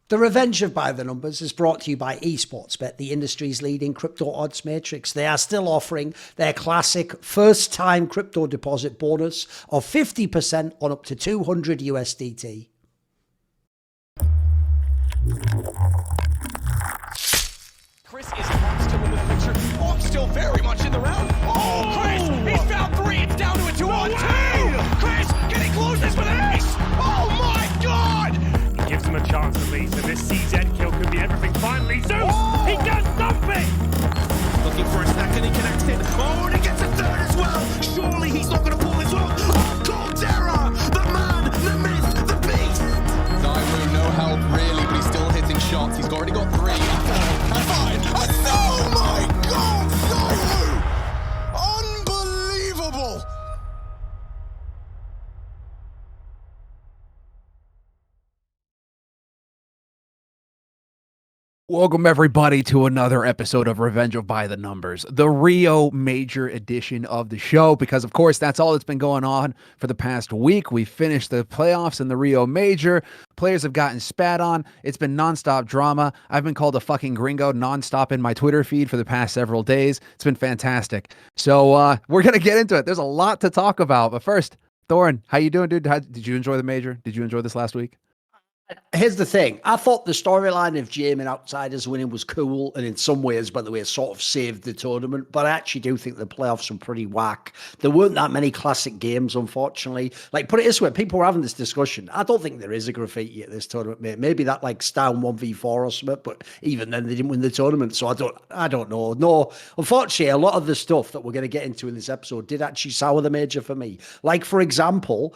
The Revenge of By the Numbers is brought to you by Esports Bet, the industry's leading crypto odds matrix. They are still offering their classic first-time crypto deposit bonus of 50% on up to 200 USDT. Chris is still in the picture. Oh, still very much in the round. Oh, Chris, he's found three. It's down to a 2-on-2. Chris, can he close this with an ace? Oh my God! He gives him a chance at least, and this CZ kill could be everything. Finally, Zeus, he does something! Looking for a second, he connects it. Oh, and he gets a third as well. Surely he's not going to pull this off. Oh, Caldera, the man, the myth, the beast. Nairo, no help really, but he's still hitting shots. He's already got three. And fine. Oh my God, Nairo! Unbelievable! Welcome, everybody, to another episode of Revenge of By the Numbers, the Rio Major edition of the show, because, of course, that's all that's been going on for the past week. We finished the playoffs in the Rio Major. Players have gotten spat on. It's been nonstop drama. I've been called a fucking gringo nonstop in my Twitter feed for the past several days. It's been fantastic. So we're going to get into it. There's a lot to talk about. But first, Thorin, how you doing, dude? Did you enjoy the Major? Did you enjoy this last week? Here's the thing. I thought the storyline of Jamie Outsiders winning was cool, and in some ways, by the way, sort of saved the tournament. But I actually do think the playoffs were pretty whack. There weren't that many classic games, unfortunately. Like, put it this way, people were having this discussion. I don't think there is a graffiti at this tournament, mate. Maybe that like Stown 1v4 or something, but even then they didn't win the tournament. So I don't know. No, unfortunately, a lot of the stuff that we're going to get into in this episode did actually sour the Major for me. Like, for example,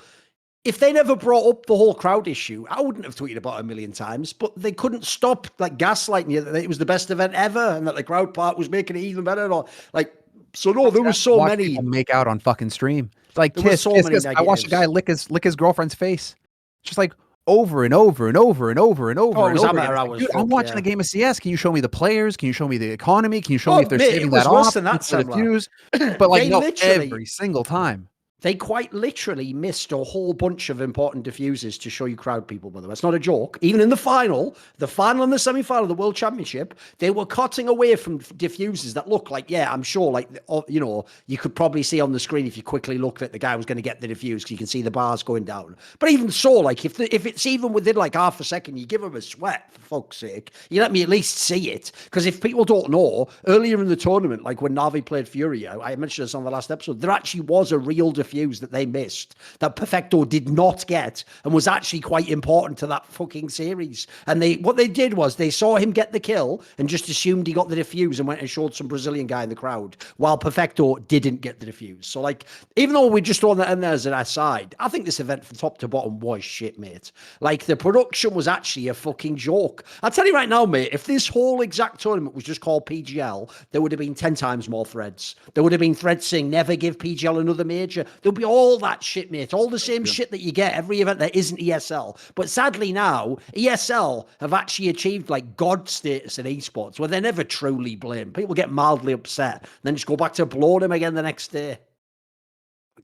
if they never brought up the whole crowd issue, I wouldn't have tweeted about it a million times, but they couldn't stop like gaslighting you that it was the best event ever and that the crowd part was making it even better. Or like, so no, there was so many people make out on fucking stream. It's like kiss. I watched a guy lick his girlfriend's face, just like over and over and over and over and over. Oh, and over. Dude, I'm watching a game of CS. Can you show me the players? Can you show me the economy? Can you show me if they're saving that off? But like, no, every single time. They quite literally missed a whole bunch of important diffuses to show you crowd people, by the way. It's not a joke. Even in the final and the semi-final of the World Championship, they were cutting away from diffuses that look like, yeah, I'm sure, like, you know, you could probably see on the screen if you quickly looked at the guy who was going to get the diffuse, because you can see the bars going down. But even so, like, if it's even within like half a second, you give them a sweat, for fuck's sake. You let me at least see it. Because if people don't know, earlier in the tournament, like when Na'Vi played Furia, I mentioned this on the last episode, there actually was a real diffuse that they missed that Perfecto did not get and was actually quite important to that fucking series. And what they did was they saw him get the kill and just assumed he got the diffuse and went and showed some Brazilian guy in the crowd, while Perfecto didn't get the diffuse. So like, even though we just throw that in there as an aside, I think this event from top to bottom was shit, mate. Like, the production was actually a fucking joke. I'll tell you right now, mate, if this whole exact tournament was just called PGL, there would have been 10 times more threads. There would have been threads saying never give PGL another major. There'll be all that shit, mate. All the same shit that you get every event that isn't ESL. But sadly now, ESL have actually achieved like God status in esports, where they're never truly blamed. People get mildly upset, then just go back to blowing them again the next day.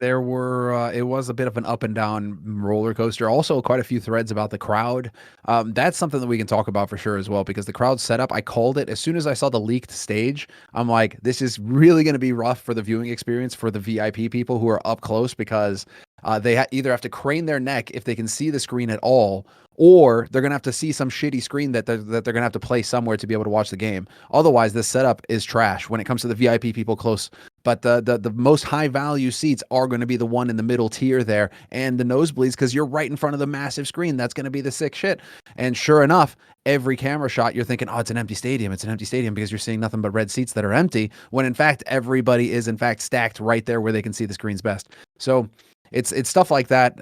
There were, it was a bit of an up and down roller coaster. Also, quite a few threads about the crowd. That's something that we can talk about for sure as well, because the crowd setup, I called it as soon as I saw the leaked stage. I'm like, this is really going to be rough for the viewing experience for the VIP people who are up close, because they either have to crane their neck if they can see the screen at all, or they're going to have to see some shitty screen that they're going to have to play somewhere to be able to watch the game. Otherwise, this setup is trash when it comes to the VIP people close. But the most high value seats are going to be the one in the middle tier there, and the nosebleeds, because you're right in front of the massive screen. That's going to be the sick shit. And sure enough, every camera shot, you're thinking, oh, it's an empty stadium. It's an empty stadium, because you're seeing nothing but red seats that are empty, when in fact, everybody is in fact stacked right there where they can see the screens best. So it's stuff like that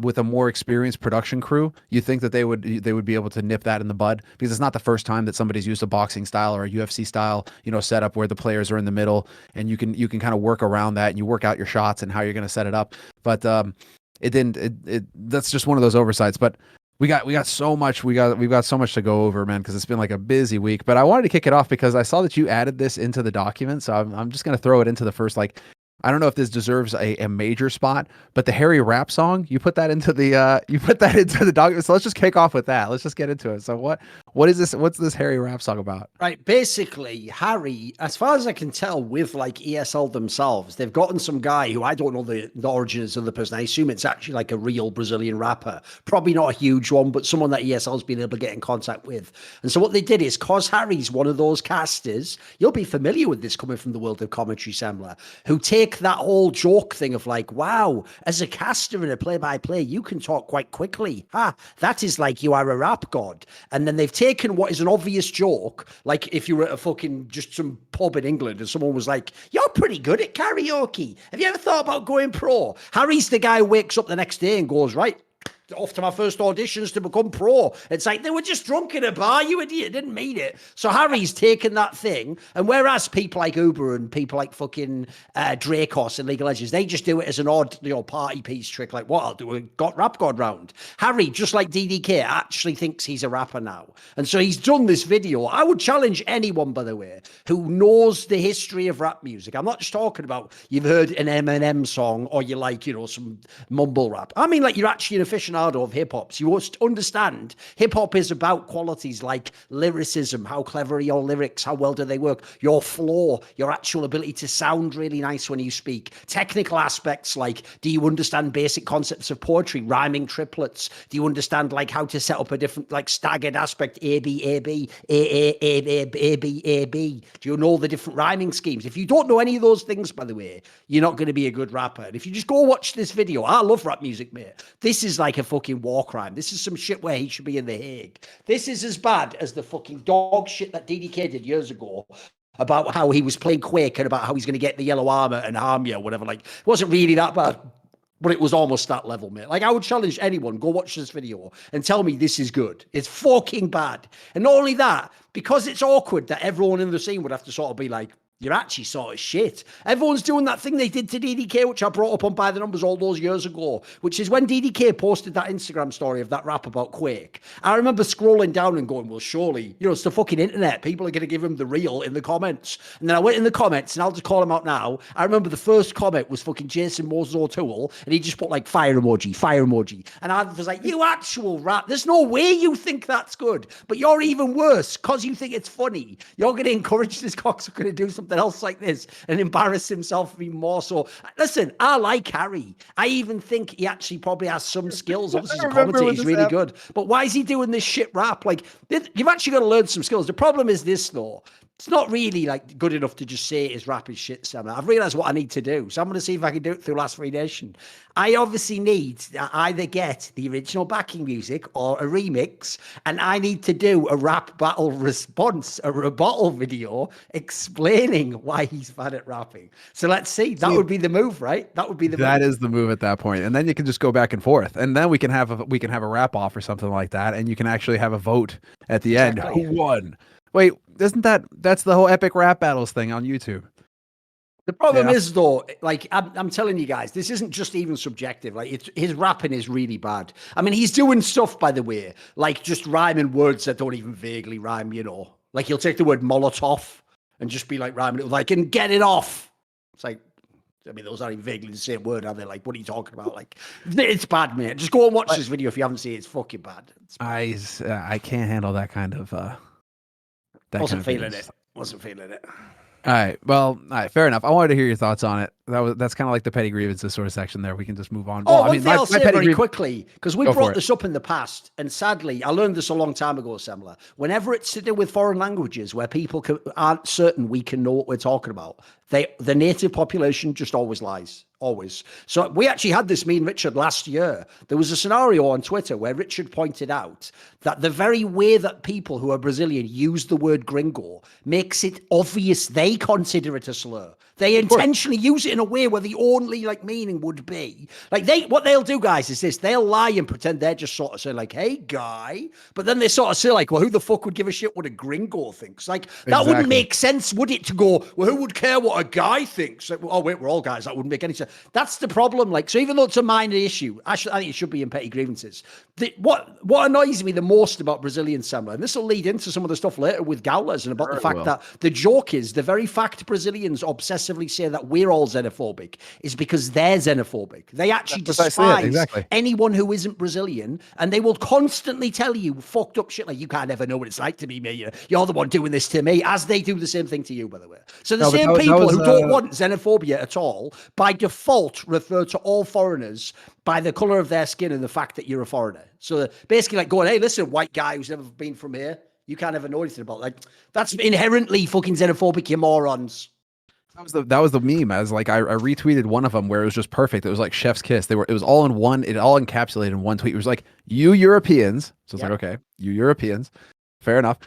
with a more experienced production crew, you think that they would be able to nip that in the bud, because it's not the first time that somebody's used a boxing style or a UFC style, you know, setup where the players are in the middle, and you can kind of work around that, and you work out your shots and how you're going to set it up. But that's just one of those oversights. But we've got so much to go over, man, because it's been like a busy week. But I wanted to kick it off because I saw that you added this into the document, so I'm just going to throw it into the first like I don't know if this deserves a major spot, but the Harry rap song, you put that into the dog. So let's just kick off with that. Let's just get into it. So what is this? What's this Harry rap song about? Right, basically, Harry, as far as I can tell, with like ESL themselves, they've gotten some guy who I don't know the origins of the person. I assume it's actually like a real Brazilian rapper, probably not a huge one, but someone that ESL's been able to get in contact with. And so what they did is, cause Harry's one of those casters, you'll be familiar with this coming from the world of commentary, Semmler, who take that whole joke thing of like, wow, as a caster in a play-by-play, you can talk quite quickly. That is like you are a rap god. And then they've taken what is an obvious joke, like if you were at a fucking just some pub in England and someone was like, you're pretty good at karaoke. Have you ever thought about going pro? Harry's the guy who wakes up the next day and goes, right, off to my first auditions to become pro. It's like, they were just drunk in a bar, you idiot, didn't mean it. So Harry's taken that thing, and whereas people like Uber and people like fucking Dracos and League of Legends, they just do it as an odd, party piece trick, like, what, I'll do a rap god round. Harry, just like DDK, actually thinks he's a rapper now. And so he's done this video. I would challenge anyone, by the way, who knows the history of rap music. I'm not just talking about you've heard an Eminem song or you like, some mumble rap. I mean, like, you're actually an aficionado of hip-hop. So you must understand hip-hop is about qualities like lyricism, how clever are your lyrics, how well do they work, your flow, your actual ability to sound really nice when you speak, technical aspects like, do you understand basic concepts of poetry, rhyming triplets, do you understand like how to set up a different like staggered aspect, A, B, A, B, A, A, A, A, A, B, A, B, do you know the different rhyming schemes? If you don't know any of those things, by the way, you're not going to be a good rapper. And if you just go watch this video, I love rap music, mate. This is like a fucking war crime. This is some shit where he should be in The Hague. This is as bad as the fucking dog shit that DDK did years ago about how he was playing Quake and about how he's going to get the yellow armor and harm you or whatever. Like, it wasn't really that bad, but it was almost that level, mate. Like, I would challenge anyone, go watch this video and tell me this is good. It's fucking bad. And not only that, because it's awkward that everyone in the scene would have to sort of be like, you're actually sort of shit. Everyone's doing that thing they did to DDK, which I brought up on By the Numbers all those years ago, which is when DDK posted that Instagram story of that rap about Quake. I remember scrolling down and going, well, surely, it's the fucking internet. People are going to give him the real in the comments. And then I went in the comments, and I'll just call him out now. I remember the first comment was fucking Jason Moses O'Toole, and he just put like fire emoji, fire emoji. And I was like, you actual rat. There's no way you think that's good, but you're even worse because you think it's funny. You're going to encourage this cocksucker to do something else like this and embarrass himself even more. So listen, I like Harry. I even think he actually probably has some skills. Obviously, as a commentator, he's really good. But why is he doing this shit rap? Like, you've actually got to learn some skills. The problem is this, though. It's not really like good enough to just say his rap is shit, Sam. I've realized what I need to do. So I'm going to see if I can do it through Last Free Nation. I obviously need to either get the original backing music or a remix, and I need to do a rap battle response, a rebuttal video explaining why he's bad at rapping. So let's see. That would be the move, right? That would be the move. That is the move at that point. And then you can just go back and forth. And then we can have a rap off or something like that, and you can actually have a vote at the end. Who won? Wait, that's the whole epic rap battles thing on YouTube? The problem is, though, like, I'm telling you guys, this isn't just even subjective. Like, his rapping is really bad. I mean, he's doing stuff, by the way, like just rhyming words that don't even vaguely rhyme, Like, he'll take the word Molotov and just be like rhyming it with like, and get it off. It's like, I mean, those aren't even vaguely the same word, are they? Like, what are you talking about? Like, it's bad, mate. Just go and watch this video if you haven't seen it. It's fucking bad. I can't handle that kind of... Wasn't feeling it. All right. Well, all right. Fair enough. I wanted to hear your thoughts on it. That's kind of like the petty grievances sort of section there. We can just move on. One thing I'll say very quickly, because we brought this up in the past, and sadly, I learned this a long time ago, Semmler. Whenever it's to do with foreign languages where people aren't certain we can know what we're talking about, the native population just always lies. Always. So we actually had this, me and Richard, last year. There was a scenario on Twitter where Richard pointed out that the very way that people who are Brazilian use the word gringo makes it obvious they consider it a slur. They intentionally use it in a way where the only meaning would be what they'll do, guys, is this: they'll lie and pretend they're just sort of saying like, "Hey, guy," but then they sort of say like, "Well, who the fuck would give a shit what a gringo thinks?" Like that wouldn't make sense, would it? To go, well, who would care what a guy thinks? Like, oh wait, we're all guys. That wouldn't make any sense. That's the problem. Like, so even though it's a minor issue, I think it should be in petty grievances. What annoys me the most about Brazilian Semmler, and this will lead into some of the stuff later with Gaules and about the fact that the joke is the very fact Brazilians obsessively say that we're all xenophobic is because they're xenophobic. They actually despise anyone who isn't Brazilian, and they will constantly tell you fucked up shit like you can't ever know what it's like to be me. You're the one doing this to me, as they do the same thing to you, by the way. So the same people who don't want xenophobia at all, by default, refer to all foreigners by the color of their skin and the fact that you're a foreigner. So basically like going, hey, listen, white guy who's never been from here, you can't ever know anything about. Like, that's inherently fucking xenophobic, you morons. That was the meme. I was like, I retweeted one of them where it was just perfect. It was like chef's kiss. It was all in one. It all encapsulated in one tweet. It was like, you Europeans. So it's like, okay, you Europeans, fair enough.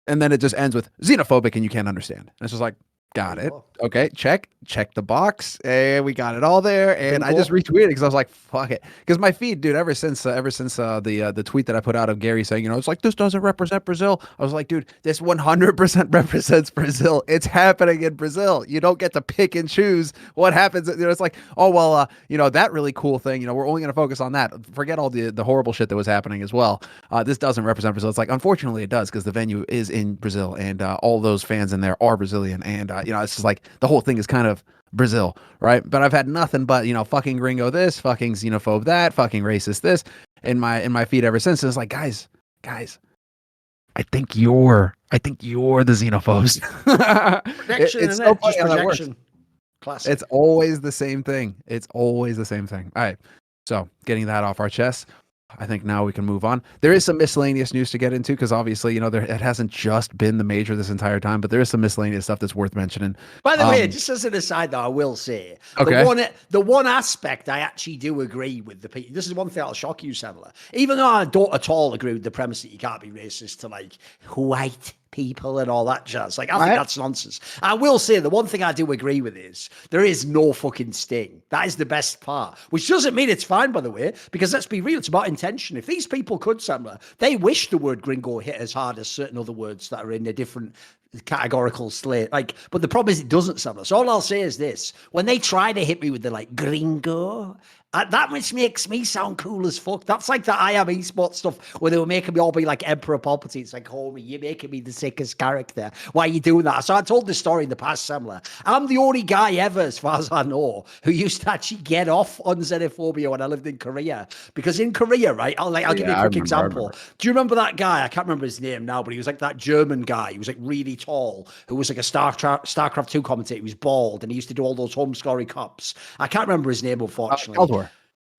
And then it just ends with xenophobic and you can't understand. And it's just like, got it. Okay, check the box. Hey, we got it all there. And I just retweeted because I was like, fuck it. Because my feed, dude, ever since the tweet that I put out of Gary saying, it's like, this doesn't represent Brazil. I was like, dude, this 100% represents Brazil. It's happening in Brazil. You don't get to pick and choose what happens. It's like, oh, well, that really cool thing, we're only going to focus on that. Forget all the horrible shit that was happening as well. This doesn't represent Brazil. It's like, unfortunately it does, because the venue is in Brazil and all those fans in there are Brazilian. And, it's just like the whole thing is kind of Brazil, right? But I've had nothing but, fucking gringo this, fucking xenophobe that, fucking racist this in my feed ever since. And it's like, guys, I think you're the xenophobes. It's so funny how that works. Classic. It's always the same thing. All right. So getting that off our chest, I think now we can move on. There is some miscellaneous news to get into because obviously, it hasn't just been the major this entire time, but there is some miscellaneous stuff that's worth mentioning. By the way, just as an aside, though, I will say the one aspect I actually do agree with this is one thing that'll shock you, Semmler. Even though I don't at all agree with the premise that you can't be racist to like white people and all that jazz. Like, I think that's nonsense. I will say the one thing I do agree with is there is no fucking sting. That is the best part, which doesn't mean it's fine, by the way, because let's be real, it's about intention. If these people could, Semmler, they wish the word gringo hit as hard as certain other words that are in a different categorical slate. Like, but the problem is it doesn't, Semmler. So all I'll say is this: when they try to hit me with the like gringo, that which makes me sound cool as fuck. That's like the IEM Esports stuff where they were making me all be like Emperor Palpatine. It's like, homie, you're making me the sickest character. Why are you doing that? So I told this story in the past, Semmler. I'm the only guy ever, as far as I know, who used to actually get off on xenophobia when I lived in Korea. Because in Korea, right, I'll give you a quick example. Do you remember that guy? I can't remember his name now, but he was like that German guy. He was like really tall, who was like a StarCraft 2 commentator. He was bald, and he used to do all those home story cops. I can't remember his name, unfortunately.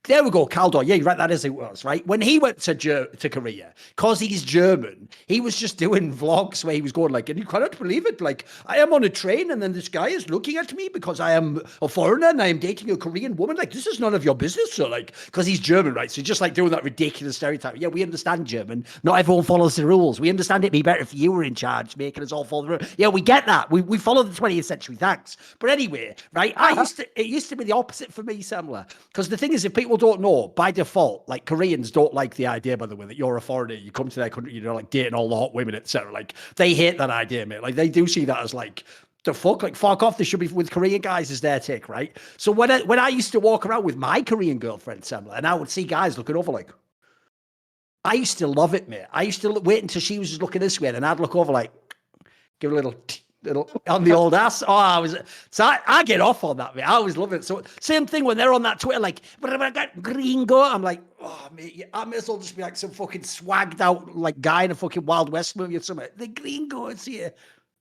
There we go, Kaldor. Yeah, right, that is who it was, right? When he went to Korea, because he's German, he was just doing vlogs where he was going like, and you cannot believe it, like, I am on a train and then this guy is looking at me because I am a foreigner and I am dating a Korean woman. Like, this is none of your business. So like, because he's German, right? So just like doing that ridiculous stereotype. Yeah, we understand German. Not everyone follows the rules. We understand it'd be better if you were in charge, making us all follow the rules. Yeah, we get that. We follow the 20th century, thanks. But anyway, right, it used to be the opposite for me, Semmler. Because the thing is, if people don't know, by default, like Koreans don't like the idea, by the way, that you're a foreigner, you come to their country, like dating all the hot women, etc. Like, they hate that idea, mate. Like, they do see that as like, the fuck, like, fuck off. This should be with Korean guys is their take, right? So when I used to walk around with my Korean girlfriend, Semmler, and I would see guys looking over like, I used to love it, mate. I used to wait until she was just looking this way, and I'd look over like, give a little on the old ass. I get off on that, mate. I always love it. So same thing when they're on that Twitter, like, gringo. I'm like, oh, mate, I may as well just be like some fucking swagged out like guy in a fucking Wild West movie or something. The gringo is here.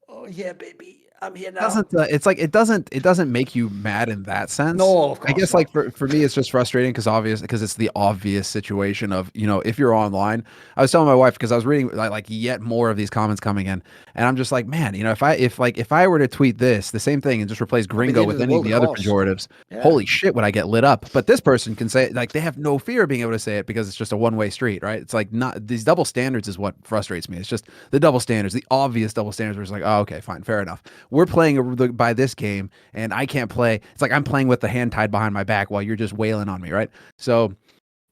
Oh yeah, baby. I'm here now. It's like it doesn't make you mad in that sense. No, of course. I guess like for me, it's just frustrating because it's the obvious situation of, if you're online. I was telling my wife, because I was reading like yet more of these comments coming in, and I'm just like, man, if I were to tweet the same thing and just replace gringo with any of the other pejoratives, holy shit, would I get lit up? But this person can say, like, they have no fear of being able to say it because it's just a one-way street, right? It's like, not these double standards is what frustrates me. It's just the double standards, the obvious double standards where it's like, oh, okay, fine, fair enough. We're playing by this game and I can't play. It's like I'm playing with the hand tied behind my back while you're just wailing on me, right? So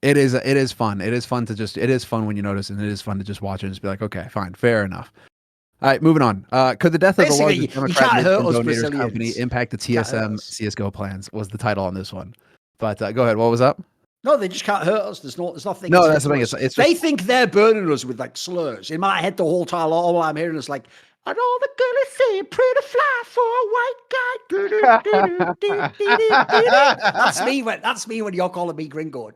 it is fun. It is fun when you notice, and it is fun to just watch it and just be like, okay, fine, fair enough. All right, moving on. Could the death of the Basically, largest you Democrat can't hurt us donators company Brazilians. impact the Can't hurt TSM us. CSGO plans? Was the title on this one? But go ahead. What was up? No, they just can't hurt us. There's nothing. No, to that's the do thing. us. It's They just think they're burning us with like slurs. In my head, the whole time, all I'm hearing is like, and all the girls say, pretty fly for a white guy. That's me when you're calling me gringo.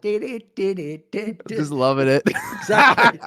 just loving it. Exactly.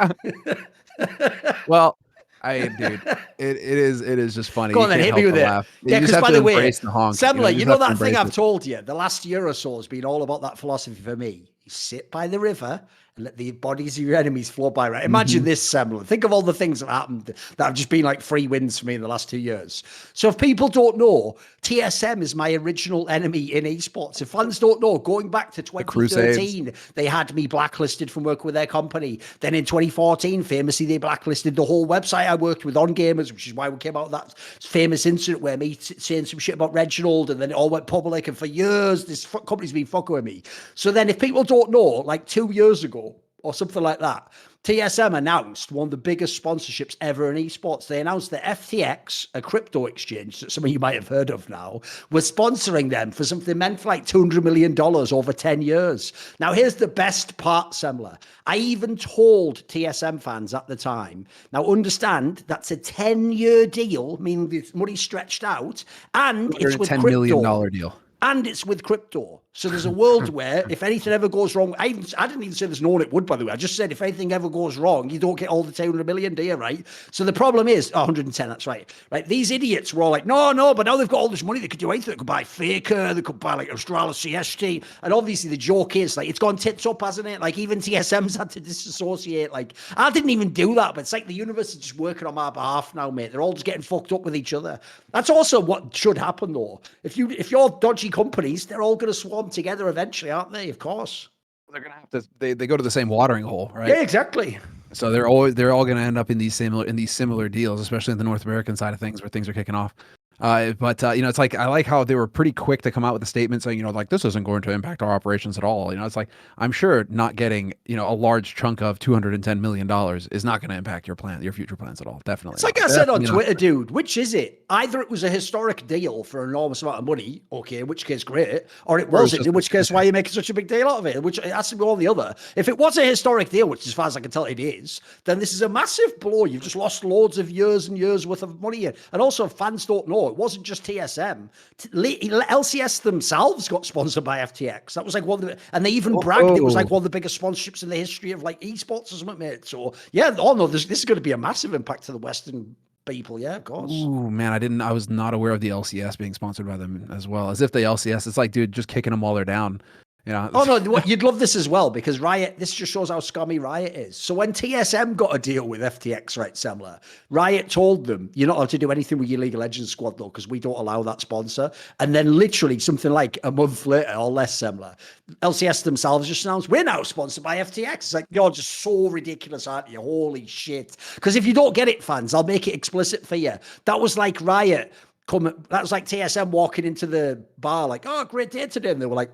Well, dude, it is just funny. Go You on then, can't hit help me with but it. laugh. Yeah, You just because have by to the way, embrace the honk. Semmler, you just know have to that thing embrace I've it. told you, the last year or so has been all about that philosophy for me. You sit by the river and let the bodies of your enemies flow by. Right? Imagine this, Semmler. Think of all the things that have happened that have just been like free wins for me in the last 2 years. So if people don't know, TSM is my original enemy in esports. If fans don't know, going back to Crusades. 2013, they had me blacklisted from working with their company. Then in 2014, famously, they blacklisted the whole website I worked with on Gamers, which is why we came out of that famous incident where me saying some shit about Reginald, and then it all went public. And for years, this company's been fucking with me. So then if people don't know, like 2 years ago or something like that, TSM announced one of the biggest sponsorships ever in esports. They announced that FTX, a crypto exchange that some of you might have heard of now, was sponsoring them for something meant for like $200 million over 10 years. Now, here's the best part, Semmler. I even told TSM fans at the time, now understand that's a 10-year deal, meaning the money stretched out, and it's with $10 crypto. million deal. And it's with crypto. So there's a world where if anything ever goes wrong, I didn't even say there's no one it would, by the way. I just said if anything ever goes wrong, you don't get all the 200 million, do you, right? So the problem is, 110, that's right. Right? These idiots were all like, no, but now they've got all this money, they could do anything. They could buy Faker, they could buy like Australis CST. And obviously the joke is, like, it's gone tits up, hasn't it? Like even TSM's had to disassociate. Like, I didn't even do that, but it's like the universe is just working on my behalf now, mate. They're all just getting fucked up with each other. That's also what should happen, though. If you're dodgy companies, they're all going to swarm together eventually, aren't they? Of course. They're gonna have to. They go to the same watering hole, right? Yeah, exactly. So they're all going to end up in these similar deals, especially in the North American side of things where things are kicking off. But it's like I like how they were pretty quick to come out with a statement saying, like, this isn't going to impact our operations at all. It's like, I'm sure not getting a large chunk of $210 million is not going to impact your future plans at all. Definitely. It's like I said on Twitter, dude. Which is it? Either it was a historic deal for an enormous amount of money, okay, in which case great, or it wasn't, in which case why are you making such a big deal out of it? Which it has to be all the other. If it was a historic deal, which as far as I can tell it is, then this is a massive blow. You've just lost loads of years and years worth of money. And also, fans don't know, it wasn't just TSM. LCS themselves got sponsored by FTX. That was like one of the, and they even bragged it was like one of the biggest sponsorships in the history of like esports or something, mate. So yeah, this is going to be a massive impact to the Western people. Yeah, of course. Ooh, man, I was not aware of the LCS being sponsored by them as well. As if the LCS, it's like, dude, just kicking them while they're down. Oh no, you'd love this as well, because Riot, this just shows how scummy Riot is. So when TSM got a deal with FTX, right, Semmler, Riot told them, you're not allowed to do anything with your League of Legends squad though, because we don't allow that sponsor. And then literally something like a month later or less, Semmler, LCS themselves just announced, we're now sponsored by FTX. It's like, you're just so ridiculous, aren't you? Holy shit. Because if you don't get it, fans, I'll make it explicit for you. That was like Riot that was like TSM walking into the bar like, oh, great day today. And they were like,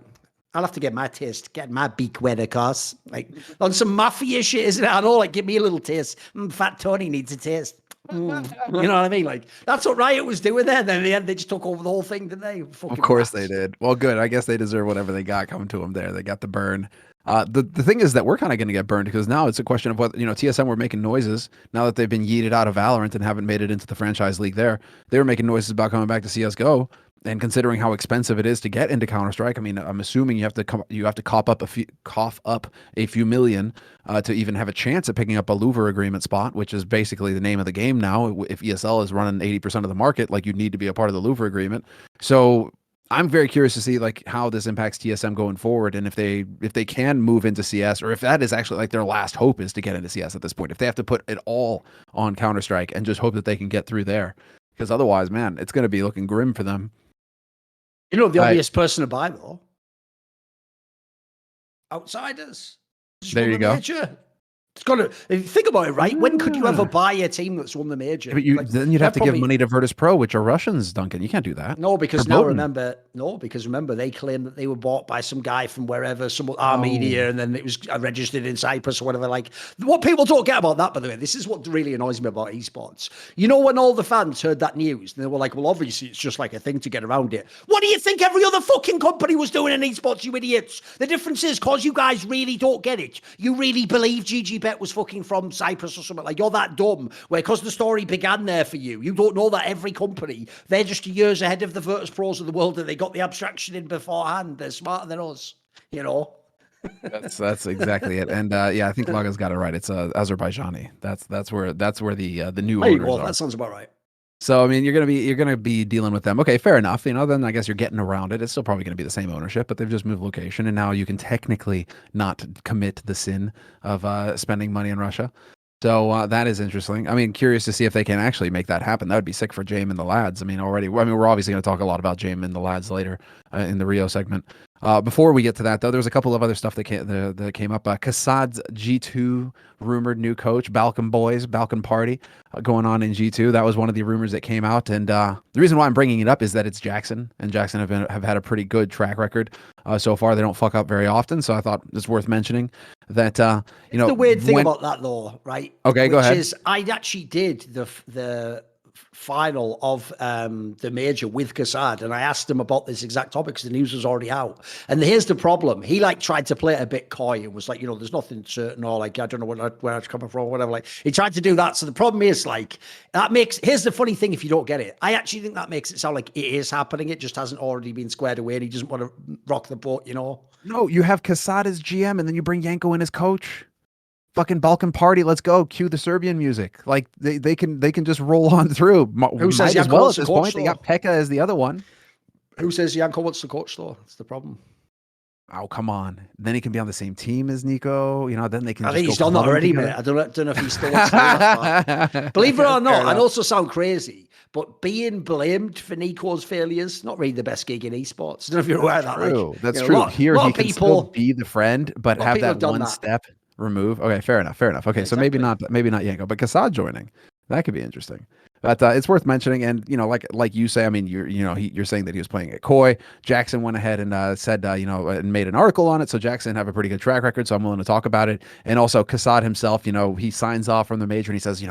I'll have to get my beak wet, of course. Like on some mafia shit, isn't it? I know, like, give me a little taste. Fat Tony needs a taste. You know what I mean? Like, that's what Riot was doing there. Then in the end, they just took over the whole thing, didn't they? Of course they did. Well, good. I guess they deserve whatever they got coming to them there. They got the burn. The thing is that we're kind of going to get burned because now it's a question of what, TSM were making noises now that they've been yeeted out of Valorant and haven't made it into the franchise league there. They were making noises about coming back to CSGO. And considering how expensive it is to get into Counter-Strike, I mean, I'm assuming you have to cough up a few million to even have a chance at picking up a louver agreement spot, which is basically the name of the game now. If ESL is running 80% of the market, like, you need to be a part of the louver agreement. So I'm very curious to see like how this impacts TSM going forward, and if they can move into CS, or if that is actually like their last hope is to get into CS at this point. If they have to put it all on Counter-Strike and just hope that they can get through there, because otherwise, man, it's going to be looking grim for them. The obvious person to buy, though? Outsiders. There you go. Major. It's got to, if you think about it, right? When could you ever buy a team that's won the major? But then you'd have to give money to Virtus Pro, which are Russians, Duncan. You can't do that. No, because now remember, they claim that they were bought by some guy from wherever, some Armenia, and then it was registered in Cyprus or whatever. Like, what people don't get about that, by the way, this is what really annoys me about esports. You know, when all the fans heard that news, and they were like, well, obviously it's just like a thing to get around it. What do you think every other fucking company was doing in esports, you idiots? The difference is, because you guys really don't get it. You really believe GGBet was fucking from Cyprus or something. Like, you're that dumb, where because the story began there for you, you don't know that every company, they're just years ahead of the Virtus Pros of the world, and they got the abstraction in beforehand. They're smarter than us, you know. That's exactly it. And yeah, I think Laga's got it right. It's Azerbaijani. That's where the new owners are. That sounds about right. So I mean, you're gonna be dealing with them. Okay, fair enough. You know, then I guess you're getting around it. It's still probably gonna be the same ownership, but they've just moved location, and now you can technically not commit the sin of spending money in Russia. So that is interesting. I mean, curious to see if they can actually make that happen. That would be sick for Jame and the lads. I mean, we're obviously going to talk a lot about Jame and the lads later in the Rio segment. Before we get to that, though, there was a couple of other stuff that came up. Kassad G2 rumored new coach, Balkan party going on in G2. That was one of the rumors that came out. And the reason why I'm bringing it up is that it's Jackson, and Jackson have had a pretty good track record so far. They don't fuck up very often, so I thought it's worth mentioning that. You know, the weird thing about that, though, right? Okay, go ahead. Is I actually did the final of the major with Kassad, and I asked him about this exact topic because the news was already out. And here's the problem: he like tried to play it a bit coy and was like, you know, there's nothing certain, or like, I don't know where it's coming from, or whatever. Like, he tried to do that. So the problem is, like, here's the funny thing: if you don't get it, I actually think that makes it sound like it is happening. It just hasn't already been squared away, and he doesn't want to rock the boat, you know. No, you have Kassad as GM, and then you bring Yanko in as coach. Fucking Balkan party, let's go. Cue the Serbian music. Like they can just roll on through. Who says Might as well at this point? They got Pekka as the other one. Who says Yanko wants to coach though? That's the problem. Oh, come on. Then he can be on the same team as Nico. You know, then they can. I think he's done that already, mate. I don't know if he still wants to do that. Believe it or not, and also sound crazy, but being blamed for Nico's failures, not really the best gig in esports. I don't know if you're aware of that. Like, that's true. Here he can still be the friend, but have that one step remove. Okay, fair enough. Okay, yeah, so exactly. maybe not Yanko, but Kassad joining. That could be interesting. But it's worth mentioning, and you know, like you say, I mean, you're saying that he was playing at Koi. Jackson went ahead and said, and made an article on it. So Jackson have a pretty good track record, so I'm willing to talk about it. And also Kassad himself, you know, he signs off from the major and he says,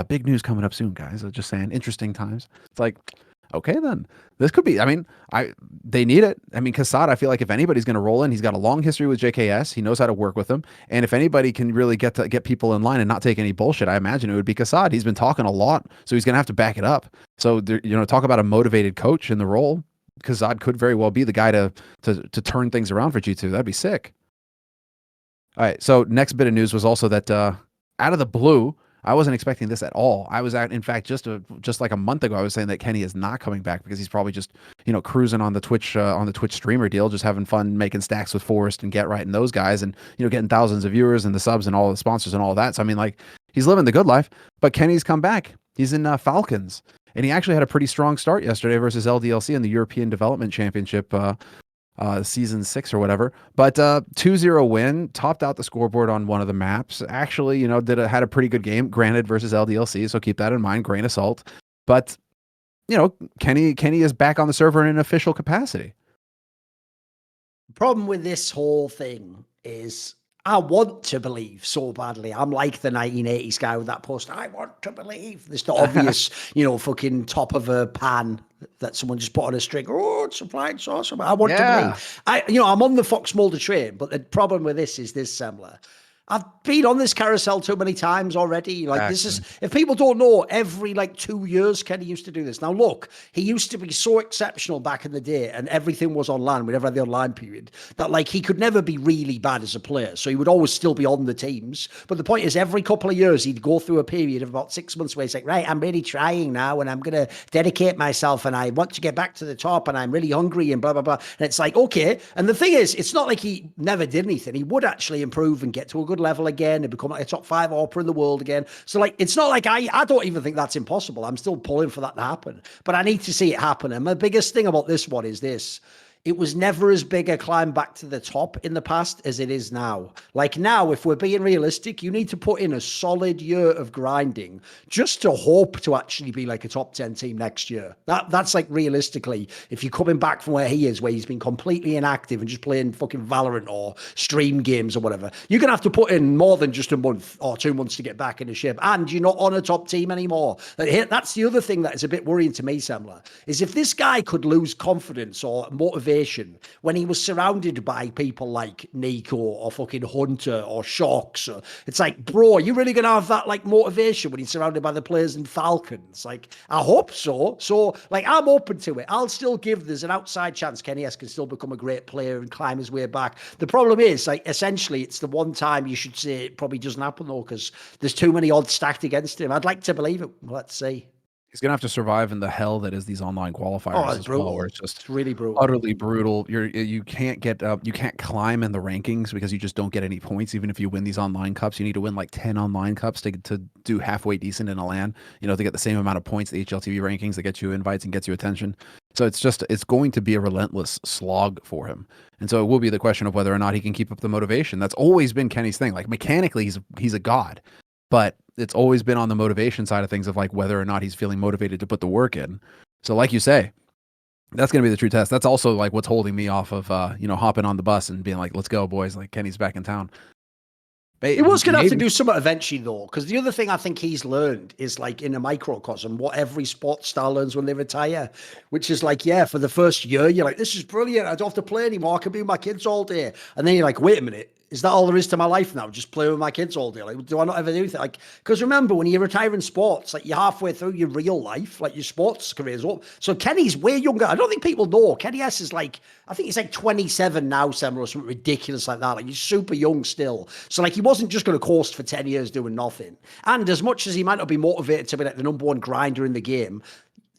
big news coming up soon, guys. Just saying, interesting times. It's like, okay, then this could be. I mean, they need it. I mean, Kassad, I feel like if anybody's going to roll in, he's got a long history with JKS. He knows how to work with them, and if anybody can really get people in line and not take any bullshit, I imagine it would be Kassad. He's been talking a lot, so he's going to have to back it up. So talk about a motivated coach in the role. Kassad could very well be the guy to turn things around for G2. That'd be sick. All right. So next bit of news was also that out of the blue, I wasn't expecting this at all. I was in fact, just like a month ago, I was saying that Kenny is not coming back because he's probably just, cruising on the Twitch streamer deal, just having fun making stacks with Forrest and Get Right and those guys, and getting thousands of viewers and the subs and all the sponsors and all that. So I mean, like, he's living the good life. But Kenny's come back. He's in Falcons, and he actually had a pretty strong start yesterday versus LDLC in the European Development Championship. Season 6 or whatever, but 2-0 win, topped out the scoreboard on one of the maps. Actually, had a pretty good game, granted versus LDLC, so keep that in mind, grain of salt. But Kenny is back on the server in an official capacity. The problem with this whole thing is I want to believe so badly. I'm like the 1980s guy with that post. I want to believe. There's the obvious, fucking top of a pan that someone just put on a string. Oh, it's a flying saucer. I want to believe. I'm on the Fox Mulder train, but the problem with this is this, Semmler. I've been on this carousel too many times already. Like, this is, if people don't know, every 2 years, Kenny used to do this. Now, look, he used to be so exceptional back in the day, and everything was online. We never had the online period, that he could never be really bad as a player. So he would always still be on the teams. But the point is, every couple of years, he'd go through a period of about 6 months where he's like, right, I'm really trying now, and I'm going to dedicate myself, and I want to get back to the top, and I'm really hungry, and blah, blah, blah. And it's like, okay. And the thing is, it's not like he never did anything. He would actually improve and get to a good level again and become a top 5 AWPer in the world again. So it's not like I don't even think that's impossible. I'm still pulling for that to happen, but I need to see it happen. And my biggest thing about this one is this: it was never as big a climb back to the top in the past as it is now. Like now, if we're being realistic, you need to put in a solid year of grinding just to hope to actually be like a top 10 team next year. That's like realistically, if you're coming back from where he is, where he's been completely inactive and just playing fucking Valorant or stream games or whatever, you're going to have to put in more than just a month or 2 months to get back into shape. And you're not on a top team anymore. That's the other thing that is a bit worrying to me, Semmler, is if this guy could lose confidence or motivation when he was surrounded by people like Nico or fucking Hunter or Shocks, it's like, bro, are you really gonna have that like motivation when he's surrounded by the players in Falcons? Like, I hope so. So like, I'm open to it. I'll still give there's an outside chance Kenny S can still become a great player and climb his way back. The problem is, like, essentially it's the one time you should say it probably doesn't happen though, because there's too many odds stacked against him. I'd like to believe it. Let's see. He's gonna have to survive in the hell that is these online qualifiers as brutal. well, where it's just It's really brutal, utterly brutal. You can't get you can't climb in the rankings because you just don't get any points. Even if you win these online cups, you need to win like 10 online cups to do halfway decent in a LAN. You know, to get the same amount of points, the HLTV rankings that get you invites and gets you attention. So it's going to be a relentless slog for him. And so it will be the question of whether or not he can keep up the motivation. That's always been Kenny's thing. Like mechanically, he's a god. But it's always been on the motivation side of things of like whether or not he's feeling motivated to put the work in. So like you say, that's going to be the true test. That's also like what's holding me off of, hopping on the bus and being like, let's go, boys. Like Kenny's back in town. He was going to have to do something eventually, though, because the other thing I think he's learned is like in a microcosm what every sports star learns when they retire, which is like, yeah, for the first year, you're like, this is brilliant. I don't have to play anymore. I can be with my kids all day. And then you're like, wait a minute. Is that all there is to my life now? Just play with my kids all day? Like, do I not ever do anything? Like, because remember, when you retire in sports, like you're halfway through your real life, like your sports career's up. So Kenny's way younger. I don't think people know. Kenny S is like, I think he's like 27 now, Semmler, or something ridiculous like that. Like he's super young still. So like he wasn't just going to coast for 10 years doing nothing. And as much as he might not be motivated to be like the number one grinder in the game,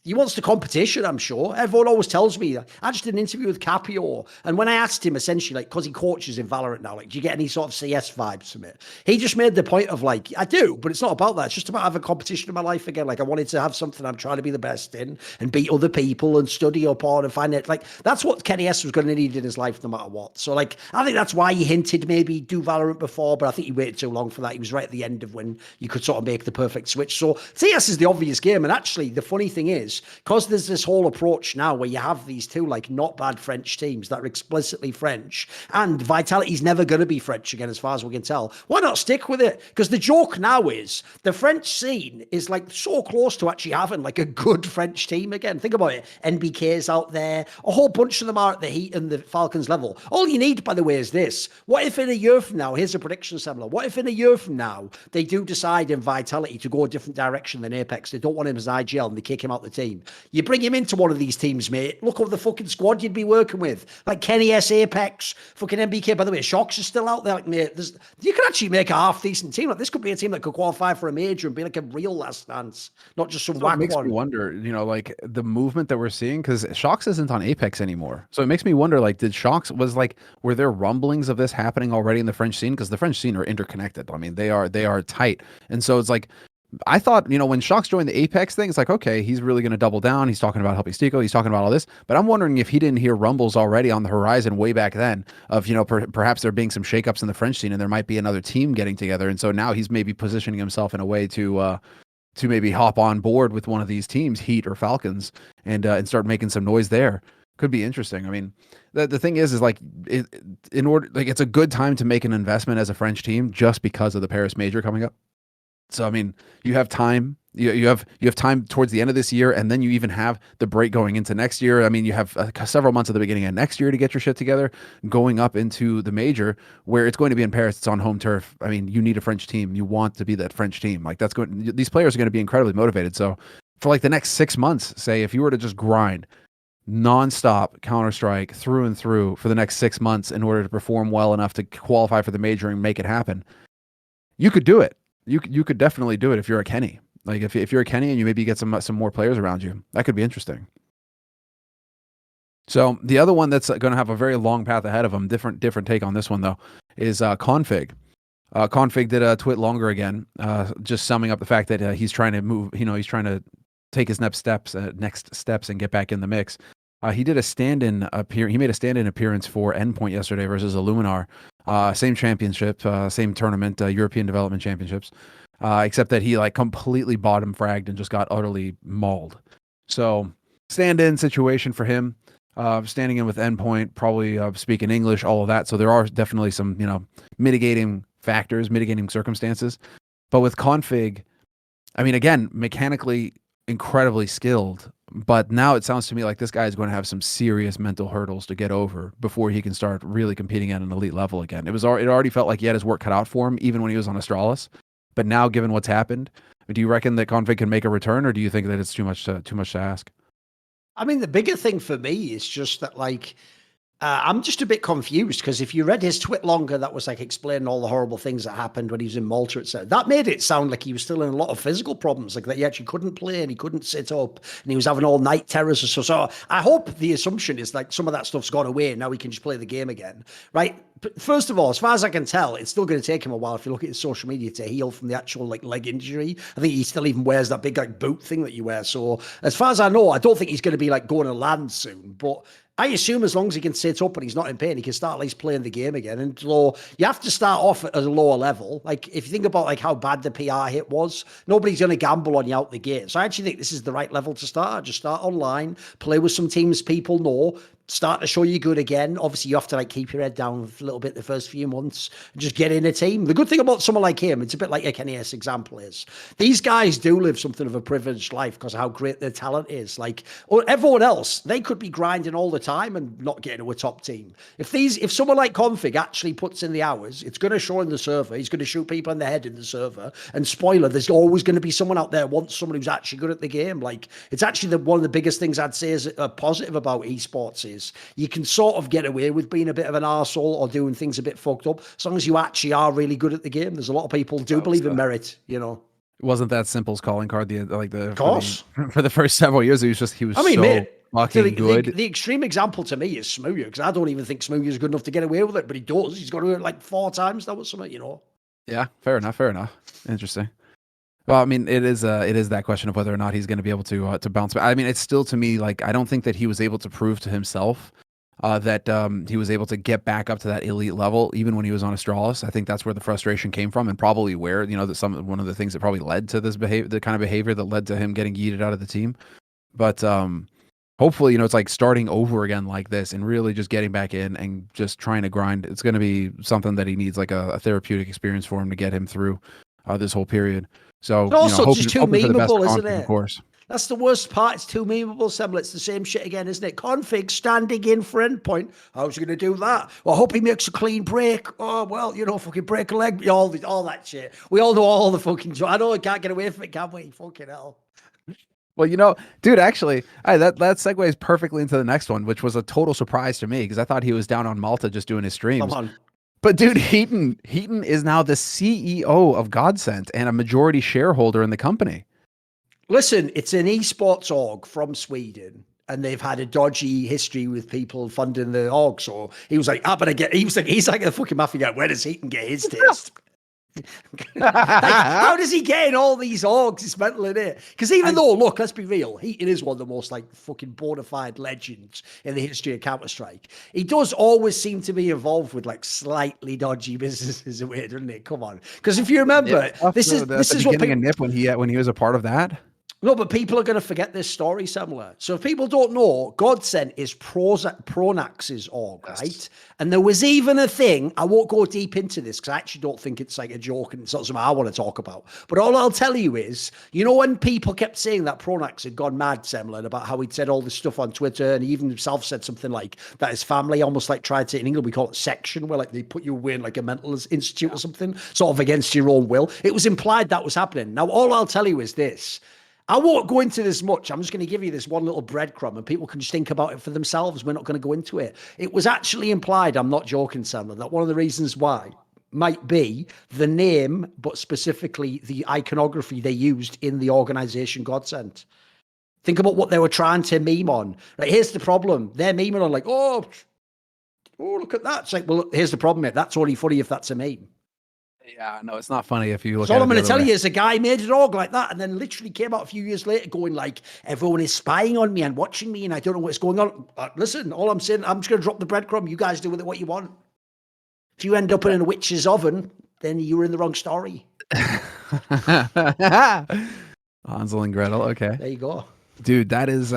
he wants the competition, I'm sure. Everyone always tells me that. I just did an interview with Capio, and when I asked him, essentially, like, because he coaches in Valorant now, like, do you get any sort of CS vibes from it? He just made the point of, like, I do, but it's not about that. It's just about having competition in my life again. Like, I wanted to have something I'm trying to be the best in and beat other people and study up on and find it. Like, that's what Kenny S was going to need in his life no matter what. So, like, I think that's why he hinted maybe do Valorant before, but I think he waited too long for that. He was right at the end of when you could sort of make the perfect switch. So, CS is the obvious game. And actually, the funny thing is, because there's this whole approach now where you have these two like not bad French teams that are explicitly French, and Vitality's never going to be French again as far as we can tell. Why not stick with it? Because the joke now is the French scene is like so close to actually having like a good French team again. Think about it. NBK's out there. A whole bunch of them are at the Heat and the Falcons level. All you need, by the way, is this. What if in a year from now, here's a prediction, Semmler, what if in a year from now they do decide in Vitality to go a different direction than Apex? They don't want him as IGL and they kick him out the team. You bring him into one of these teams, mate. Look at the fucking squad you'd be working with. Like Kenny S, Apex, fucking NBK. By the way, Shocks is still out there. Like, mate, you could actually make a half-decent team. Like, this could be a team that could qualify for a major and be like a real last dance, not just some whack one. It makes me wonder, like the movement that we're seeing, because Shocks isn't on Apex anymore. So it makes me wonder, like, did Shocks, were there rumblings of this happening already in the French scene? Because the French scene are interconnected. I mean, they are tight. And so it's like, I thought, when Shocks joined the Apex thing, it's like, okay, he's really going to double down. He's talking about helping Stico. He's talking about all this. But I'm wondering if he didn't hear rumbles already on the horizon way back then of, perhaps there being some shakeups in the French scene and there might be another team getting together. And so now he's maybe positioning himself in a way to maybe hop on board with one of these teams, Heat or Falcons, and start making some noise there. Could be interesting. I mean, the thing is like, it's a good time to make an investment as a French team just because of the Paris Major coming up. So, I mean, you have time, you have time towards the end of this year, and then you even have the break going into next year. I mean, you have several months at the beginning of next year to get your shit together, going up into the major where it's going to be in Paris. It's on home turf. I mean, you need a French team. You want to be that French team. Like these players are going to be incredibly motivated. So for like the next 6 months, say if you were to just grind nonstop Counter-Strike through and through for the next 6 months in order to perform well enough to qualify for the major and make it happen, you could do it. You could definitely do it if you're a Kenny. Like if you're a Kenny and you maybe get some more players around you, that could be interesting. So the other one that's going to have a very long path ahead of him, different take on this one though, is konfig. Konfig did a twit longer again, just summing up the fact that he's trying to move. He's trying to take his next steps and get back in the mix. He did a stand-in appearance. He made a stand-in appearance for Endpoint yesterday versus Illuminar. Same championship, same tournament, European Development Championships. Except that he like completely bottom fragged and just got utterly mauled. So stand-in situation for him. Standing in with Endpoint, probably speaking English, all of that. So there are definitely some, mitigating factors, mitigating circumstances. But with konfig, I mean, again, mechanically incredibly skilled, but now it sounds to me like this guy is going to have some serious mental hurdles to get over before he can start really competing at an elite level again. It already felt like he had his work cut out for him, even when he was on Astralis. But now, given what's happened, do you reckon that konfig can make a return, or do you think that it's too much to ask? I mean, the bigger thing for me is just that, like, I'm just a bit confused because if you read his tweet longer, that was like explaining all the horrible things that happened when he was in Malta, etc. That made it sound like he was still in a lot of physical problems, like that he actually couldn't play and he couldn't sit up and he was having all night terrors or so. So I hope the assumption is like some of that stuff's gone away and now he can just play the game again, right? But first of all, as far as I can tell, it's still going to take him a while if you look at his social media to heal from the actual like leg injury. I think he still even wears that big like boot thing that you wear. So as far as I know, I don't think he's going to be like going to land soon, but I assume as long as he can sit up and he's not in pain, he can start at least playing the game again. And so you have to start off at a lower level. Like if you think about like how bad the PR hit was, nobody's going to gamble on you out the gate. So I actually think this is the right level to start. Just start online, play with some teams people know, start to show you good again. Obviously, you have to like keep your head down a little bit the first few months and just get in a team. The good thing about someone like him, it's a bit like Kenny's example is, these guys do live something of a privileged life because of how great their talent is. Like everyone else, they could be grinding all the time and not getting to a top team. If someone like konfig actually puts in the hours, it's going to show in the server. He's going to shoot people in the head in the server. And spoiler, there's always going to be someone out there who wants someone who's actually good at the game. Like it's actually one of the biggest things I'd say is a positive about esports is you can sort of get away with being a bit of an arsehole or doing things a bit fucked up as long as you actually are really good at the game. There's a lot of people do believe in merit, It wasn't that Simple's calling card of course. For the first several years. He was mate, fucking good. The extreme example to me is Smooya, because I don't even think Smooya is good enough to get away with it, but he does. He's got to do it like 4 times. That was something, Yeah, fair enough. Interesting. Well, I mean, it is that question of whether or not he's going to be able to bounce back. I mean, it's still to me like I don't think that he was able to prove to himself that he was able to get back up to that elite level even when he was on Astralis. I think that's where the frustration came from, and probably where one of the things that probably led to this behavior, the kind of behavior that led to him getting yeeted out of the team. But hopefully, it's like starting over again like this and really just getting back in and just trying to grind. It's going to be something that he needs, like a therapeutic experience for him to get him through this whole period. So it's also just too memeable, isn't it? Of course. That's the worst part. It's too memeable, Semmler. It's the same shit again, isn't it? Konfig standing in for endpoint. How's he going to do that? Well, I hope he makes a clean break. Oh, well, fucking break a leg. All that shit. We all know all the fucking... I know I can't get away from it, can we? Fucking hell. Well, dude, actually, that segues perfectly into the next one, which was a total surprise to me because I thought he was down on Malta just doing his streams. Come on. But dude, Heaton is now the CEO of GODSENT and a majority shareholder in the company. Listen, it's an esports org from Sweden, and they've had a dodgy history with people funding the org. So he was like, he's like a fucking mafia guy. Where does Heaton get his taste? How does he get in all these orgs? It's mental, in it. Because even though, look, let's be real, Heaton is one of the most like fucking bona fide legends in the history of Counter-Strike. He does always seem to be involved with like slightly dodgy businesses in a way, doesn't it? Come on, because if you remember, this is what people, a nip when he was a part of that. No, but people are going to forget this story, Semmler. So if people don't know, GODSENT is Pronax's org, right? And there was even a thing, I won't go deep into this because I actually don't think it's like a joke and it's not something I want to talk about. But all I'll tell you is, when people kept saying that Pronax had gone mad, Semmler, about how he'd said all this stuff on Twitter, and he even himself said something like that his family almost like tried to, in England we call it section, where like they put you away in like a mental institute or something, sort of against your own will. It was implied that was happening. Now, all I'll tell you is this. I won't go into this much. I'm just going to give you this one little breadcrumb and people can just think about it for themselves. We're not going to go into it. It was actually implied, I'm not joking, Semmler, that one of the reasons why might be the name, but specifically the iconography they used in the organization GODSENT. Think about what they were trying to meme on. Like, here's the problem. They're memeing on like, oh, look at that. It's like, well, here's the problem, mate. That's only funny if that's a meme. Yeah, no, it's not funny if you look So at all it I'm the going to other tell way. you is a guy made an org like that and then literally came out a few years later going like, everyone is spying on me and watching me and I don't know what's going on. Listen, all I'm saying, I'm just going to drop the breadcrumb. You guys do with it what you want. If you end up in a witch's oven, then you were in the wrong story. Hansel and Gretel. Okay, There you go. dude, that is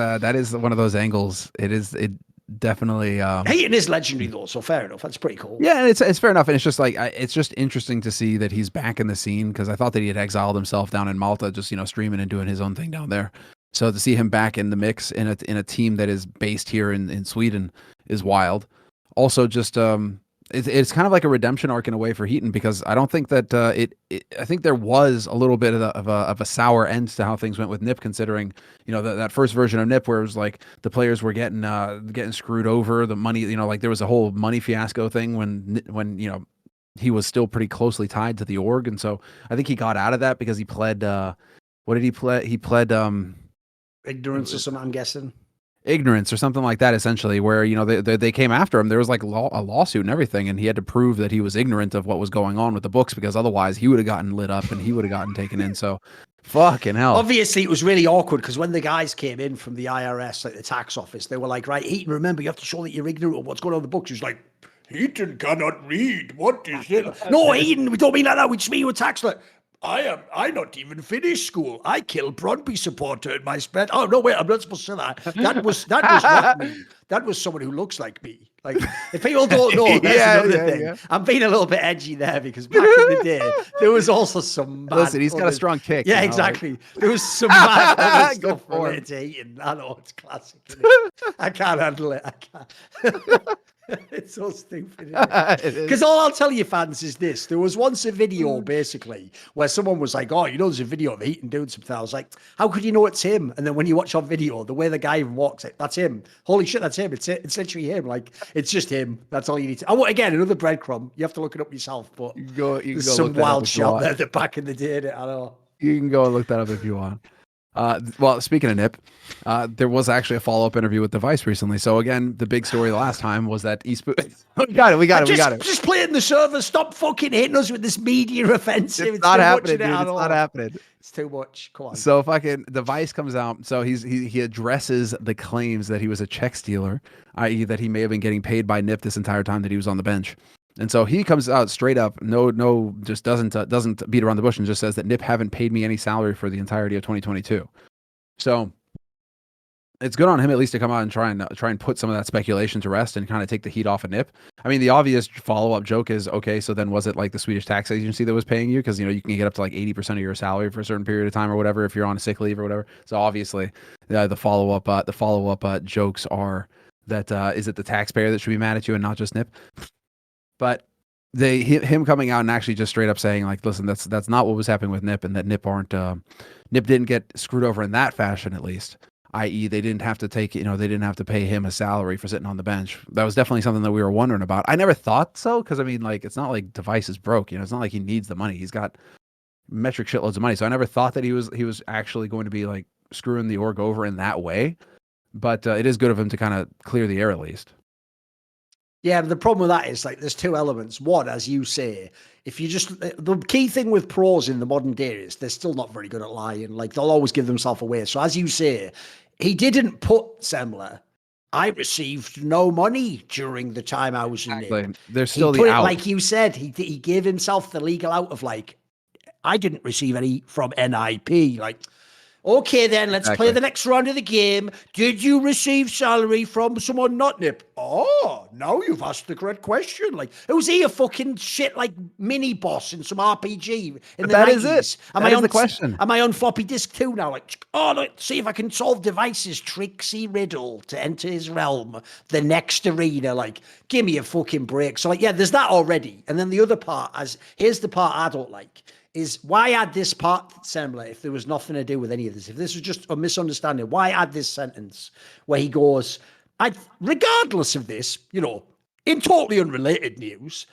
one of those angles. It definitely. Heaton is legendary though, so fair enough. That's pretty cool. Yeah, it's fair enough, and it's just like it's just interesting to see that he's back in the scene because I thought that he had exiled himself down in Malta, just streaming and doing his own thing down there. So to see him back in the mix in a team that is based here in Sweden is wild. Also, just it's kind of like a redemption arc in a way for Heaton because I don't think that I think there was a little bit of a sour end to how things went with Nip, considering that first version of Nip where it was like the players were getting screwed over, the money, like there was a whole money fiasco thing when he was still pretty closely tied to the org, and so I think he got out of that because he pled what did he pled? He pled Ignorance or something, I'm guessing. Ignorance or something like that, essentially, where they came after him. There was like a lawsuit and everything, and he had to prove that he was ignorant of what was going on with the books because otherwise he would have gotten lit up and he would have gotten taken in. So fucking hell. Obviously it was really awkward because when the guys came in from the IRS, like the tax office, they were like, right, Heaton, remember you have to show that you're ignorant of what's going on in the books. He was like, Heaton cannot read. What is it? No, Heaton, we don't mean like that. We just mean you're tax. Like, I not even finished school. I killed Brøndby supporter in my spat. Oh no, wait, I'm not supposed to say that. That was not me. That was someone who looks like me. Like if people don't know, that's another thing. Yeah. I'm being a little bit edgy there because back in the day there was also some bad. Listen, he's got a strong kick. Yeah, exactly. There was some bad other stuff related to Heaton. I know it's classic. Isn't it? I can't handle it. I can't. It's so stupid. Because all I'll tell you, fans, is this. There was once a video, basically, where someone was like, oh, there's a video of Heaton doing something. I was like, how could you know it's him? And then when you watch on video, the way the guy even walks, that's him. Holy shit, that's him. It's literally him. Like, it's just him. That's all you need to. Oh, again, another breadcrumb. You have to look it up yourself, but you can go there's some wild shot there that back in the day. I know. You can go and look that up if you want. Well, speaking of Nip, there was actually a follow-up interview with Device recently. So again, the big story the last time was that we got it. Just play in the server. Stop fucking hitting us with this media offensive. It's not happening, dude. It's not happening. It's too much. Come on. So fucking Device comes out. So he addresses the claims that he was a check stealer, i.e. that he may have been getting paid by Nip this entire time that he was on the bench. And so he comes out straight up, just doesn't beat around the bush and just says that Nip haven't paid me any salary for the entirety of 2022. So it's good on him at least to come out and try and put some of that speculation to rest and kind of take the heat off of Nip. I mean, the obvious follow-up joke is, okay, so then was it like the Swedish tax agency that was paying you? Because you can get up to like 80% of your salary for a certain period of time or whatever if you're on a sick leave or whatever. So obviously, the follow-up jokes are that is it the taxpayer that should be mad at you and not just Nip? But him coming out and actually just straight up saying like, listen, that's not what was happening with Nip, and that Nip didn't get screwed over in that fashion, at least. I.e., they didn't have to they didn't have to pay him a salary for sitting on the bench. That was definitely something that we were wondering about. I never thought so because I mean, like, it's not like Device is broke. It's not like he needs the money. He's got metric shitloads of money. So I never thought that he was actually going to be like screwing the org over in that way. But it is good of him to kind of clear the air at least. Yeah, but the problem with that is like there's two elements. One, as you say, if you just the key thing with pros in the modern day is they're still not very good at lying. Like they'll always give themselves away. So as you say, he didn't put Semmler. I received no money during the time I was in it. There's still the out. Like you said, he gave himself the legal out of like, I didn't receive any from NIP. Like, okay, then let's play the next round of the game. Did you receive salary from someone not Nip? Oh, now you've asked the correct question. Like, who's he a fucking shit like mini boss in some RPG in the 90s? That is it. That is the question. Am I on floppy disk 2 now? Like, oh, let's see if I can solve Device's tricksy riddle to enter his realm, the next arena. Like, give me a fucking break. So, like, yeah, there's that already. And then the other part, here's the part I don't like. Is why add this part, Semmler, if there was nothing to do with any of this? If this was just a misunderstanding, why add this sentence where he goes, regardless of this, in totally unrelated news,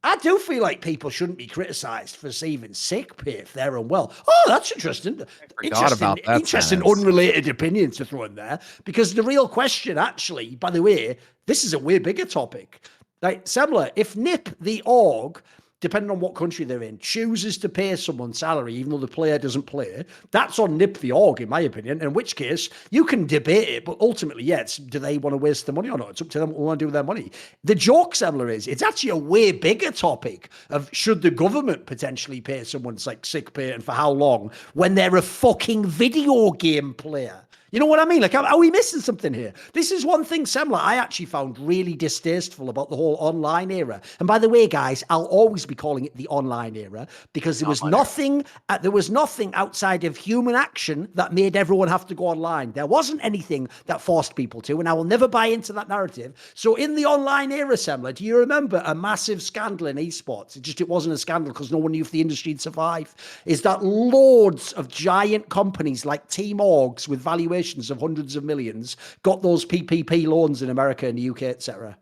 I do feel like people shouldn't be criticised for receiving sick pay if they're unwell. Oh, that's interesting. Interesting unrelated opinion to throw in there. Because the real question, actually, by the way, this is a way bigger topic. Like, Semmler, if Nip, the org, depending on what country they're in, chooses to pay someone salary, even though the player doesn't play, that's on Nip the org, in my opinion. In which case, you can debate it, but ultimately, yeah, do they want to waste the money or not? It's up to them what they want to do with their money. The joke, Semmler, is it's actually a way bigger topic of should the government potentially pay someone's like sick pay and for how long when they're a fucking video game player. You know what I mean? Like, are we missing something here? This is one thing, Semmler, I actually found really distasteful about the whole online era. And by the way, guys, I'll always be calling it the online era because there was nothing outside of human action that made everyone have to go online. There wasn't anything that forced people to, and I will never buy into that narrative. So in the online era, Semmler, do you remember a massive scandal in esports? It wasn't a scandal because no one knew if the industry'd survive. Is that loads of giant companies like Team Orgs with valuations of hundreds of millions got those PPP loans in America and the UK, etc.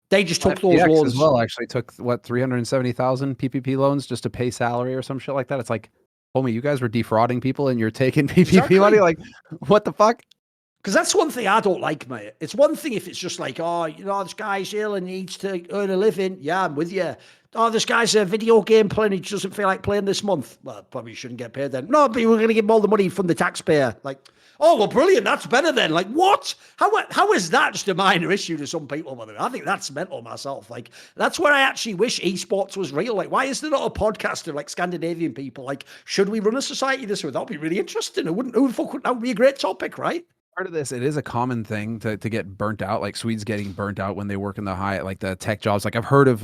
They just took those loans as well. Actually, took what 370,000 PPP loans just to pay salary or some shit like that. It's like, homie, you guys were defrauding people and you're taking PPP money. Like, what the fuck? Because that's one thing I don't like, mate. It's one thing if it's just like, oh, you know, this guy's ill and needs to earn a living. Yeah, I'm with you. Oh, this guy's a video game player and he doesn't feel like playing this month. Well, probably shouldn't get paid then. No, but we're going to give him all the money from the taxpayer. Like, oh, well, brilliant. That's better then. Like, what? How is that just a minor issue to some people? I think that's mental myself. Like, that's where I actually wish esports was real. Like, why is there not a podcast of like Scandinavian people? Like, should we run a society this way? That would be really interesting. That would be a great topic, right? Part of this, it is a common thing to get burnt out. Like Swedes getting burnt out when they work in the tech jobs. Like I've heard of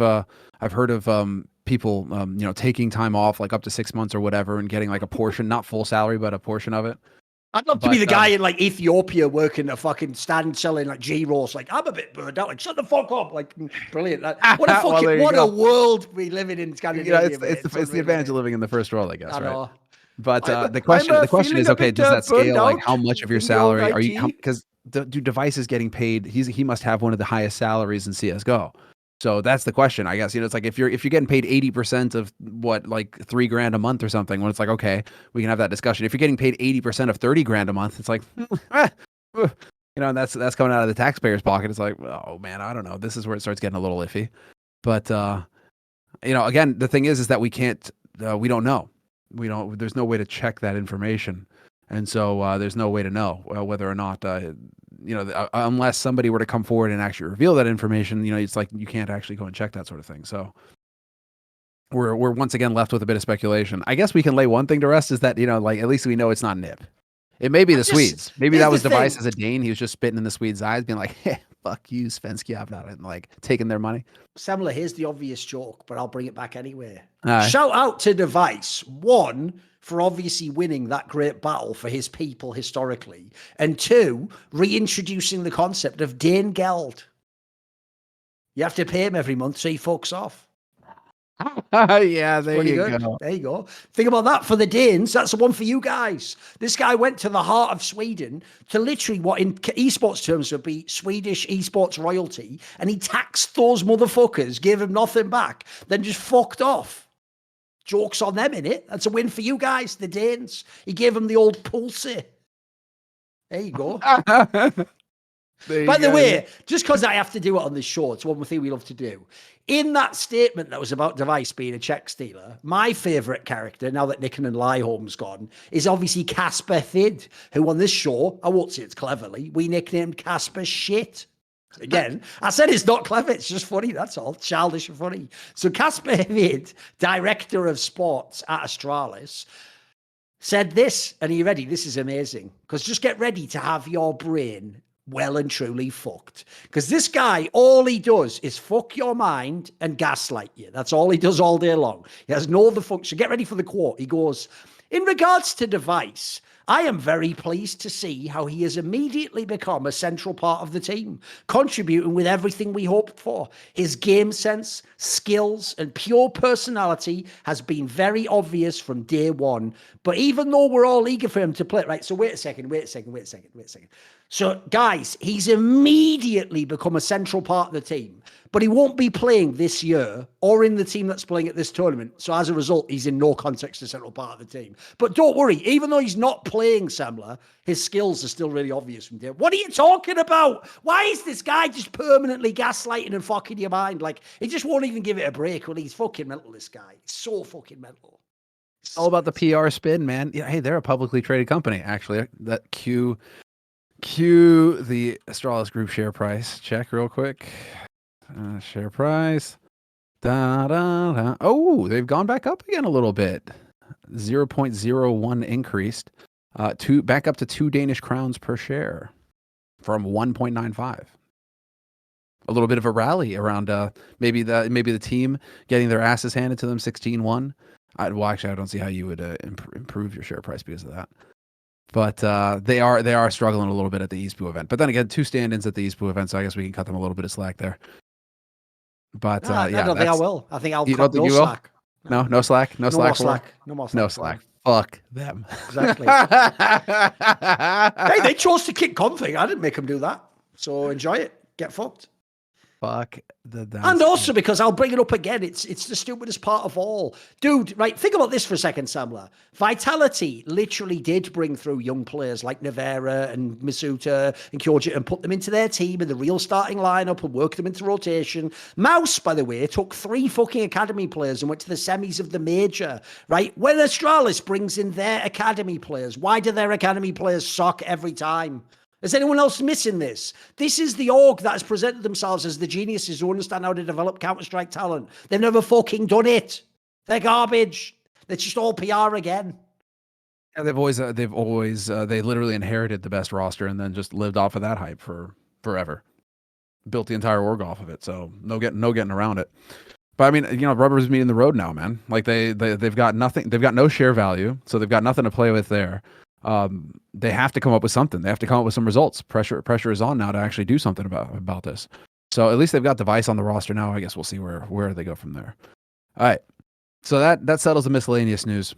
people, you know, taking time off like up to 6 months or whatever and getting like a portion, not full salary, but a portion of it. I'd love to be the guy in like Ethiopia working a fucking stand selling like gyros. Like I'm a bit burned out. Like shut the fuck up. Like brilliant. What a fucking what a world we live in Scandinavia. You know, it's the advantage of living in the first world, I guess. I know. Right? But the question is, okay, does that scale? Like how much of your salary are you? Because do devices getting paid? He must have one of the highest salaries in CS:GO. So that's the question, I guess. You know, it's like if you're getting paid 80% of what, like $3,000 a month or something, when it's like, okay, we can have that discussion. If you're getting paid 80% of $30,000 a month, it's like, you know, and that's coming out of the taxpayer's pocket. It's like, oh man, I don't know. This is where it starts getting a little iffy. But you know, again, the thing is that we can't, we don't know. There's no way to check that information. And so there's no way to know whether or not, you know, unless somebody were to come forward and actually reveal that information, you know, it's like you can't actually go and check that sort of thing. So we're once again left with a bit of speculation. I guess we can lay one thing to rest is that, you know, like at least we know it's not Nip. It may be the Swedes. Maybe that was Device as a Dane. He was just spitting in the Swedes' eyes, being like, hey, fuck you, Svenski. I've not like taking their money. Semmler, here's the obvious joke, but I'll bring it back anyway. Shout out to Device. One, for obviously winning that great battle for his people historically. And two, reintroducing the concept of Dane Geld. You have to pay him every month so he fucks off. Yeah, there you go. There you go. Think about that for the Danes. That's the one for you guys. This guy went to the heart of Sweden to literally what in esports terms would be Swedish esports royalty, and he taxed those motherfuckers, gave him nothing back, then just fucked off. Joke's on them, innit? That's a win for you guys, the Danes. He gave them the old pulsey. There you go. By the way, just because I have to do it on this show, it's one thing we love to do. In that statement that was about Device being a check stealer, my favourite character, now that Nicken and Lieholm's gone, is obviously Casper Thid, who on this show, I won't say it's cleverly, we nicknamed Casper Shit. Again, I said it's not clever, it's just funny, that's all. Childish and funny. So Casper Thid, director of sports at Astralis, said this, and are you ready? This is amazing. Because just get ready to have your brain well and truly fucked. Because this guy, all he does is fuck your mind and gaslight you. That's all he does all day long. He has no other function. Get ready for the quote. He goes, in regards to Device, I am very pleased to see how he has immediately become a central part of the team, contributing with everything we hoped for. His game sense, skills, and pure personality has been very obvious from day one. But even though we're all eager for him to play, right, so wait a second. So, guys, he's immediately become a central part of the team, but he won't be playing this year or in the team that's playing at this tournament. So, as a result, he's in no context a central part of the team. But don't worry, even though he's not playing Semmler, his skills are still really obvious from there. What are you talking about? Why is this guy just permanently gaslighting and fucking your mind? Like, he just won't even give it a break. Well, he's fucking mental, this guy. He's so fucking mental. All about the PR spin, man. Yeah, hey, they're a publicly traded company, actually. That Q the Astralis Group share price. Check real quick. Share price. Da, da, da. Oh, they've gone back up again a little bit. 0.01 increased. Back up to 2 Danish crowns per share from 1.95. A little bit of a rally around maybe the team getting their asses handed to them 16-1. Well, actually, I don't see how you would improve your share price because of that. But they are struggling a little bit at the ESPU event. But then again, 2 stand-ins at the ESPU event, so I guess we can cut them a little bit of slack there. But I don't think I will. I think I'll you cut don't think no you will? slack. No slack? No slack? More slack. No more slack. No slack. Fuck them. Exactly. Hey, they chose to kick config. I didn't make them do that. So enjoy it. Get fucked. Fuck the And also because I'll bring it up again, it's the stupidest part of all. Dude, right, think about this for a second, Semmler. Vitality literally did bring through young players like Nevera and Misuta and Kyoji and put them into their team in the real starting lineup and work them into rotation. Mouse, by the way, took 3 fucking academy players and went to the semis of the major, right? When Astralis brings in their academy players, why do their academy players suck every time? Is anyone else missing this? This is the org that has presented themselves as the geniuses who understand how to develop Counter-Strike talent. They've never fucking done it. They're garbage. They're just all PR again. Yeah, they literally inherited the best roster and then just lived off of that hype for forever. Built the entire org off of it, so no getting around it. But I mean, rubber's meeting the road now, man. Like they've got nothing. They've got no share value, so they've got nothing to play with there. They have to come up with something. They have to come up with some results. Pressure is on now to actually do something about this. So at least they've got Device on the roster now. I guess we'll see where they go from there. All right. So that settles the miscellaneous news.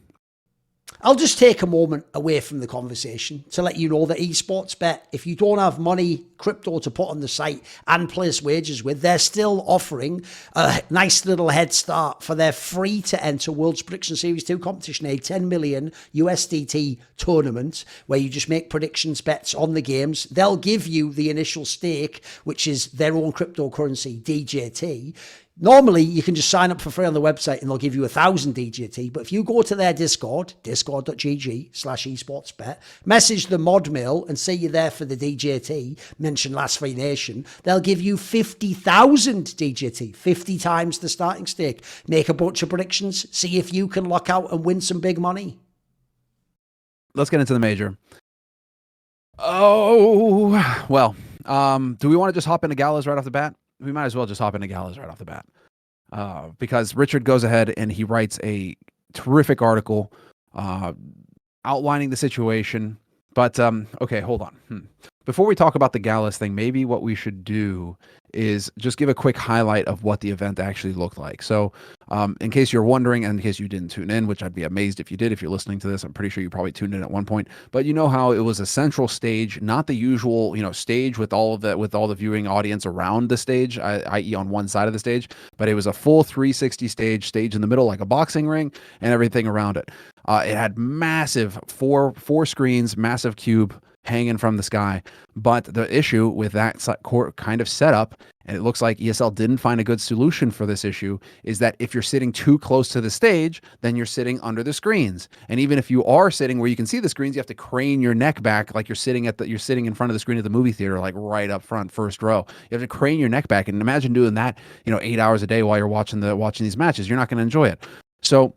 I'll just take a moment away from the conversation to let you know that Esports Bet, if you don't have money, crypto to put on the site and place wagers with, they're still offering a nice little head start for their free to enter World's Prediction Series 2 competition, a 10 million USDT tournament where you just make predictions bets on the games. They'll give you the initial stake, which is their own cryptocurrency, DJT. Normally, you can just sign up for free on the website and they'll give you 1,000 DJT. But if you go to their Discord, discord.gg/esportsbet, message the mod mail and say you're there for the DJT, mention Last Free Nation, they'll give you 50,000 DJT, 50 times the starting stake. Make a bunch of predictions, see if you can lock out and win some big money. Let's get into the major. Oh, well, do we want to just hop into Gaules right off the bat? We might as well just hop into Gaules right off the bat. Because Richard goes ahead and he writes a terrific article outlining the situation. But, okay, hold on. Before we talk about the Gaules thing, maybe what we should do is just give a quick highlight of what the event actually looked like. So in case you're wondering, and in case you didn't tune in, which I'd be amazed if you did, if you're listening to this, I'm pretty sure you probably tuned in at one point, but you know how it was a central stage, not the usual, stage with all the viewing audience around the stage, i.e. on one side of the stage, but it was a full 360 stage in the middle, like a boxing ring and everything around it. It had massive four screens, massive cube hanging from the sky. But the issue with that kind of setup, and it looks like ESL didn't find a good solution for this issue, is that if you're sitting too close to the stage, then you're sitting under the screens. And even if you are sitting where you can see the screens, you have to crane your neck back like you're sitting in front of the screen at the movie theater, like right up front, first row. You have to crane your neck back, and imagine doing that, 8 hours a day while you're watching these matches. You're not going to enjoy it. So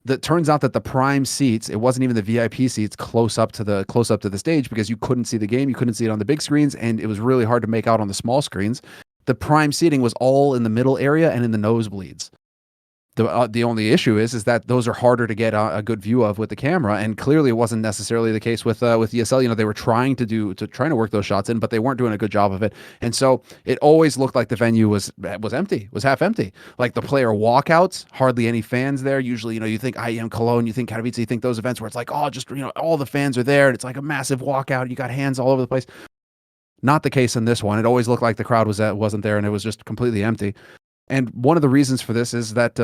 that turns out that the prime seats, it wasn't even the VIP seats close up to the stage, because you couldn't see the game, you couldn't see it on the big screens, and it was really hard to make out on the small screens. The prime seating was all in the middle area and in the nosebleeds. The only issue is that those are harder to get a good view of with the camera, and clearly it wasn't necessarily the case with ESL. They were trying to work those shots in, but they weren't doing a good job of it, and so it always looked like the venue was empty, was half empty. Like the player walkouts, hardly any fans there. Usually, you think IEM Cologne, you think Katowice, you think those events where it's like, oh, just all the fans are there, and it's like a massive walkout. You got hands all over the place. Not the case in this one. It always looked like the crowd wasn't there, and it was just completely empty. And one of the reasons for this is that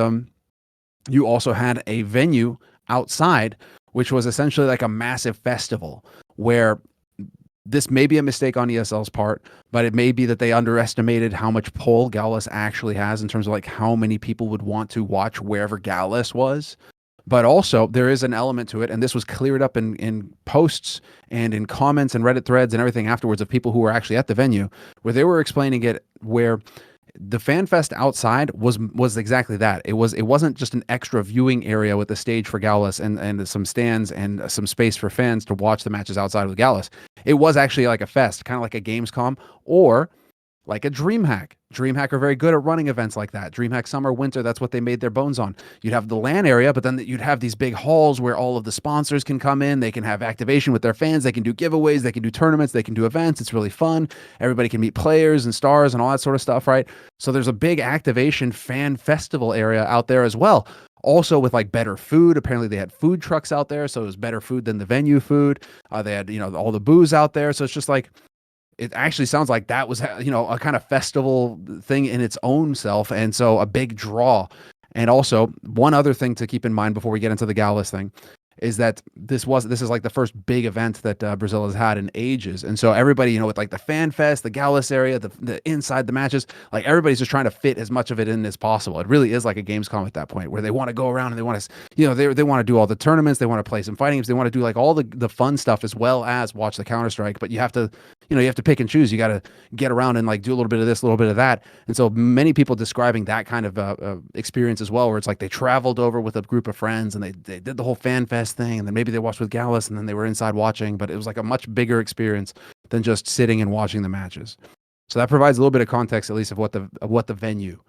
you also had a venue outside which was essentially like a massive festival where this may be a mistake on ESL's part, but it may be that they underestimated how much pull Gaules actually has in terms of like how many people would want to watch wherever Gaules was. But also there is an element to it, and this was cleared up in posts and in comments and Reddit threads and everything afterwards of people who were actually at the venue, where they were explaining it, where the fan fest outside was exactly that. It wasn't just an extra viewing area with a stage for Gaules and some stands and some space for fans to watch the matches outside of the Gaules. It was actually like a fest, kind of like a Gamescom or like a DreamHack. DreamHack are very good at running events like that. DreamHack Summer, Winter, that's what they made their bones on. You'd have the LAN area, but then you'd have these big halls where all of the sponsors can come in. They can have activation with their fans. They can do giveaways. They can do tournaments. They can do events. It's really fun. Everybody can meet players and stars and all that sort of stuff, right? So there's a big activation fan festival area out there as well. Also with like better food. Apparently they had food trucks out there, so it was better food than the venue food. They had, all the booze out there. So it's just like, it actually sounds like that was, a kind of festival thing in its own self. And so a big draw. And also one other thing to keep in mind before we get into the Gaules thing is that this is like the first big event that Brazil has had in ages. And so everybody, with like the fan fest, the Gaules area, the inside the matches, like everybody's just trying to fit as much of it in as possible. It really is like a Gamescom at that point where they want to go around and they want to, they want to do all the tournaments. They want to play some fighting games. They want to do like all the fun stuff as well as watch the Counter-Strike, but you have to, you have to pick and choose. You got to get around and like do a little bit of this, a little bit of that. And so many people describing that kind of experience as well, where it's like they traveled over with a group of friends and they did the whole fan fest thing, and then maybe they watched with Gaules and then they were inside watching, but it was like a much bigger experience than just sitting and watching the matches. So that provides a little bit of context, at least, of what the venue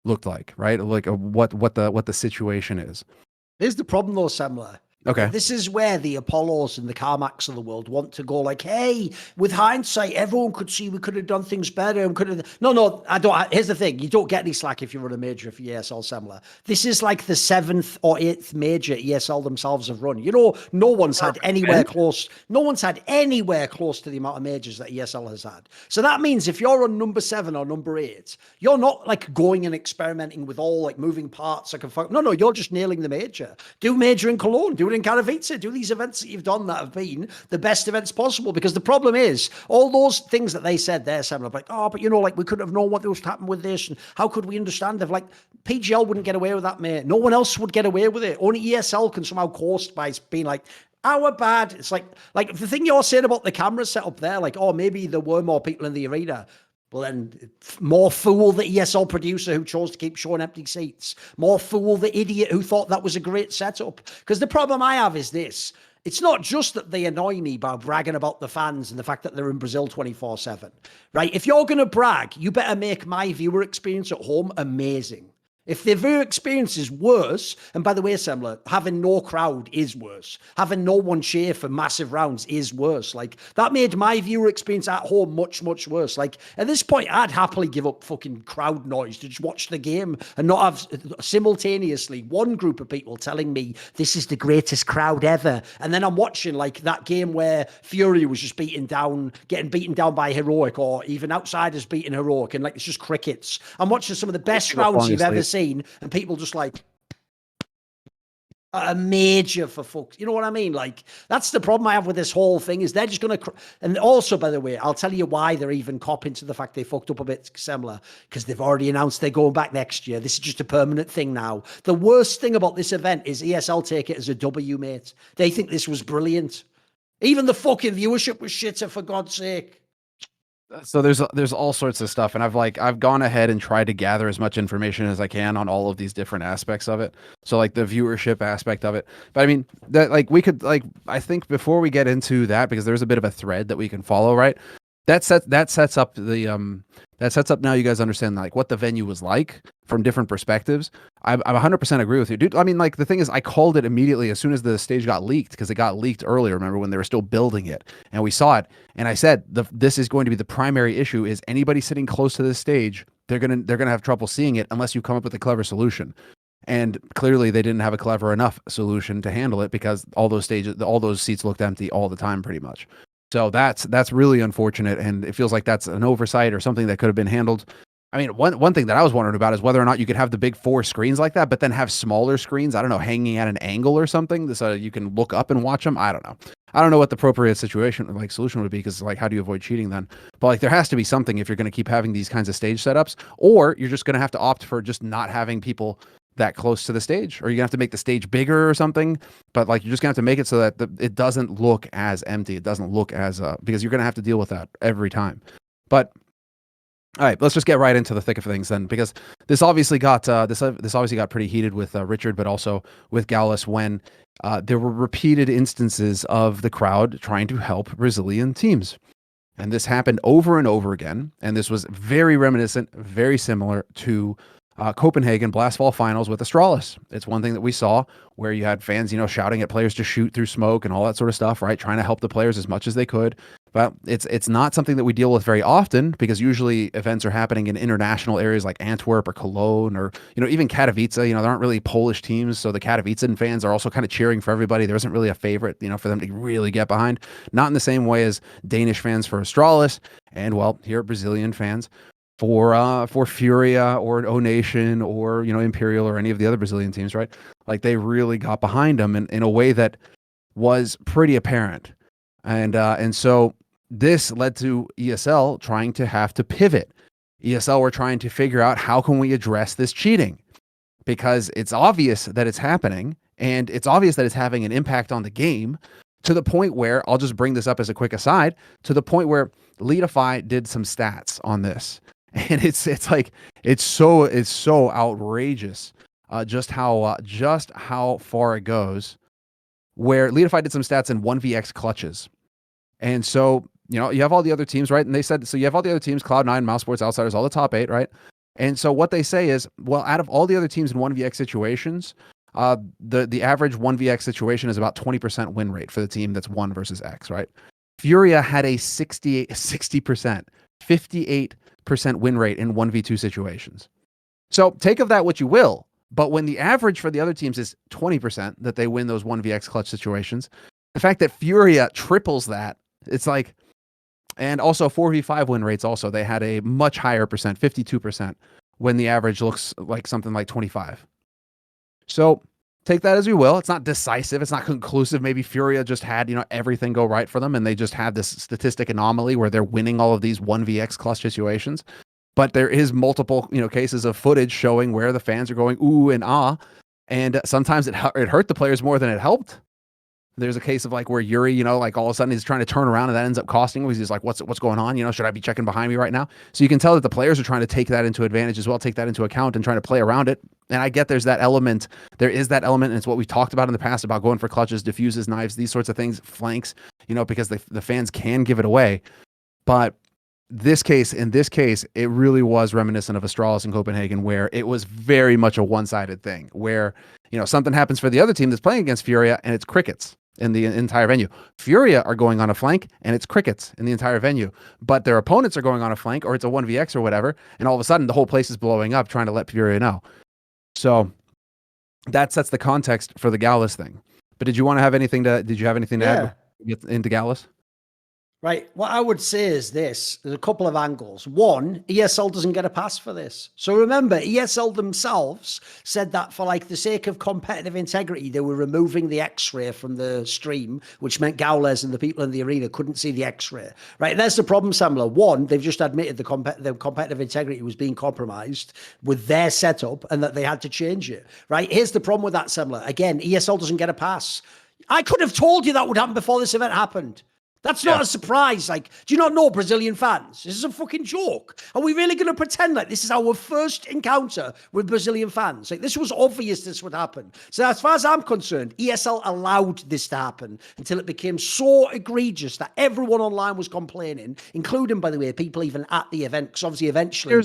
looked like, right? Like what the situation is. Here's the problem though, Semmler. Okay. This is where the Apollos and the Carmacks of the world want to go like, hey, with hindsight, everyone could see we could have done things better and could have. No, I don't. Here's the thing. You don't get any slack if you run a major for ESL Semmler. This is like the 7th or 8th major ESL themselves have run. No one's had anywhere close. No one's had anywhere close to the amount of majors that ESL has had. So that means if you're on number 7 or number 8, you're not like going and experimenting with all like moving parts. No, you're just nailing the major. Do major in Cologne. Do in Katowice, do these events that you've done that have been the best events possible. Because the problem is, all those things that they said there, Semmler, like, but we couldn't have known what was happening with this, and how could we understand it? Like, PGL wouldn't get away with that, mate. No one else would get away with it. Only ESL can somehow coast by being like, our bad. It's like the thing you're saying about the camera setup there, like, maybe there were more people in the arena. Well, then, more fool the ESL producer who chose to keep showing empty seats. More fool the idiot who thought that was a great setup. Because the problem I have is this. It's not just that they annoy me by bragging about the fans and the fact that they're in Brazil 24/7, right? If you're going to brag, you better make my viewer experience at home amazing. If the viewer experience is worse, and by the way, Semmler, having no crowd is worse. Having no one cheer for massive rounds is worse. Like, that made my viewer experience at home much, much worse. Like, at this point, I'd happily give up fucking crowd noise to just watch the game and not have simultaneously one group of people telling me this is the greatest crowd ever. And then I'm watching, like, that game where Fury was just getting beaten down by Heroic, or even Outsiders beating Heroic, and, like, it's just crickets. I'm watching some of the best rounds you've ever seen, and people just like a major for fuck. You know what I mean? Like, that's the problem I have with this whole thing, is they're just going to, and also, by the way, I'll tell you why they're even copping to the fact they fucked up a bit, Semmler, because they've already announced they're going back next year. This is just a permanent thing now. The worst thing about this event is ESL take it as a W, mate. They think this was brilliant. Even the fucking viewership was shitter, for God's sake. So there's all sorts of stuff, and I've gone ahead and tried to gather as much information as I can on all of these different aspects of it. So like the viewership aspect of it. But I mean, that like we could, like, I think before we get into that, because there's a bit of a thread that we can follow, right? That sets up now you guys understand like what the venue was like from different perspectives. I 100% agree with you, dude. I mean, like, the thing is, I called it immediately as soon as the stage got leaked, because it got leaked earlier. Remember when they were still building it, and we saw it, and I said this is going to be the primary issue. Is anybody sitting close to this stage, they're gonna have trouble seeing it unless you come up with a clever solution. And clearly they didn't have a clever enough solution to handle it, because all those seats looked empty all the time pretty much. So that's really unfortunate, and it feels like that's an oversight or something that could have been handled I mean, one thing that I was wondering about is whether or not you could have the big 4 screens like that, but then have smaller screens, I don't know, hanging at an angle or something so you can look up and watch them. I don't know. I don't know what the appropriate solution would be, because like, how do you avoid cheating then? But like, there has to be something if you're going to keep having these kinds of stage setups, or you're just going to have to opt for just not having people that close to the stage, or you're gonna have to make the stage bigger or something. But like, you're just gonna have to make it so that it doesn't look as empty. It doesn't look as because you're gonna have to deal with that every time. But all right, let's just get right into the thick of things then, because this obviously got this obviously got pretty heated with Richard, but also with Gaules, when there were repeated instances of the crowd trying to help Brazilian teams. And this happened over and over again. And this was very reminiscent, very similar to Copenhagen Blastfall finals with Astralis. It's one thing that we saw where you had fans, shouting at players to shoot through smoke and all that sort of stuff, right? Trying to help the players as much as they could. But it's not something that we deal with very often, because usually events are happening in international areas like Antwerp or Cologne, or, even Katowice. There aren't really Polish teams. So the Katowice fans are also kind of cheering for everybody. There isn't really a favorite, for them to really get behind. Not in the same way as Danish fans for Astralis. And well, here Brazilian fans for Furia or O Nation or, Imperial or any of the other Brazilian teams, right? Like, they really got behind them in a way that was pretty apparent. And so this led to ESL trying to have to pivot. ESL were trying to figure out, how can we address this cheating? Because it's obvious that it's happening, and it's obvious that it's having an impact on the game, to the point where, I'll just bring this up as a quick aside, to the point where Leadify did some stats on this. And it's so outrageous, just how far it goes, where Leadify did some stats in 1vx clutches. And so, you have all the other teams, right? And they said, so you have all the other teams, Cloud9, Mouse Sports, Outsiders, all the top 8, right? And so what they say is, well, out of all the other teams in 1vx situations, the average 1vx situation is about 20% win rate for the team that's 1 versus X, right? Furia had a 60%, 58% win rate in 1v2 situations. So take of that what you will, but when the average for the other teams is 20% that they win those 1vx clutch situations, the fact that Furia triples that, it's like, and also 4v5 win rates also, they had a much higher percent, 52%, when the average looks like something like 25. So take that as we will. It's not decisive. It's not conclusive. Maybe Furia just had, everything go right for them, and they just had this statistic anomaly where they're winning all of these 1vx clutch situations. But there is multiple, cases of footage showing where the fans are going ooh and ah, and sometimes it hurt the players more than it helped. There's a case of like where Yuri, like all of a sudden he's trying to turn around, and that ends up costing him. He's just like, what's going on? Should I be checking behind me right now? So you can tell that the players are trying to take that into advantage as well, take that into account and trying to play around it. And I get there's that element. There is that element. And it's what we talked about in the past about going for clutches, diffuses, knives, these sorts of things, flanks, because the fans can give it away. But in this case, it really was reminiscent of Astralis in Copenhagen, where it was very much a one-sided thing, where, something happens for the other team that's playing against Furia, and it's crickets in the entire venue. Furia are going on a flank, and it's crickets in the entire venue. But their opponents are going on a flank, or it's a 1vx or whatever, and all of a sudden the whole place is blowing up trying to let Furia know. So that sets the context for the Gaules thing. But did you have anything to add into Gaules? Right. What I would say is this. There's a couple of angles. One, ESL doesn't get a pass for this. So remember, ESL themselves said that for the sake of competitive integrity, they were removing the X-ray from the stream, which meant Gaules and the people in the arena couldn't see the X-ray. Right. There's the problem, Semmler. One, they've just admitted the competitive integrity was being compromised with their setup, and that they had to change it. Right. Here's the problem with that, Semmler. Again, ESL doesn't get a pass. I could have told you that would happen before this event happened. That's not a surprise. Do you not know Brazilian fans? This is a fucking joke. Are we really going to pretend like this is our first encounter with Brazilian fans? This was obvious this would happen. So as far as I'm concerned, ESL allowed this to happen until it became so egregious that everyone online was complaining, including, by the way, people even at the event, because obviously eventually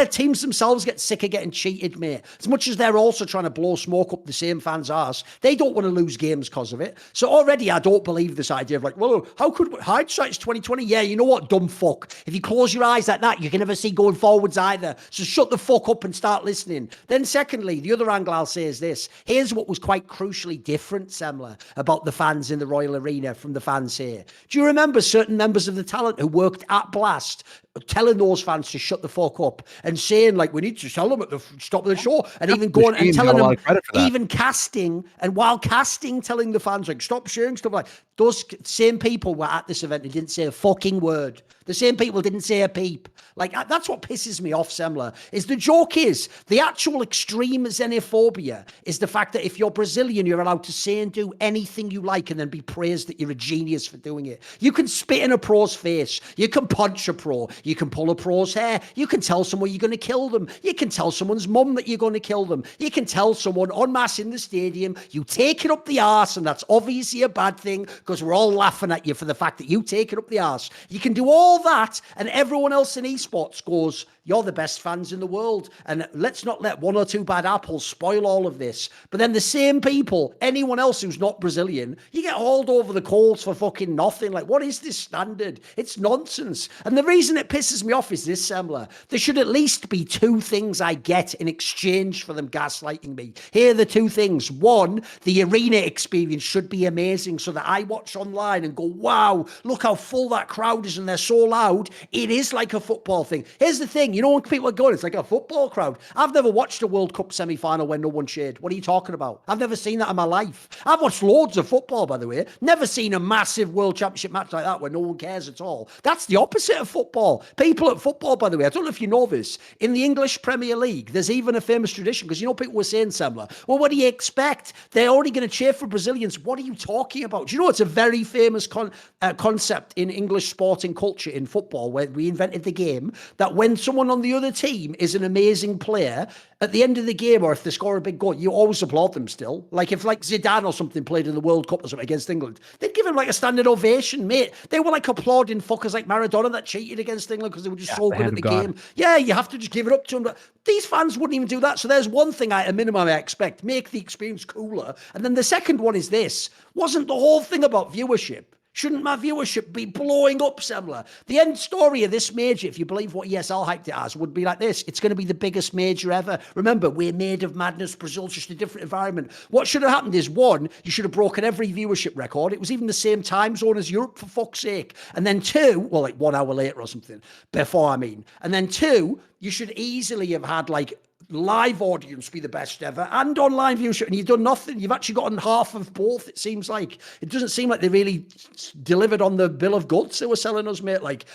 teams themselves get sick of getting cheated, mate. As much as they're also trying to blow smoke up the same fans' arse, they don't want to lose games because of it. So already I don't believe this idea of well, how could hindsight's 2020? Yeah, you know what, dumb fuck. If you close your eyes like that, you can never see going forwards either. So shut the fuck up and start listening. Then secondly, the other angle I'll say is this. Here's what was quite crucially different, Semmler, about the fans in the Royal Arena from the fans here. Do you remember certain members of the talent who worked at Blast telling those fans to shut the fuck up and saying like we need to tell them at the stop of the show, and even going and telling them, even casting, and while casting, telling the fans like stop sharing stuff like those same people were at this event and didn't say a fucking word. The same people didn't say a peep. Like, that's what pisses me off, Semmler, is the joke is the actual extreme xenophobia is the fact that if you're Brazilian, you're allowed to say and do anything you like and then be praised that you're a genius for doing it. You can spit in a pro's face. You can punch a pro. You can pull a pro's hair. You can tell someone you're going to kill them. You can tell someone's mum that you're going to kill them. You can tell someone en masse in the stadium, you take it up the arse, and that's obviously a bad thing because we're all laughing at you for the fact that you take it up the arse. You can do all that, and everyone else in esports goes, you're the best fans in the world, and let's not let one or two bad apples spoil all of this. But then the same people, anyone else who's not Brazilian, you get hauled over the coals for fucking nothing. Like, what is this standard? It's nonsense. And the reason it pisses me off is this, Semmler. There should at least be two things I get in exchange for them gaslighting me. Here are the two things. One, the arena experience should be amazing so that I watch online and go, wow, look how full that crowd is and they're so loud. It is like a football thing. Here's the thing. You know, when people are going, it's like a football crowd. I've never watched a World Cup semi-final when no one cheered. What are you talking about? I've never seen that in my life. I've watched loads of football, by the way. Never seen a massive World Championship match like that where no one cares at all. That's the opposite of football. People at football, by the way, I don't know if you know this, in the English Premier League, there's even a famous tradition, because you know people were saying, Semmler, well, what do you expect? They're already going to cheer for Brazilians. What are you talking about? Do you know it's a very famous concept in English sporting culture in football, where we invented the game, that when someone on the other team is an amazing player, at the end of the game, or if they score a big goal, you always applaud them still. Like if like Zidane or something played in the World Cup or something against England, they'd give him like a standing ovation, mate. They were like applauding fuckers like Maradona that cheated against England because they were just so good at the game. Yeah, you have to just give it up to them. But these fans wouldn't even do that. So there's one thing at a minimum I expect, make the experience cooler. And then the second one is this. Wasn't the whole thing about viewership? Shouldn't my viewership be blowing up, Semmler? The end story of this major, if you believe what ESL hyped it as, would be like this. It's going to be the biggest major ever. Remember, we're made of madness. Brazil's just a different environment. What should have happened is, one, you should have broken every viewership record. It was even the same time zone as Europe, for fuck's sake. And then two, well, like 1 hour later or something, before, I mean. And then two, you should easily have had like live audience be the best ever and online viewership, and you've done nothing. You've actually gotten half of both, it seems like. It doesn't seem like they really delivered on the bill of goods they were selling us, mate. Like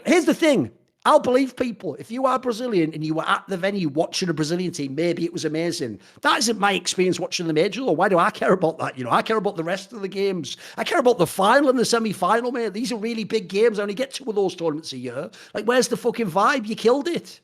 here's the thing. I'll believe people. If you are Brazilian and you were at the venue watching a Brazilian team, maybe it was amazing. That isn't my experience watching the major, though. Why do I care about that? You know, I care about the rest of the games. I care about the final and the semi-final, mate. These are really big games. I only get 2 of those tournaments a year. Like, where's the fucking vibe? You killed it.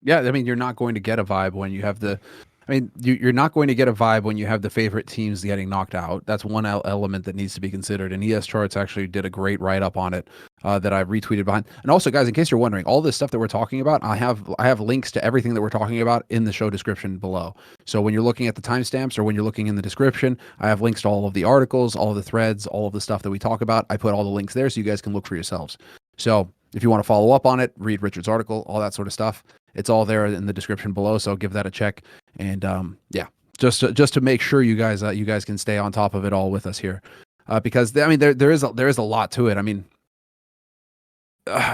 Yeah, I mean, you're not going to get a vibe when you have the... I mean, you're not going to get a vibe when you have the favorite teams getting knocked out. That's one element that needs to be considered. And ES Charts actually did a great write-up on it that I've retweeted behind. And also, guys, in case you're wondering, all this stuff that we're talking about, I have links to everything that we're talking about in the show description below. So when you're looking at the timestamps or when you're looking in the description, I have links to all of the articles, all of the threads, all of the stuff that we talk about. I put all the links there so you guys can look for yourselves. So if you want to follow up on it, read Richard's article, all that sort of stuff. It's all there in the description below, so give that a check. And yeah, just to make sure you guys can stay on top of it all with us here, because I mean there is a lot to it. I mean,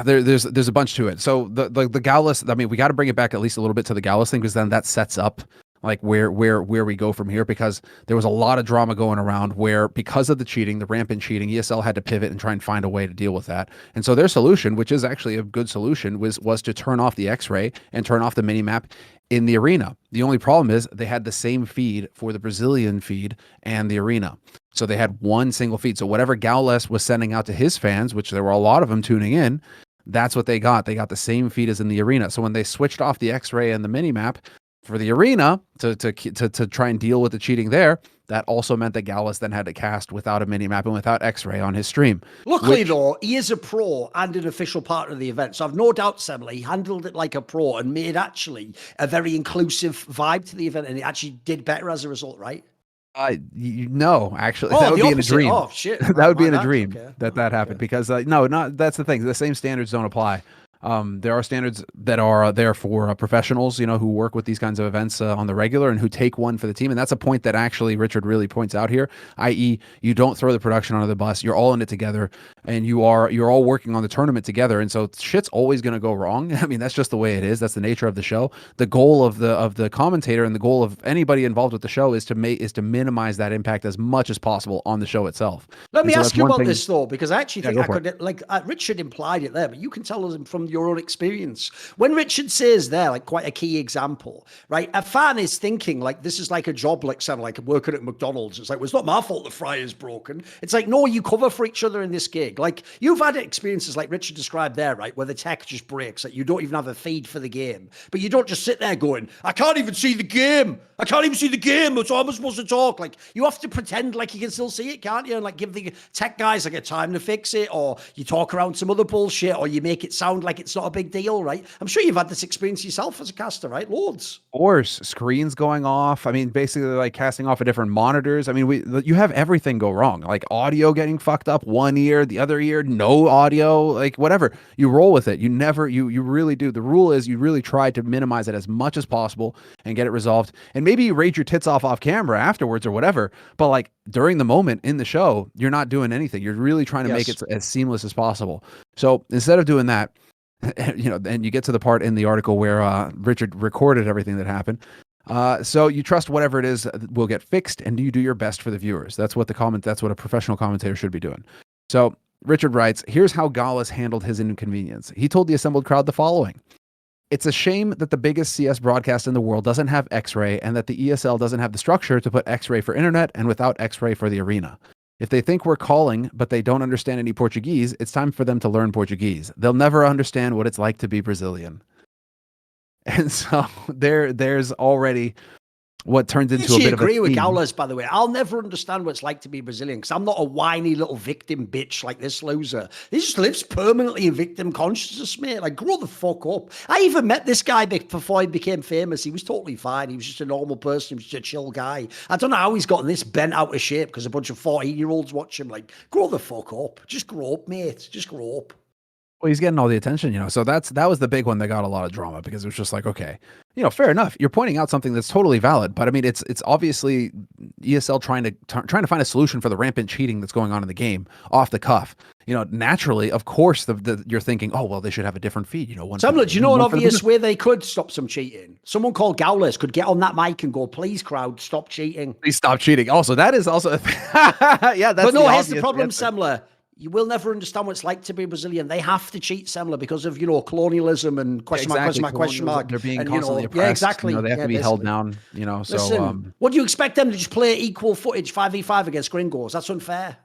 there's a bunch to it. So the Gaules, I mean, we got to bring it back at least a little bit to the Gaules thing, because then that sets up like where we go from here, because there was a lot of drama going around where, because of the cheating, the rampant cheating, ESL had to pivot and try and find a way to deal with that. And so their solution, which is actually a good solution, was to turn off the X-ray and turn off the minimap in the arena. The only problem is they had the same feed for the Brazilian feed and the arena. So they had one single feed. So whatever Gaules was sending out to his fans, which there were a lot of them tuning in, that's what they got. They got the same feed as in the arena. So when they switched off the X-ray and the minimap for the arena to try and deal with the cheating there, that also meant that Gaules then had to cast without a minimap and without X-ray on his stream. Luckily, though, he is a pro and an official partner of the event, so I've no doubt, Semmler, he handled it like a pro and made actually a very inclusive vibe to the event, and it actually did better as a result, right? No, actually, that would be in a dream. Oh, shit. That would be in a dream okay. that happened, because that's the thing. The same standards don't apply. There are standards that are there for professionals, you know, who work with these kinds of events on the regular and who take one for the team. And that's a point that actually Richard really points out here, i.e. you don't throw the production under the bus. You're all in it together. and you're all working on the tournament together, and so shit's always going to go wrong. I mean, that's just the way it is. That's the nature of the show. The goal of the commentator and the goal of anybody involved with the show is to minimize that impact as much as possible on the show itself. Let me so ask you about this though, because I actually think go I for could, like Richard implied it there, but you can tell us from your own experience. When Richard says there, like quite a key example, right? A fan is thinking like this is like a job, like sound like working at McDonald's. It's like, well, it's not my fault the fryer's broken. It's like, no, you cover for each other in this gig. Like you've had experiences like Richard described there, right? Where the tech just breaks, like you don't even have a feed for the game, but you don't just sit there going, I can't even see the game. I can't even see the game. So I'm supposed to talk. Like you have to pretend like you can still see it, can't you? And like give the tech guys like a time to fix it, or you talk around some other bullshit, or you make it sound like it's not a big deal, right? I'm sure you've had this experience yourself as a caster, right? Loads. Of course, screens going off. I mean, basically like casting off of different monitors. I mean, you have everything go wrong, like audio getting fucked up one ear, the other ear, no audio, like whatever. You roll with it. You never, you really do. The rule is you really try to minimize it as much as possible and get it resolved. And maybe you rage your tits off camera afterwards or whatever. But like during the moment in the show, you're not doing anything. You're really trying to make it as seamless as possible. So instead of doing that, and you get to the part in the article where Richard recorded everything that happened. So you trust whatever it is will get fixed, and you do your best for the viewers. That's what that's what a professional commentator should be doing. So Richard writes, here's how Gaules handled his inconvenience. He told the assembled crowd the following. It's a shame that the biggest CS broadcast in the world doesn't have X-ray, and that the ESL doesn't have the structure to put X-ray for internet and without X-ray for the arena. If they think we're calling, but they don't understand any Portuguese, it's time for them to learn Portuguese. They'll never understand what it's like to be Brazilian. And so there's already what turns into a bit of a agree with theme. Gaules, by the way. I'll never understand what it's like to be Brazilian because I'm not a whiny little victim bitch like this loser. He just lives permanently in victim consciousness, mate. Like, grow the fuck up. I even met this guy before he became famous. He was totally fine. He was just a normal person. He was just a chill guy. I don't know how he's gotten this bent out of shape because a bunch of 14-year-olds watch him. Like, grow the fuck up. Just grow up, mate. Just grow up. Well, he's getting all the attention, so that was the big one that got a lot of drama because it was just like, okay, fair enough. You're pointing out something that's totally valid, but I mean, it's obviously ESL trying to find a solution for the rampant cheating that's going on in the game off the cuff. Naturally, of course, you're thinking, oh, well, they should have a different feed. Semmler, do you know an obvious way they could stop some cheating? Someone called Gaules could get on that mic and go, please, crowd, stop cheating. Please stop cheating. Also, that is also, yeah, that's But no, here's the obvious problem, answer. Semmler. You will never understand what it's like to be Brazilian. They have to cheat, Semmler, because of, colonialism and question mark. They're being and, constantly oppressed. Yeah, exactly. They have to be held down, so. Listen, what do you expect them to just play equal footage 5v5 against gringos? That's unfair.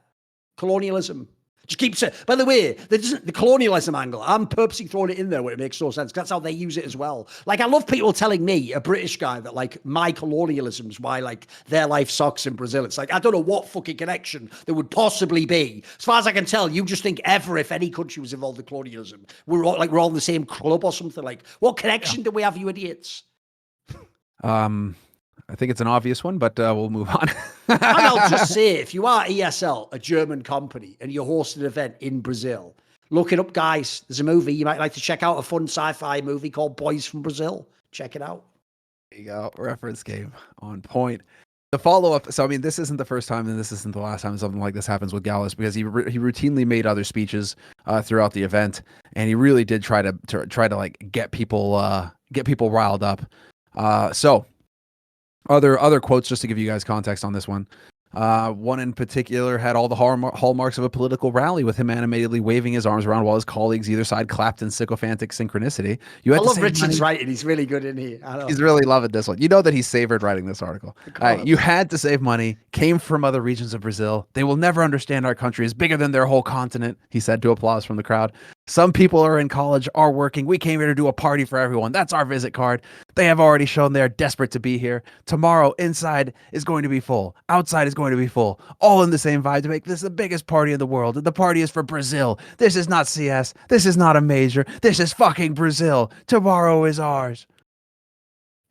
Colonialism. Just keep saying. By the way, the colonialism angle, I'm purposely throwing it in there where it makes no sense. That's how they use it as well. Like, I love people telling me, a British guy, that like my colonialism's why like their life sucks in Brazil. It's like, I don't know what fucking connection there would possibly be. As far as I can tell, you just think ever if any country was involved in colonialism, we're all in the same club or something. Like, what connection do we have, you idiots? I think it's an obvious one, but we'll move on. And I'll just say, if you are ESL, a German company, and you're hosting an event in Brazil, look it up, guys. There's a movie you might like to check out, a fun sci-fi movie called Boys from Brazil. Check it out. There you go. Reference game on point. The follow-up. So, I mean, this isn't the first time and this isn't the last time something like this happens with Gaules, because he routinely made other speeches throughout the event, and he really did try to like get people riled up. So other quotes, just to give you guys context on this one. One in particular had all the hallmarks of a political rally, with him animatedly waving his arms around while his colleagues either side clapped in sycophantic synchronicity. I love Richard's writing. He's really good in here. He's really loving this one. You know that he savored writing this article. You had to save money, came from other regions of Brazil. They will never understand our country is bigger than their whole continent, he said to applause from the crowd. Some people are in college, are working. We came here to do a party for everyone. That's our visit card. They have already shown they are desperate to be here. Tomorrow, inside is going to be full. Outside is going to be full. All in the same vibe to make this the biggest party in the world. And the party is for Brazil. This is not CS. This is not a major. This is fucking Brazil. Tomorrow is ours.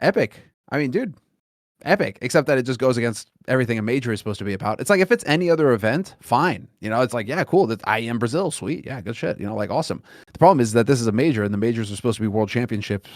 Epic. I mean, dude. Epic, except that it just goes against everything a major is supposed to be about. It's like, if it's any other event, fine. It's like, yeah, cool. That's IEM Brazil. Sweet. Yeah, good shit. Like, awesome. The problem is that this is a major, and the majors are supposed to be world championships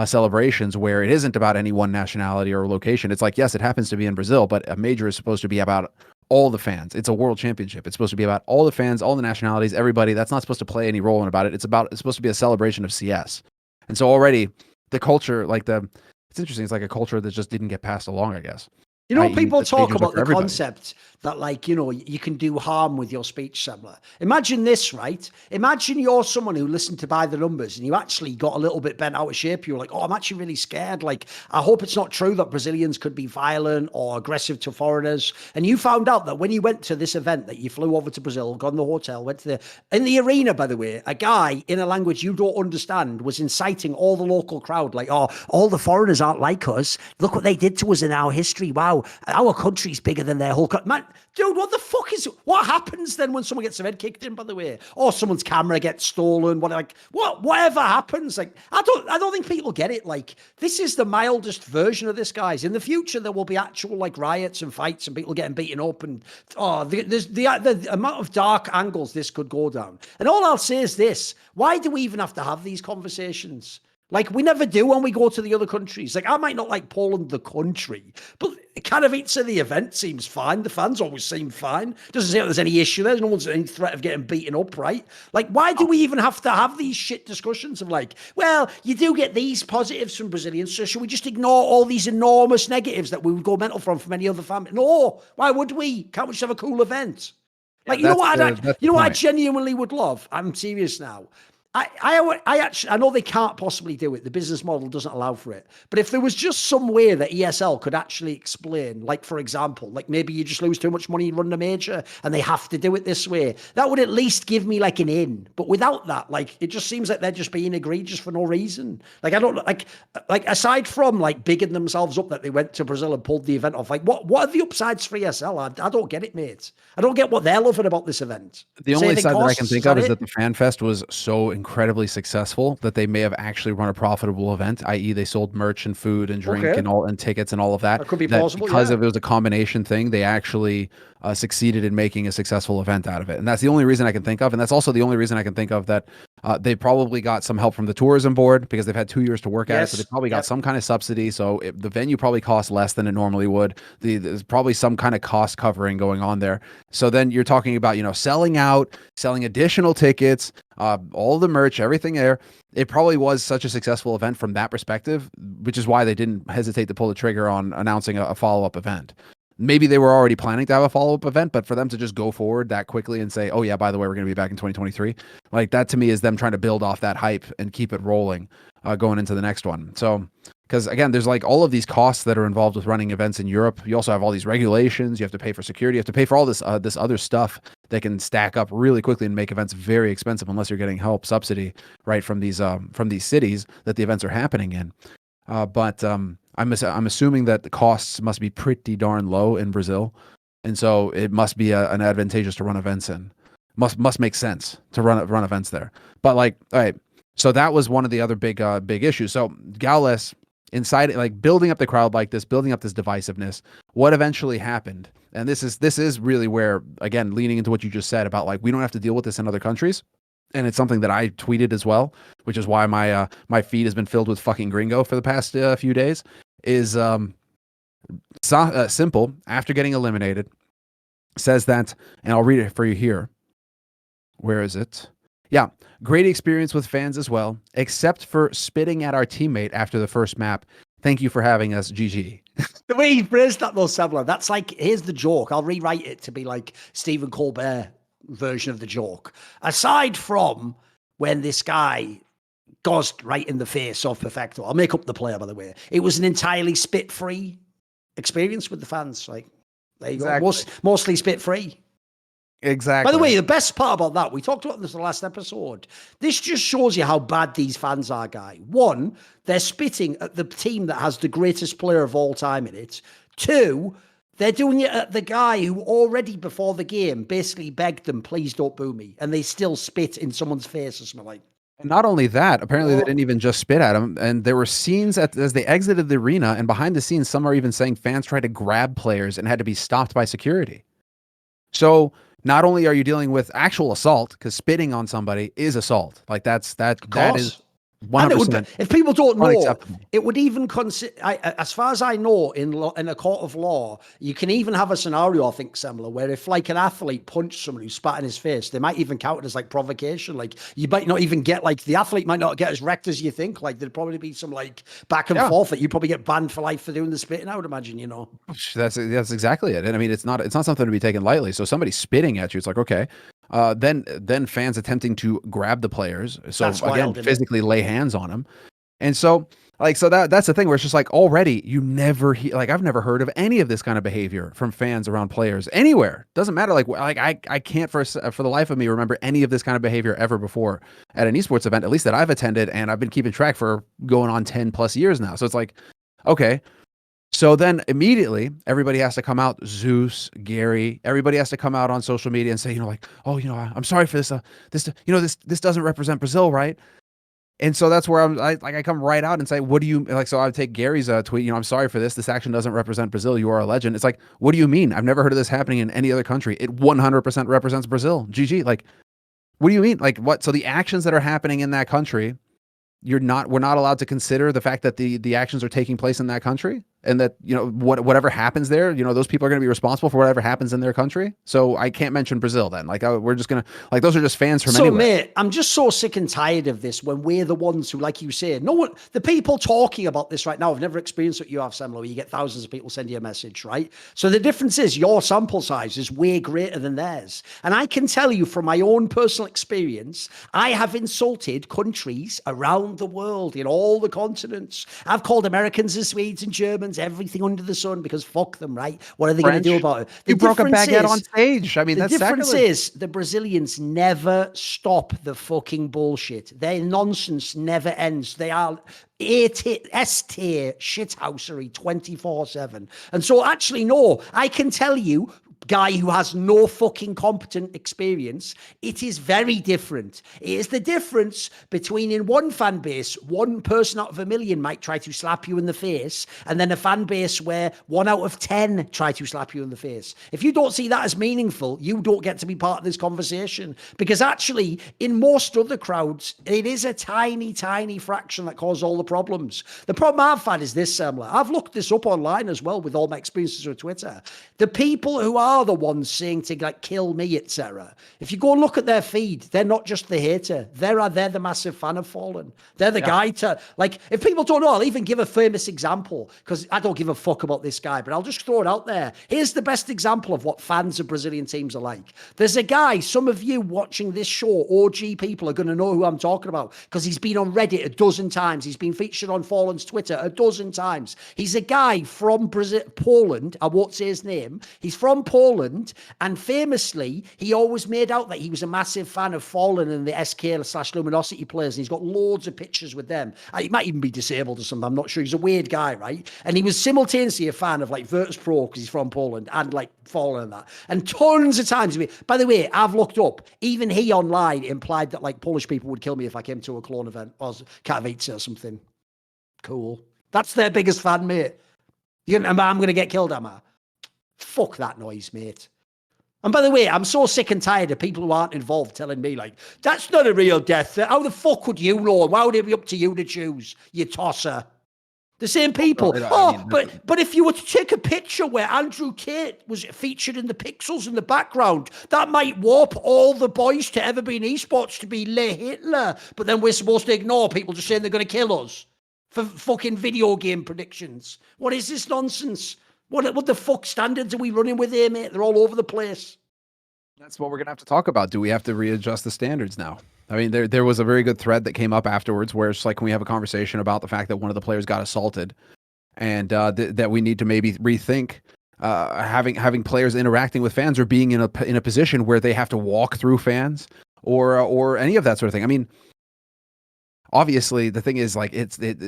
celebrations where it isn't about any one nationality or location. It's like, yes, it happens to be in Brazil, but a major is supposed to be about all the fans. It's a world championship. It's supposed to be about all the fans, all the nationalities, everybody. That's not supposed to play any role in about it. It's supposed to be a celebration of CS. And so already the culture, it's interesting. It's like a culture that just didn't get passed along, I guess. You know, i.e. people the talk majors are about for the everybody. concept that, like, you know, you can do harm with your speech, Semmler. Imagine this, right? Imagine you're someone who listened to By the Numbers and you actually got a little bit bent out of shape. You were like, oh, I'm actually really scared. Like, I hope it's not true that Brazilians could be violent or aggressive to foreigners. And you found out that when you went to this event, that you flew over to Brazil, got in the hotel, went to in the arena, by the way, a guy in a language you don't understand was inciting all the local crowd, like, oh, all the foreigners aren't like us. Look what they did to us in our history. Wow. Our country's bigger than their whole country. Man, dude, what happens then when someone gets their head kicked in, by the way? Or someone's camera gets stolen, whatever happens. Like, I don't think people get it. Like, this is the mildest version of this, guys. In the future, there will be actual, like, riots and fights and people getting beaten up, and there's the amount of dark angles this could go down. And all I'll say is this: why do we even have to have these conversations? Like, we never do when we go to the other countries. Like, I might not like Poland, the country, but Katowice, the event, seems fine. The fans always seem fine. Doesn't seem like there's any issue there. No one's any threat of getting beaten up, right? Like, why do we even have to have these shit discussions of like, well, you do get these positives from Brazilians, so should we just ignore all these enormous negatives that we would go mental from any other family? No, why would we? Can't we just have a cool event? Like, Yeah, you know what? I point. genuinely would love. I'm serious now. I actually, I know they can't possibly do it. The business model doesn't allow for it. But if there was just some way that ESL could actually explain, like, for example, like maybe you just lose too much money running a major and they have to do it this way, that would at least give me like an in. But without that, like, it just seems like they're just being egregious for no reason. Like, I don't like aside from like bigging themselves up that they went to Brazil and pulled the event off, like what are the upsides for ESL? I don't get it, mate. I don't get what they're loving about this event. The only side that I can think of is it? that the Fan Fest was so incredibly successful that they may have actually run a profitable event, i.e. they sold merch and food and drink Okay. and tickets and all of that. That could be plausible, because yeah. of it was a combination thing, they actually succeeded in making a successful event out of it. And that's the only reason I can think of. And that's also the only reason I can think of that they probably got some help from the tourism board because they've had 2 years to work at it. So they probably got some kind of subsidy. So the venue probably costs less than it normally would. There's probably some kind of cost covering going on there. So then you're talking about, you know, selling out, selling additional tickets, all the merch, everything there. It probably was such a successful event from that perspective, which is why they didn't hesitate to pull the trigger on announcing a follow-up event. Maybe they were already planning to have a follow-up event, but for them to just go forward that quickly and say, oh yeah, by the way, we're going to be back in 2023. Like, that to me is them trying to build off that hype and keep it rolling going into the next one. So, because again, there's like all of these costs that are involved with running events in Europe. You also have all these regulations. You have to pay for security. You have to pay for all this this other stuff that can stack up really quickly and make events very expensive unless you're getting help subsidy right from these cities that the events are happening in. But I'm assuming that the costs must be pretty darn low in Brazil, and so it must be an advantageous to run events in. Must make sense to run events there. But like, all right, so that was one of the other big issues. So Gaules, inside, like, building up the crowd like this, building up this divisiveness. What eventually happened, and this is really where, again, leaning into what you just said about like we don't have to deal with this in other countries. And it's something that I tweeted as well, which is why my my feed has been filled with fucking gringo for the past few days. Is Simple, after getting eliminated, says that, and I'll read it for you here. Where is it? Yeah, great experience with fans as well, except for spitting at our teammate after the first map. Thank you for having us, GG. The way he phrased that, though, Semmler, that's like, here's the joke. I'll rewrite it to be like Stephen Colbert version of the joke. Aside from when this guy gozzed right in the face of Perfecto, I'll make up the player, by the way. It was an entirely spit-free experience with the fans. Like, there you go. Mostly spit-free. Exactly. By the way, the best part about that, we talked about this in the last episode. This just shows you how bad these fans are, guy. One, they're spitting at the team that has the greatest player of all time in it. Two, they're doing it at the guy who already before the game basically begged them, please don't boo me. And they still spit in someone's face or something like. And not only that, apparently they didn't even just spit at him. And there were scenes as they exited the arena, and behind the scenes, some are even saying fans tried to grab players and had to be stopped by security. So not only are you dealing with actual assault, because spitting on somebody is assault. Like that is And it would, 100% if people don't know, unacceptable. it would even consider, as far as I know, in a court of law, you can even have a scenario, I think, similar, where if like an athlete punched someone who spat in his face, they might even count it as like provocation. Like you might not even get, like the athlete might not get as wrecked as you think. Like there'd probably be some like back and forth that you'd probably get banned for life for doing the spitting, I would imagine, you know. That's exactly it. And I mean, it's not something to be taken lightly. So somebody spitting at you, it's like, okay. Then fans attempting to grab the players. So That's again, wild, isn't it? physically lay hands on them. And so that's the thing where it's just like already you never like I've never heard of any of this kind of behavior from fans around players anywhere. Doesn't matter. Like I can't for the life of me remember any of this kind of behavior ever before at an esports event, at least that I've attended, and I've been keeping track for going on 10 plus years now. So it's like, okay. So then immediately everybody has to come out, Zeus, Gary, everybody has to come out on social media and say, you know, like, oh, you know, I'm sorry for this. This doesn't represent Brazil, right? And so that's where I come right out and say, what do you like? So I would take Gary's tweet, you know, I'm sorry for this. This action doesn't represent Brazil. You are a legend. It's like, what do you mean? I've never heard of this happening in any other country. It 100% represents Brazil. GG. Like, what do you mean? Like what? So the actions that are happening in that country, we're not allowed to consider the fact that the actions are taking place in that country, and that, you know, whatever happens there, you know, those people are going to be responsible for whatever happens in their country. So I can't mention Brazil then. Like we're just going to, like, those are just fans from anywhere. Mate, I'm just so sick and tired of this when we're the ones who, like you say, no one, the people talking about this right now have never experienced what you have, Semmler, where you get thousands of people send you a message, right? So the difference is your sample size is way greater than theirs. And I can tell you from my own personal experience, I have insulted countries around the world in all the continents. I've called Americans and Swedes and Germans everything under the sun because fuck them, right? What are they going to do about it? You broke a baguette on stage. I mean, the that's difference sacrilege. is the Brazilians never stop the fucking bullshit. Their nonsense never ends. They are S-tier shithousery 24/7. And so actually, no, I can tell you, guy who has no fucking competent experience, it is very different. It is the difference between, in one fan base, one person out of a million might try to slap you in the face, and then a fan base where 1 out of 10 try to slap you in the face. If you don't see that as meaningful, you don't get to be part of this conversation, because actually in most other crowds, it is a tiny, tiny fraction that cause all the problems. The problem I've had is this, Semmler. I've looked this up online as well with all my experiences with Twitter. The people who are the ones saying to like kill me, etc. If you go and look at their feed, they're not just the hater. They're the massive fan of Fallen. They're the guy to, like, if people don't know, I'll even give a famous example, because I don't give a fuck about this guy, but I'll just throw it out there. Here's the best example of what fans of Brazilian teams are like. There's a guy, some of you watching this show, OG people, are going to know who I'm talking about, because he's been on Reddit a dozen times. He's been featured on Fallen's Twitter a dozen times. He's a guy from Poland. I won't say his name. He's from Poland, and famously, he always made out that he was a massive fan of Fallen and the SK/Luminosity players, and he's got loads of pictures with them. He might even be disabled or something, I'm not sure. He's a weird guy, right? And he was simultaneously a fan of like Virtus Pro, because he's from Poland, and like Fallen and that. And tons of times, by the way, I've looked up, even he online implied that like Polish people would kill me if I came to a clone event, or Katowice or something. Cool. That's their biggest fan, mate. I'm going to get killed, am I? Fuck that noise, mate. And by the way, I'm so sick and tired of people who aren't involved telling me, like, that's not a real death threat. How the fuck would you know? Why would it be up to you to choose, you tosser? The same people. But if you were to take a picture where Andrew Tate was featured in the pixels in the background, that might warp all the boys to ever be in esports to be Le Hitler. But then we're supposed to ignore people just saying they're going to kill us for fucking video game predictions. What is this nonsense? What the fuck standards are we running with here, mate? They're all over the place. That's what we're going to have to talk about. Do we have to readjust the standards now? I mean, there was a very good thread that came up afterwards where it's like, can we have a conversation about the fact that one of the players got assaulted, and that we need to maybe rethink having players interacting with fans, or being in a position where they have to walk through fans, or any of that sort of thing. I mean, obviously, the thing is, like,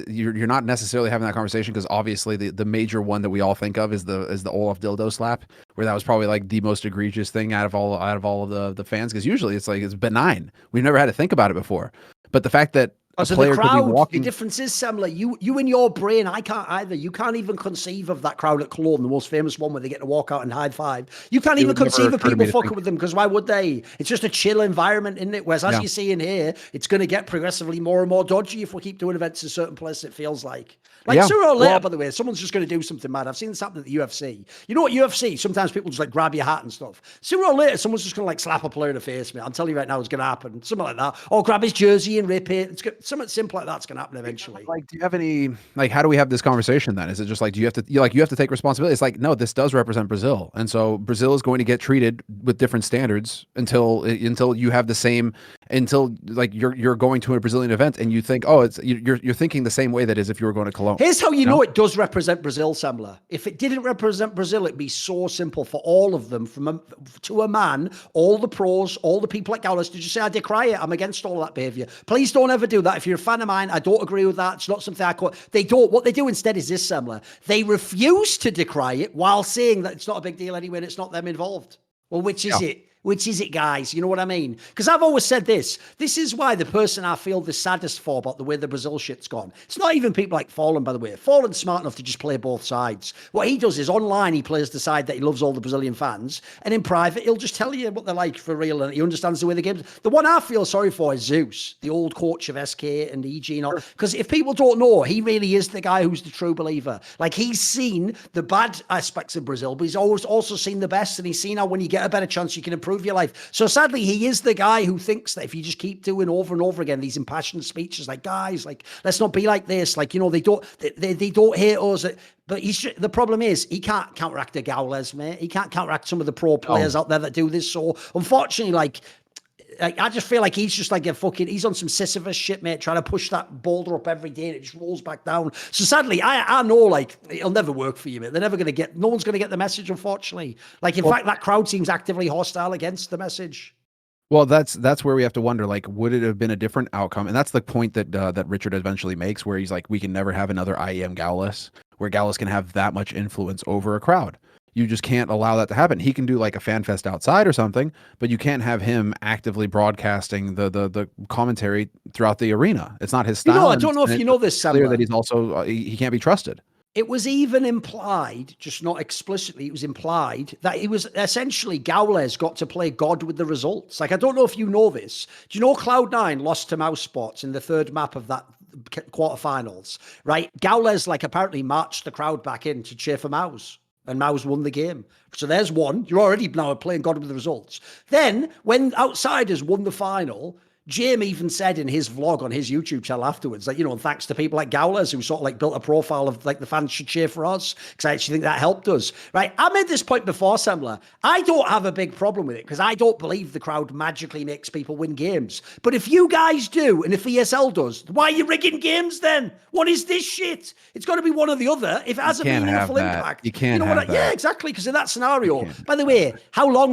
you're not necessarily having that conversation, because obviously the major one that we all think of is the Olaf dildo slap, where that was probably like the most egregious thing out of all of the fans, because usually it's benign. We've never had to think about it before. But the fact that So the crowd, the difference is, Semmler, you in your brain, I can't either. You can't even conceive of that crowd at Cologne, the most famous one where they get to walk out and high five. You can't even conceive of people fucking with them, because why would they? It's just a chill environment, isn't it? Whereas as you see in here, it's going to get progressively more and more dodgy if we keep doing events in certain places, it feels like. Like sooner or later, by the way, someone's just going to do something mad. I've seen this happen at the UFC. You know what, UFC, sometimes people just like grab your hat and stuff. Sooner or later, someone's just going to like slap a player in the face, mate. I'm telling you right now, it's going to happen. Something like that. Or grab his jersey and rip it. Something simple like that's going to happen eventually. Like, do you have any, like, how do we have this conversation then? Is it just like, do you have to, you have to take responsibility? It's like, no, this does represent Brazil. And so Brazil is going to get treated with different standards until you have the same, until like you're going to a Brazilian event and you think, oh, it's, you're thinking the same way that is if you were going to Cologne. Here's how you know it does represent Brazil, Semmler. If it didn't represent Brazil, it'd be so simple for all of them, to a man, all the pros, all the people at Gaules, to just say, I decry it. I'm against all of that behavior. Please don't ever do that. If you're a fan of mine, I don't agree with that. It's not something I call. They don't. What they do instead is this, Semmler. They refuse to decry it while saying that it's not a big deal anyway and it's not them involved. Well, which is it? Which is it, guys? You know what I mean? Because I've always said this. This is why the person I feel the saddest for about the way the Brazil shit's gone. It's not even people like Fallen, by the way. Fallen's smart enough to just play both sides. What he does is online, he plays the side that he loves all the Brazilian fans. And in private, he'll just tell you what they're like for real. And he understands the way the game's. The one I feel sorry for is Zeus, the old coach of SK and EG. Because if people don't know, he really is the guy who's the true believer. Like, he's seen the bad aspects of Brazil, but he's always also seen the best. And he's seen how when you get a better chance, you can improve your life. So sadly, he is the guy who thinks that if you just keep doing over and over again these impassioned speeches, like, guys, like, let's not be like this. Like, you know, they don't hate us. But the problem is he can't counteract a Gaules, mate. He can't counteract some of the pro players out there that do this. So unfortunately, like, I just feel like he's just like he's on some Sisyphus shit, mate, trying to push that boulder up every day and it just rolls back down. So sadly, I know, like, it'll never work for you, mate. No one's going to get the message, unfortunately. Like, in fact, that crowd seems actively hostile against the message. Well, that's where we have to wonder, like, would it have been a different outcome? And that's the point that Richard eventually makes, where he's like, we can never have another IEM Gaules, where Gaules can have that much influence over a crowd. You just can't allow that to happen. He can do like a fan fest outside or something, but you can't have him actively broadcasting the commentary throughout the arena. It's not his style. You know, I don't know if you know this, Semmler. Clear that he's also he can't be trusted. It was even implied, just not explicitly, it was implied that it was essentially Gaules got to play God with the results. Like, I don't know if you know this. Do you know Cloud9 lost to Mouse Sports in the third map of that quarterfinals, right? Gaules, like, apparently marched the crowd back in to cheer for Mouse. And Maus won the game. So there's one. You're already now playing God with the results. Then, when Outsiders won the final, Jim even said in his vlog on his YouTube channel afterwards that, you know, thanks to people like Gaules who sort of like built a profile of like the fans should cheer for us, because I actually think that helped us, right? I made this point before, Semmler. I don't have a big problem with it because I don't believe the crowd magically makes people win games. But if you guys do, and if ESL does, why are you rigging games then? What is this shit? It's got to be one or the other. If it has a meaningful impact, you can't have that. Yeah, exactly. Because in that scenario, by the way, how long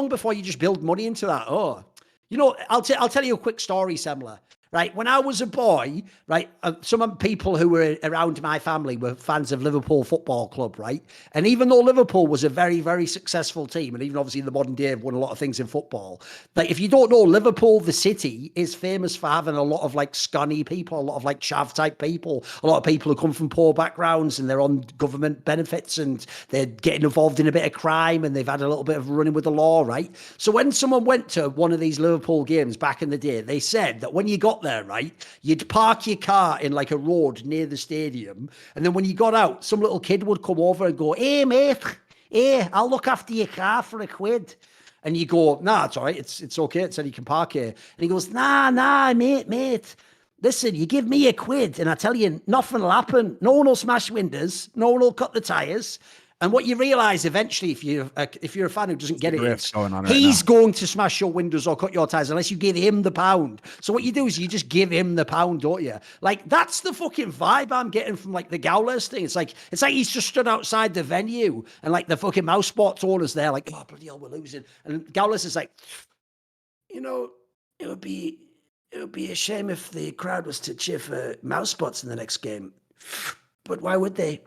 before you just build money into that? Oh. You know, I'll tell you a quick story, Semmler. Right, when I was a boy, right, some people who were around my family were fans of Liverpool Football Club, right? And even though Liverpool was a very, very successful team, and even obviously in the modern day have won a lot of things in football, like, if you don't know, Liverpool, the city, is famous for having a lot of like scunny people, a lot of like chav type people, a lot of people who come from poor backgrounds and they're on government benefits and they're getting involved in a bit of crime and they've had a little bit of running with the law, right? So when someone went to one of these Liverpool games back in the day, they said that when you got there, right, you'd park your car in like a road near the stadium, and then when you got out, some little kid would come over and go, hey mate, hey, I'll look after your car for £1. And you go, nah, it's all right, it's okay, it said you can park here. And he goes, nah, mate, listen, you give me £1 and I tell you, nothing will happen. No one will smash windows, no one will cut the tires. And what you realise eventually, if you're a fan who doesn't get it, he's going to smash your windows or cut your tires unless you give him the pound. So what you do is you just give him the pound, don't you? Like, that's the fucking vibe I'm getting from like the Gaules thing. It's like he's just stood outside the venue and like the fucking Mouse Sports owners there, like, oh bloody hell, we're losing. And Gaules is like, you know, it would be a shame if the crowd was to cheer for Mouse Sports in the next game, but why would they?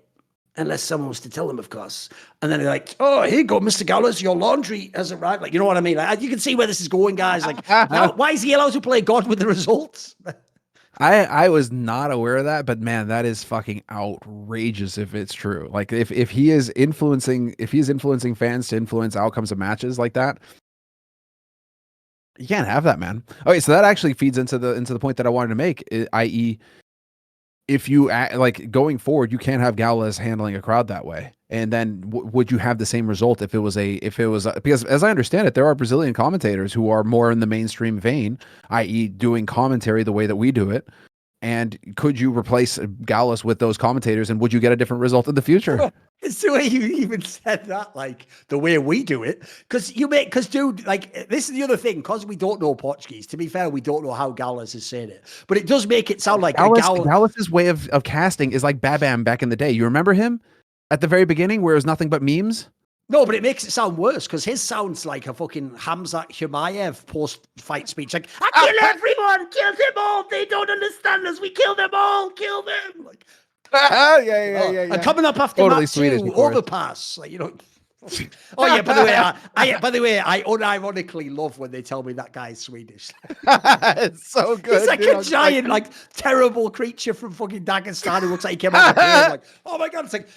Unless someone was to tell them, of course. And then they're like, oh, here you go, Mr. Gaules, your laundry has arrived. Like, you know what I mean? Like, you can see where this is going, guys. Like, why is he allowed to play God with the results? I was not aware of that, but man, that is fucking outrageous if it's true. Like if he is influencing fans to influence outcomes of matches like that, you can't have that, man. Okay, so that actually feeds into the point that I wanted to make, i.e., if you like going forward, you can't have Gaules handling a crowd that way. And then would you have the same result if it was because as I understand it, there are Brazilian commentators who are more in the mainstream vein, i.e., doing commentary the way that we do it. And could you replace Gaules with those commentators, and would you get a different result in the future? It's the way you even said that, like the way we do it. Because dude, like this is the other thing, because we don't know Portuguese. To be fair, we don't know how Gaules is saying it, but it does make it sound like Gaules' way of casting is like Babam back in the day. You remember him at the very beginning, where it was nothing but memes? No, but it makes it sound worse because his sounds like a fucking Hamzat Humayev post-fight speech. Like, I kill everyone, kill them all. They don't understand us. We kill them all, kill them. Like, yeah. And coming up after Totally Map Swedish, 2, of course. overpass. Like, you know. Oh yeah. By the way, I unironically love when they tell me that guy's Swedish. It's so good. He's like dude. a giant, like terrible creature from fucking Dagestan who looks like he came out of the cave. Like, oh my god, it's like.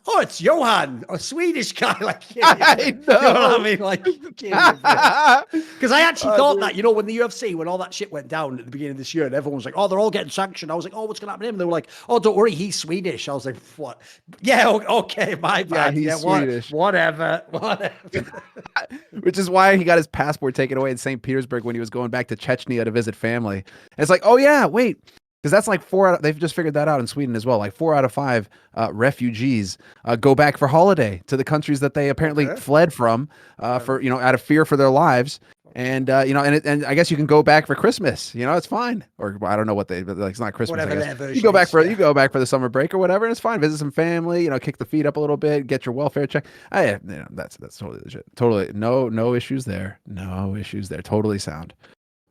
Oh, it's Johan, a Swedish guy. Like, I know. You know what I mean? Like, because I actually thought that, you know, when the UFC, when all that shit went down at the beginning of this year, and everyone was like, "Oh, they're all getting sanctioned." I was like, "Oh, what's going to happen to him?" And they were like, "Oh, don't worry, he's Swedish." I was like, "What? Yeah, okay, my bad. Yeah, he's Swedish. Whatever." Which is why he got his passport taken away in St. Petersburg when he was going back to Chechnya to visit family. And it's like, oh yeah, wait. Because that's like they've just figured that out in Sweden as well. Like 4 out of 5 refugees go back for holiday to the countries that they apparently fled from for, you know, out of fear for their lives. And, you know, and I guess you can go back for Christmas, you know, it's fine. Or I don't know what like, it's not Christmas. Whatever I guess. You go back for the summer break or whatever. And it's fine. Visit some family, you know, kick the feet up a little bit, get your welfare check. You know, that's totally legit. Totally. No issues there. No issues there. Totally sound.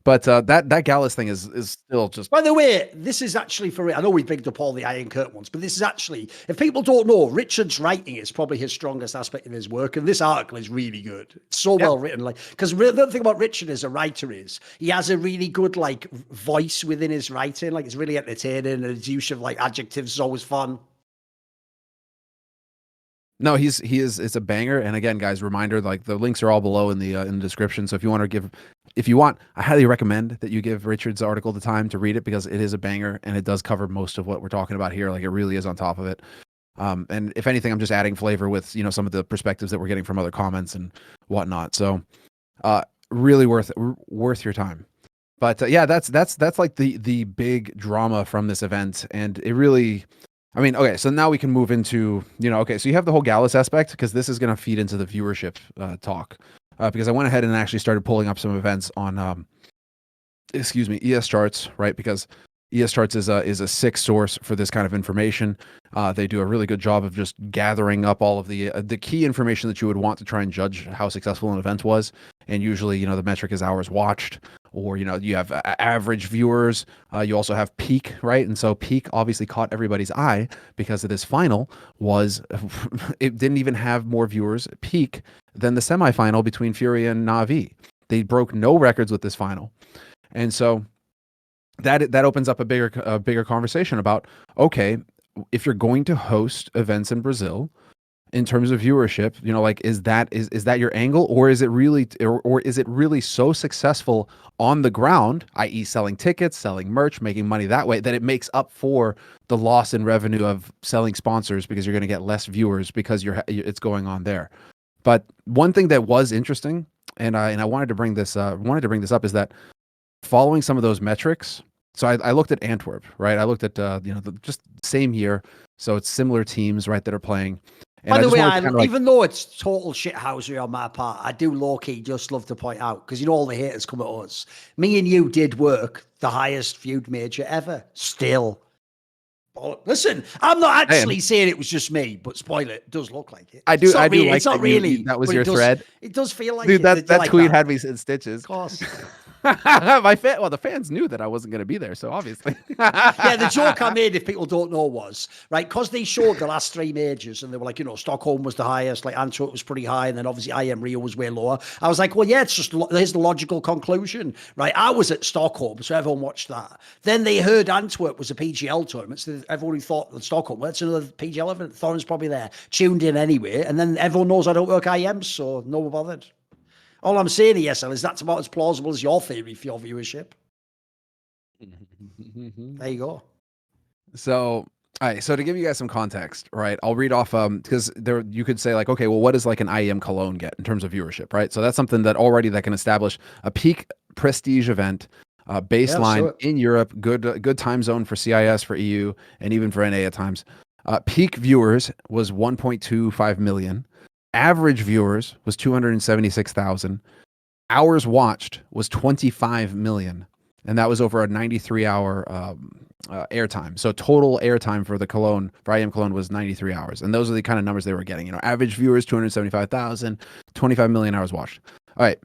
But that Gaules thing is still just. By the way, this is actually for. I know we bigged up all the Iron Curtain ones, but this is actually, if people don't know, Richard's writing is probably his strongest aspect in his work, and this article is really good. It's so well written. Like, because the other thing about Richard as a writer is he has a really good like voice within his writing. Like, it's really entertaining, and his use of like adjectives is always fun. No, he is. It's a banger. And again, guys, reminder: like the links are all below in the description. So if you want, I highly recommend that you give Richard's article the time to read it because it is a banger and it does cover most of what we're talking about here. Like it really is on top of it. And if anything, I'm just adding flavor with, you know, some of the perspectives that we're getting from other comments and whatnot. So really worth your time. But yeah, that's like the big drama from this event, and it really. I mean, okay, so now we can move into, you know, okay, so you have the whole Gaules aspect because this is going to feed into the viewership talk because I went ahead and actually started pulling up some events on, ES Charts, right? Because ES Charts is a sick source for this kind of information. They do a really good job of just gathering up all of the key information that you would want to try and judge how successful an event was. And usually, you know, the metric is hours watched, or, you know, you have average viewers. You also have peak, right? And so peak obviously caught everybody's eye because of this final was, it didn't even have more viewers peak than the semifinal between Fury and Na'Vi. They broke no records with this final. And so that opens up a bigger conversation about, okay, if you're going to host events in Brazil, in terms of viewership, you know, like, is that your angle, or is it really so successful on the ground, i.e. selling tickets, selling merch, making money that way, that it makes up for the loss in revenue of selling sponsors because you're going to get less viewers because it's going on there. But one thing that was interesting, and I wanted to bring this up, is that following some of those metrics. So I looked at Antwerp, right? I looked at just same year, so it's similar teams, right, that are playing. And by the way, even though it's total shithousery on my part, I do low-key just love to point out, because you know all the haters come at us. Me and you did work the highest viewed major ever. Still. Listen, I'm not actually saying it was just me, but spoiler, it does look like it. It's not really. That was your thread. It does feel like dude, it. That tweet had me in stitches. Of course. The fans knew that I wasn't going to be there, so obviously. Yeah, the joke I made, if people don't know, was right because they showed the last three majors and they were like, Stockholm was the highest, like Antwerp was pretty high, and then obviously IEM Rio was way lower. I was like, well, yeah, it's just here's the logical conclusion, right? I was at Stockholm, so everyone watched that. Then they heard Antwerp was a PGL tournament, so everyone who thought that Stockholm, well, it's another PGL event. Thorin's probably there, tuned in anyway, and then everyone knows I don't work IEMs, so no one bothered. All I'm saying, ESL, is that's about as plausible as your theory for your viewership. There you go. So, all right. So to give you guys some context, right? I'll read off because there you could say like, okay, well, what does like an IEM Cologne get in terms of viewership, right? So that's something that already that can establish a peak prestige event, baseline in Europe, good time zone for CIS, for EU, and even for NA at times. Peak viewers was 1.25 million. Average viewers was 276,000. Hours watched was 25 million. And that was over a 93-hour airtime. So total airtime for the Cologne, for IEM Cologne, was 93 hours. And those are the kind of numbers they were getting. Average viewers, 275,000, 25 million hours watched. All right.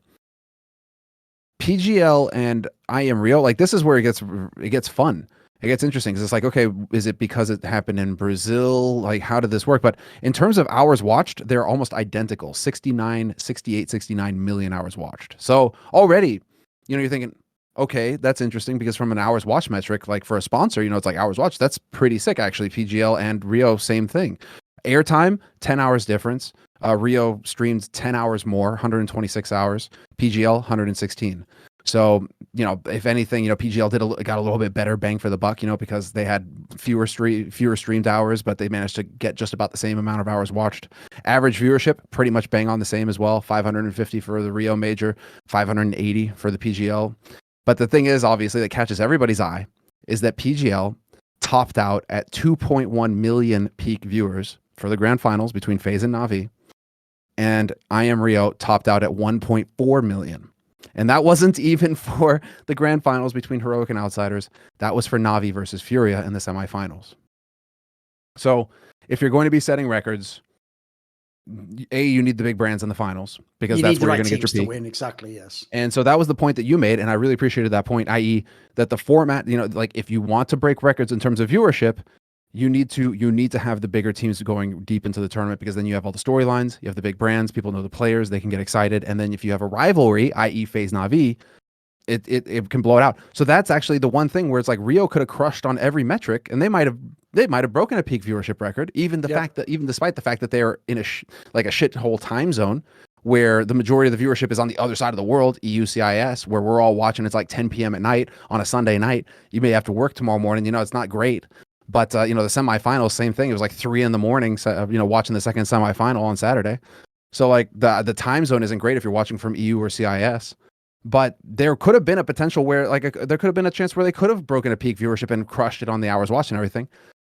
PGL and IEM Rio, like this is where it gets fun. It gets interesting because it's like, okay, is it because it happened in Brazil? Like, how did this work? But in terms of hours watched, they're almost identical. 69 million hours watched. So already, you're thinking, okay, that's interesting because from an hours watch metric, like for a sponsor, it's like hours watched. That's pretty sick, actually. PGL and Rio, same thing. Airtime, 10 hours difference. Rio streamed 10 hours more, 126 hours. PGL, 116. So, if anything, PGL got a little bit better bang for the buck, because they had fewer streamed hours, but they managed to get just about the same amount of hours watched. Average viewership, pretty much bang on the same as well. 550 for the Rio Major, 580 for the PGL. But the thing is, obviously, that catches everybody's eye is that PGL topped out at 2.1 million peak viewers for the grand finals between FaZe and Na'Vi. And IEM Rio topped out at 1.4 million. And that wasn't even for the grand finals between Heroic and Outsiders. That was for Na'Vi versus Furia in the semifinals. So if you're going to be setting records, you need the big brands in the finals because that's where you're going to get your peak. Win. Exactly, yes. And so that was the point that you made, and I really appreciated that point, i.e. that the format, like if you want to break records in terms of viewership, you need to have the bigger teams going deep into the tournament because then you have all the storylines, you have the big brands, people know the players, they can get excited, and then if you have a rivalry, i.e. FaZe Na'Vi, it can blow it out. So that's actually the one thing where it's like Rio could have crushed on every metric, and they might have broken a peak viewership record, even despite the fact that they are in a shithole time zone where the majority of the viewership is on the other side of the world, EU CIS, where we're all watching. It's like 10 p.m. at night on a Sunday night. You may have to work tomorrow morning. It's not great. But, the semifinals, same thing. It was like 3 a.m, watching the second semifinal on Saturday. So like the time zone isn't great if you're watching from EU or CIS. But there could have been a potential where there could have been a chance where they could have broken a peak viewership and crushed it on the hours watched and everything.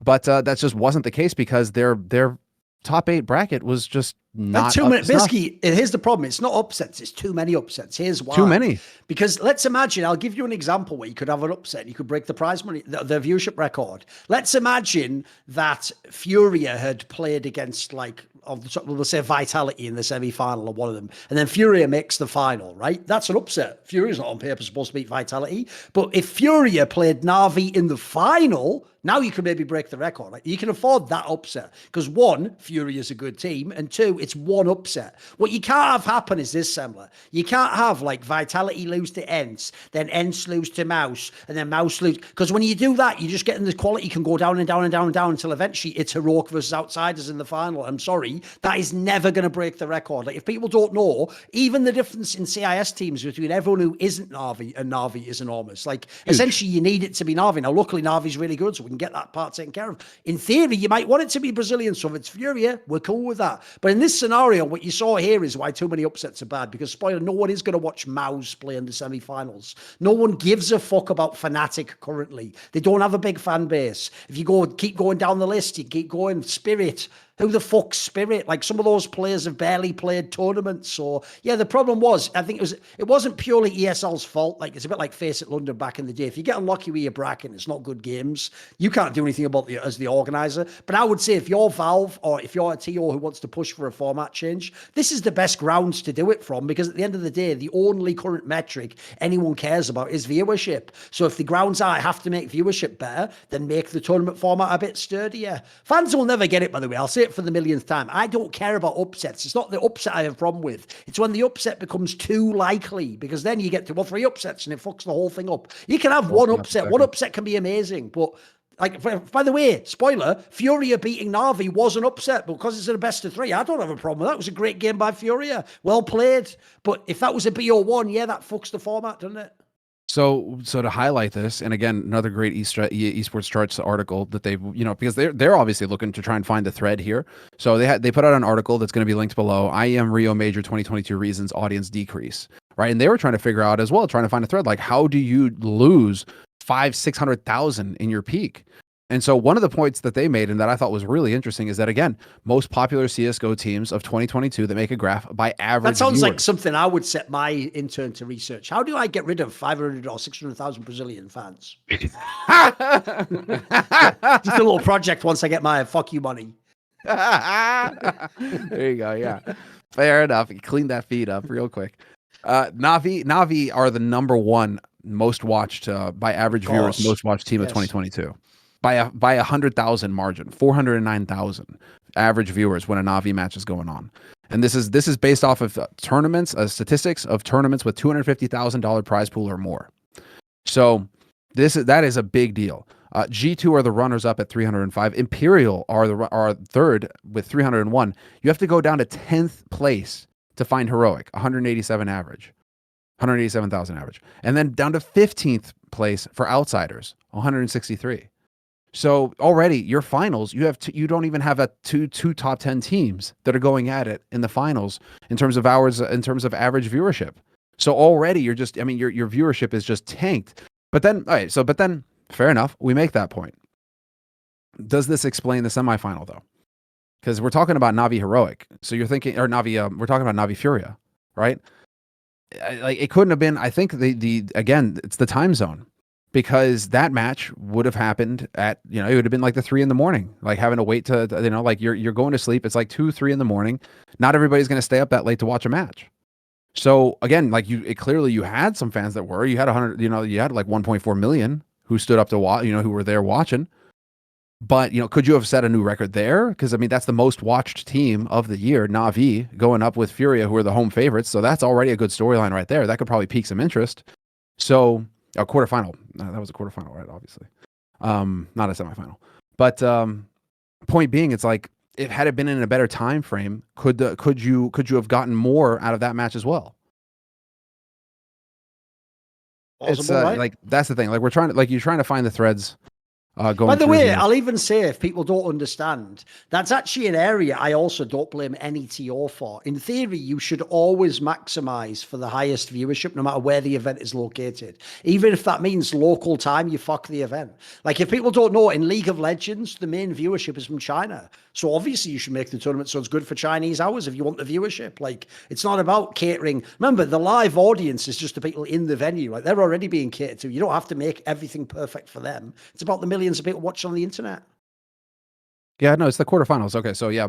But that just wasn't the case because their top 8 bracket was just not too many. Basically, here's the problem. It's not upsets. It's too many upsets. Here's why. Too many. Because let's imagine, I'll give you an example where you could have an upset. You could break the prize money, the viewership record. Let's imagine that Furia had played against we'll say Vitality in the semi-final or one of them. And then Furia makes the final, right? That's an upset. Furia's not on paper supposed to beat Vitality. But if Furia played Na'Vi in the final, now you can maybe break the record. You can afford that upset. Because 1, Furia's a good team. And 2, it's one upset. What you can't have happen is this, Semmler. You can't have Vitality lose to Ents, then Ents lose to Mouse, and then Mouse lose. Because when you do that, you're just getting the quality can go down and down and down and down until eventually it's Heroic versus Outsiders in the final. I'm sorry. That is never going to break the record. If people don't know, even the difference in CIS teams between everyone who isn't Na'Vi and Na'Vi is enormous. Essentially, you need it to be Na'Vi. Now, luckily, Na'Vi's really good, so we can get that part taken care of. In theory, you might want it to be Brazilian, so if it's Furia, we're cool with that. But in this scenario, what you saw here is why too many upsets are bad, because, spoiler, no one is going to watch Mouse play in the semi-finals. No one gives a fuck about Fnatic currently. They don't have a big fan base. If you keep going down the list, you keep going, Spirit, Who the fuck's Spirit? Like, some of those players have barely played tournaments. So yeah, the problem was, I think it wasn't purely ESL's fault. Like, it's a bit like Face It London back in the day. If you get unlucky with your bracket, it's not good games. You can't do anything about it as the organizer. But I would say if you're Valve or if you're a TO who wants to push for a format change, this is the best grounds to do it from, because at the end of the day, the only current metric anyone cares about is viewership. So if the grounds are, I have to make viewership better, then make the tournament format a bit sturdier. Fans will never get it, by the way. I'll say it for the millionth time. I don't care about upsets. It's not the upset I have a problem with. It's when the upset becomes too likely, because then you get 2 or 3 upsets and it fucks the whole thing up. You can have one upset. One upset can be amazing, but like, by the way, spoiler, Furia beating Na'Vi was an upset, but because it's in a best of 3, I don't have a problem with that. It was a great game by Furia. Well played. But if that was a BO1, yeah, that fucks the format, doesn't it? So to highlight this, and again, another great esports charts article that they've, because they're obviously looking to try and find a thread here. So they put out an article that's going to be linked below. IEM Rio Major 2022 reasons audience decrease, right? And they were trying to figure out as well, trying to find a thread, like, how do you lose 500,000-600,000 in your peak? And so one of the points that they made and that I thought was really interesting is that, again, most popular CSGO teams of 2022 that make a graph by average. That sounds like something I would set my intern to research. How do I get rid of 500 or 600,000 Brazilian fans? Just a little project once I get my fuck you money. There you go. Yeah, fair enough. Clean that feed up real quick. Na'Vi are the #1 most watched by average viewers, most watched team of 2022. By 100,000 margin, 409,000 average viewers when a Na'Vi match is going on. And this is based off of tournaments, statistics of tournaments with $250,000 prize pool or more. So that is a big deal. G2 are the runners up at 305. Imperial are third with 301. You have to go down to 10th place to find Heroic, 187 average. 187,000 average. And then down to 15th place for Outsiders, 163. So already your finals, you don't even have two top 10 teams that are going at it in the finals in terms of hours, in terms of average viewership. So already your viewership is just tanked. But then, all right, but then fair enough. We make that point. Does this explain the semifinal though? Because we're talking about Na'Vi Heroic. So you're thinking, or Na'Vi, we're talking about Na'Vi Furia, right? Like, it couldn't have been, I think again, it's the time zone. Because that match would have happened at, it would have been like the 3 a.m, like having to wait to, like you're going to sleep. It's like 2, 3 a.m. Not everybody's going to stay up that late to watch a match. So again, like clearly you had some fans that were, you had 100, you had like 1.4 million who stood up to watch, who were there watching. But, could you have set a new record there? Because, that's the most watched team of the year, Na'Vi, going up with Furia, who are the home favorites. So that's already a good storyline right there. That could probably pique some interest. So a quarterfinal. That was a quarterfinal, right? Obviously, not a semifinal. But point being, it's like, had it been in a better time frame, could you have gotten more out of that match as well? Possible, it's right? Like, that's the thing. Like, you're trying to find the threads. By the way, I'll even say, if people don't understand, that's actually an area I also don't blame any TO for. In theory, you should always maximize for the highest viewership, no matter where the event is located. Even if that means local time, you fuck the event. Like, if people don't know, in League of Legends, the main viewership is from China. So obviously you should make the tournament so it's good for Chinese hours if you want the viewership. Like, it's not about catering. Remember, the live audience is just the people in the venue. Like, they're already being catered to. You don't have to make everything perfect for them. It's about the millions of people watching on the internet. Yeah, no, it's the quarterfinals. Okay, so yeah,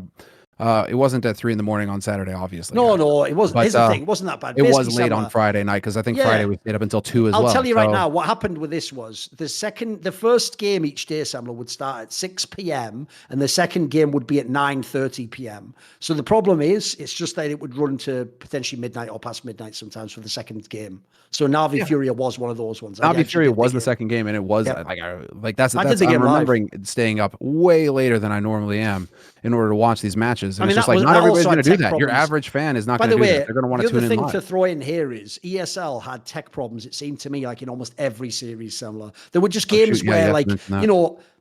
it wasn't at 3 a.m. on Saturday, obviously. No, it wasn't. Here's the thing, it wasn't that bad. It was late on Friday night, because I think Friday we stayed up until 2 as well. I'll tell you right now, what happened with this was the first game each day, Semmler, would start at 6 p.m. and the second game would be at 9:30 p.m. So the problem is, it's just that it would run to potentially midnight or past midnight sometimes for the second game. So Na'Vi Furia was one of those ones. Na'Vi Furia was the second game, and it was that's I'm remembering staying up way later than I normally am in order to watch these matches. And it's just like, not everybody's going to do that. Problems. Your average fan is not going to do that. They're going to want to tune in live. The other thing to throw in here is ESL had tech problems, it seemed to me, like in almost every series, Semmler. There were just games where,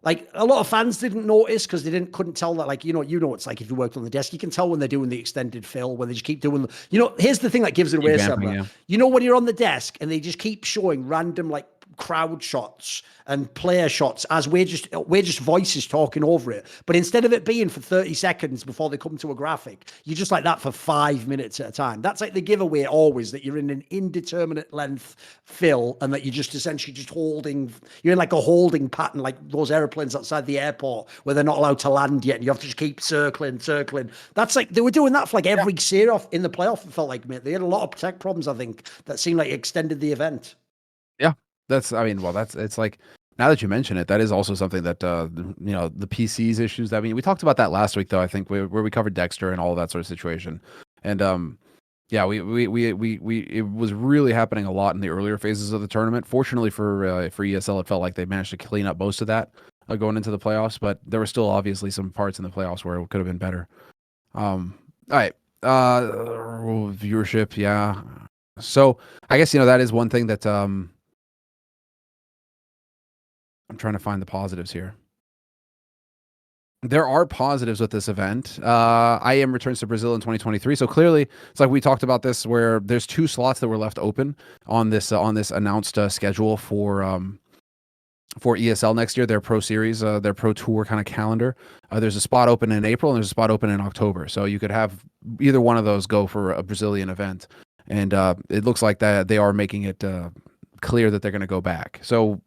like a lot of fans didn't notice because they couldn't tell that, like, it's like if you worked on the desk, you can tell when they're doing the extended fill, when they just keep doing here's the thing that gives it away, Semmler. When you're on the desk and they just keep showing random, like, crowd shots and player shots as we're just voices talking over it. But instead of it being for 30 seconds before they come to a graphic, you're just like that for 5 minutes at a time. That's like the giveaway always, that you're in an indeterminate length fill and that you're just essentially just holding, you're in like a holding pattern, like those airplanes outside the airport where they're not allowed to land yet and you have to just keep circling. That's like, they were doing that for like every series off in the playoff, it felt like, mate. They had a lot of tech problems, I think, that seemed like extended the event. Yeah, it's like, now that you mention it, that is also something that, you know, the PCs issues. I mean, we talked about that last week, though, I think, where we covered Dexter and all that sort of situation. And, yeah, it was really happening a lot in the earlier phases of the tournament. Fortunately for ESL, it felt like they managed to clean up most of that going into the playoffs, but there were still obviously some parts in the playoffs where it could have been better. All right. Viewership, yeah. So I guess, you know, that is one thing that, I'm trying to find the positives here. There are positives with this event. IEM returns to Brazil in 2023. So clearly, it's like we talked about this, where there's 2 slots that were left open on this announced schedule for ESL next year, their Pro Series, their Pro Tour kind of calendar. There's a spot open in April and there's a spot open in October. So you could have either one of those go for a Brazilian event. And it looks like that they are making it clear that they're going to go back. So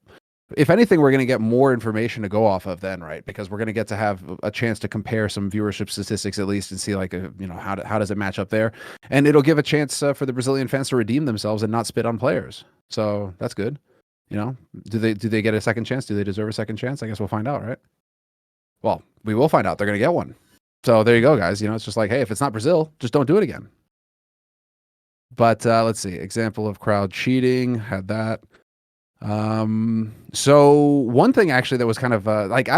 if anything, we're going to get more information to go off of then, right? Because we're going to get to have a chance to compare some viewership statistics at least and see, like, you know, how does it match up there? And it'll give a chance for the Brazilian fans to redeem themselves and not spit on players. So that's good. You know, do they get a second chance? Do they deserve a second chance? I guess we'll find out, right? Well, we will find out. They're going to get one. So there you go, guys. You know, it's just like, hey, if it's not Brazil, just don't do it again. But let's see. Example of crowd cheating. Had that. So one thing actually that was kind of like,